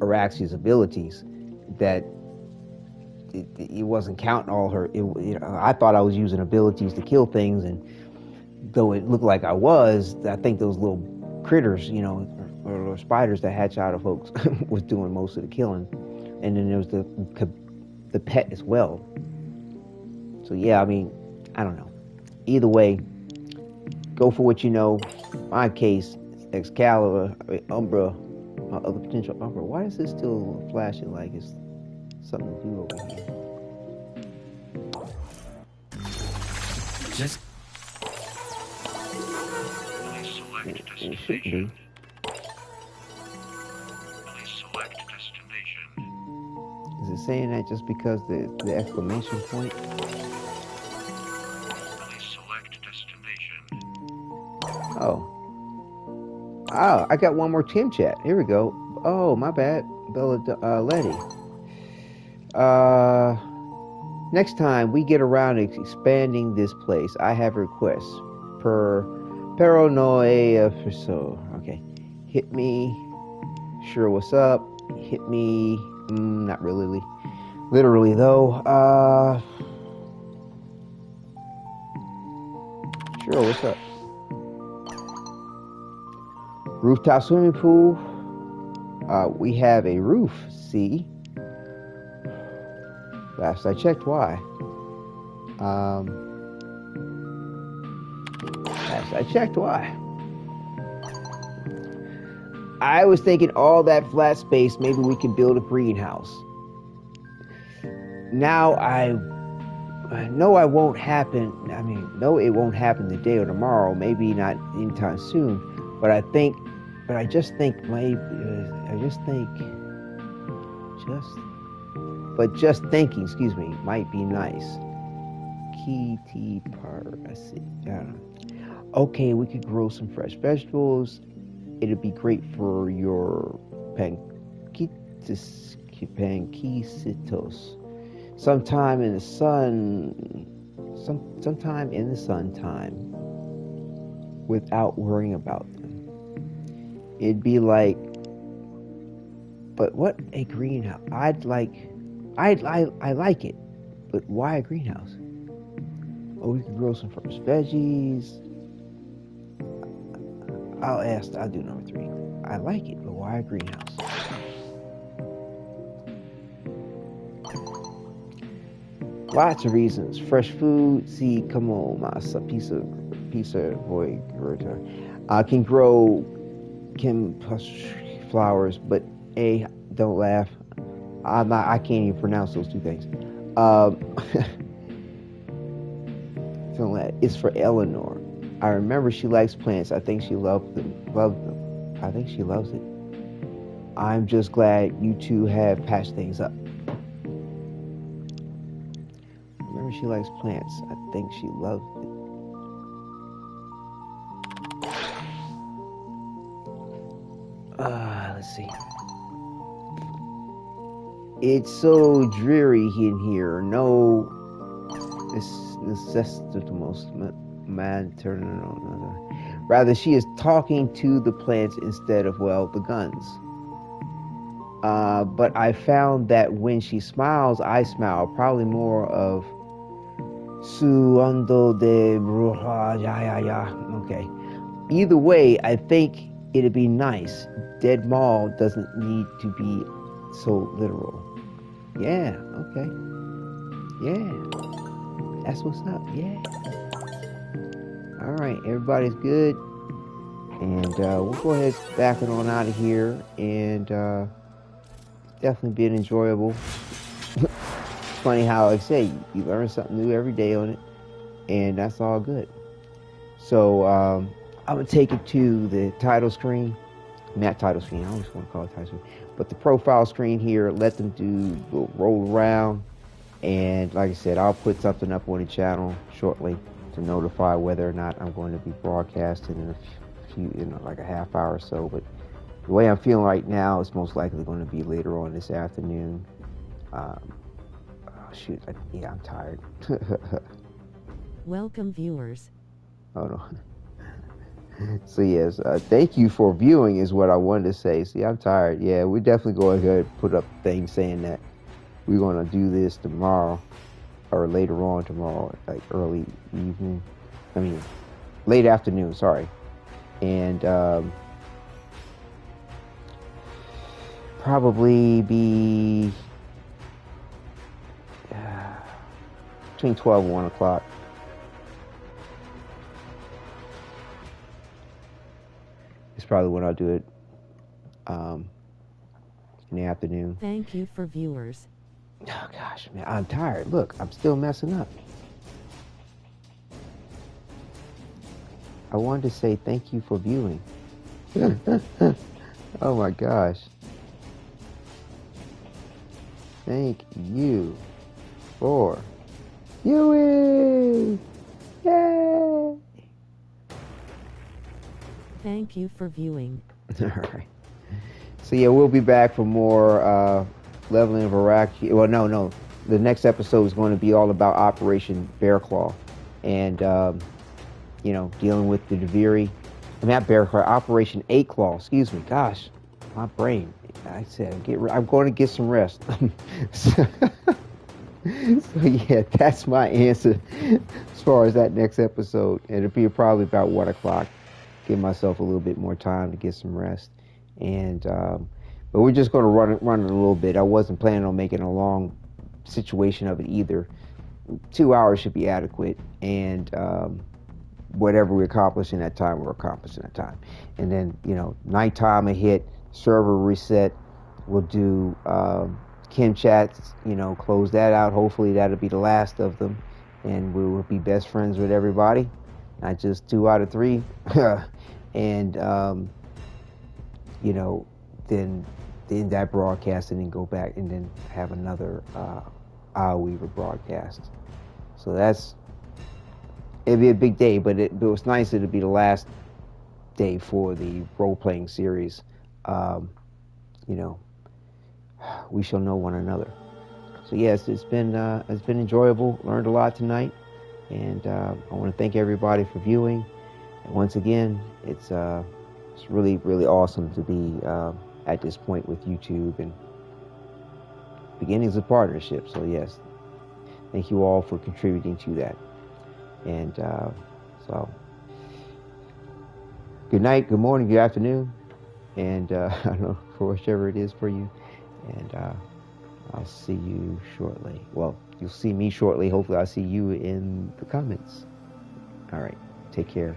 Oraxia's abilities. That it wasn't counting all her. I thought I was using abilities to kill things, and though it looked like I was, I think those little critters, or spiders that hatch out of folks, was doing most of the killing. And then there was the pet as well. So yeah, I mean, I don't know. Either way, go for what you know. My case, Excalibur Umbra, my other potential Umbra. Why is this still flashing like it's something to do over here? Just select It should be. Please select destination. Is it saying that just because the exclamation point? Please select destination. Oh, I got one more Tim chat. Here we go. Oh, my bad, Bella Letty. Next time we get around to expanding this place, I have requests. Pero no so. Okay. Hit me. Sure, what's up? Hit me. Not really. Literally, though. Sure, what's up? Rooftop swimming pool. We have a roof, see? Last I checked, why? I was thinking all that flat space, maybe we can build a greenhouse. Now I know it won't happen today or tomorrow, maybe not anytime soon, but just thinking, might be nice. Key tea part, I see. I don't know. Okay, we could grow some fresh vegetables. It'd be great for your panquisitos. Sometime in the sun time, without worrying about them. It'd be like, but what a greenhouse? I like it, but why a greenhouse? Oh, we could grow some fresh veggies. I'll do number 3. I like it, but why a greenhouse? Lots of reasons. Fresh food. See, come on, my piece of boy. Can grow flowers, but don't laugh. I can't even pronounce those 2 things. Don't laugh. It's for Eleanor. I remember she likes plants. I think she loved them. I think she loves it. I'm just glad you 2 have patched things up. Remember she likes plants. I think she loves it. Let's see. It's so dreary in here. No, it's necessitous man turning on another. Rather, she is talking to the plants instead of, the guns. But I found that when she smiles, I smile. Probably more of Suando de Bruja. Yeah. Okay. Either way, I think it'd be nice. Dead Mall doesn't need to be so literal. Yeah, okay. Yeah. That's what's up. Yeah. Alright, everybody's good. And we'll go ahead backing on out of here. And definitely been enjoyable. Funny how, like I say, you learn something new every day on it. And that's all good. So I'm going to take it to the title screen. Not title screen, I always want to call it title screen. But the profile screen here, let them roll around. And like I said, I'll put something up on the channel shortly to notify whether or not I'm going to be broadcasting in a few, like a half hour or so. But the way I'm feeling right now, it's most likely going to be later on this afternoon. I'm tired. Welcome, viewers. Hold on. So yes, thank you for viewing is what I wanted to say. See, I'm tired. Yeah, we definitely go ahead and put up things saying that we're going to do this tomorrow or later on tomorrow, like early evening. Late afternoon, sorry. And probably be between 12 and 1 o'clock. It's probably when I'll do it in the afternoon. Thank you for viewers. Oh gosh, man, I'm tired. Look, I'm still messing up. I wanted to say thank you for viewing. Oh my gosh. Thank you for viewing. Yay! Thank you for viewing. All right. So yeah, we'll be back for more leveling of Oraxia. Well, no. The next episode is going to be all about Operation Bear Claw, and dealing with the Deviri. I mean, not Bear Claw, Operation 8 Claw. Excuse me. Gosh, my brain. I said I'm going to get some rest. So yeah, that's my answer as far as that next episode. And it'll be probably about 1 o'clock. Give myself a little bit more time to get some rest. And but we're just going to run it a little bit. I wasn't planning on making a long situation of it either. 2 hours should be adequate. And whatever we accomplish in that time, we're accomplishing that time. And then, nighttime will hit, server reset. We'll do Kim chats, close that out. Hopefully that'll be the last of them. And we will be best friends with everybody. Not just 2 out of 3. And, then end that broadcast and then go back and then have another Isleweaver broadcast. So it'd be a big day, but it was nice that it'd be the last day for the role-playing series. We shall know one another. So yes, it's been enjoyable. Learned a lot tonight, and I want to thank everybody for viewing. And once again, it's really, really awesome to be at this point with YouTube and beginnings of partnership. So yes, thank you all for contributing to that. And so, good night, good morning, good afternoon, and I don't know, for whichever it is for you. And I'll see you shortly. Well, you'll see me shortly. Hopefully I'll see you in the comments. All right. Take care.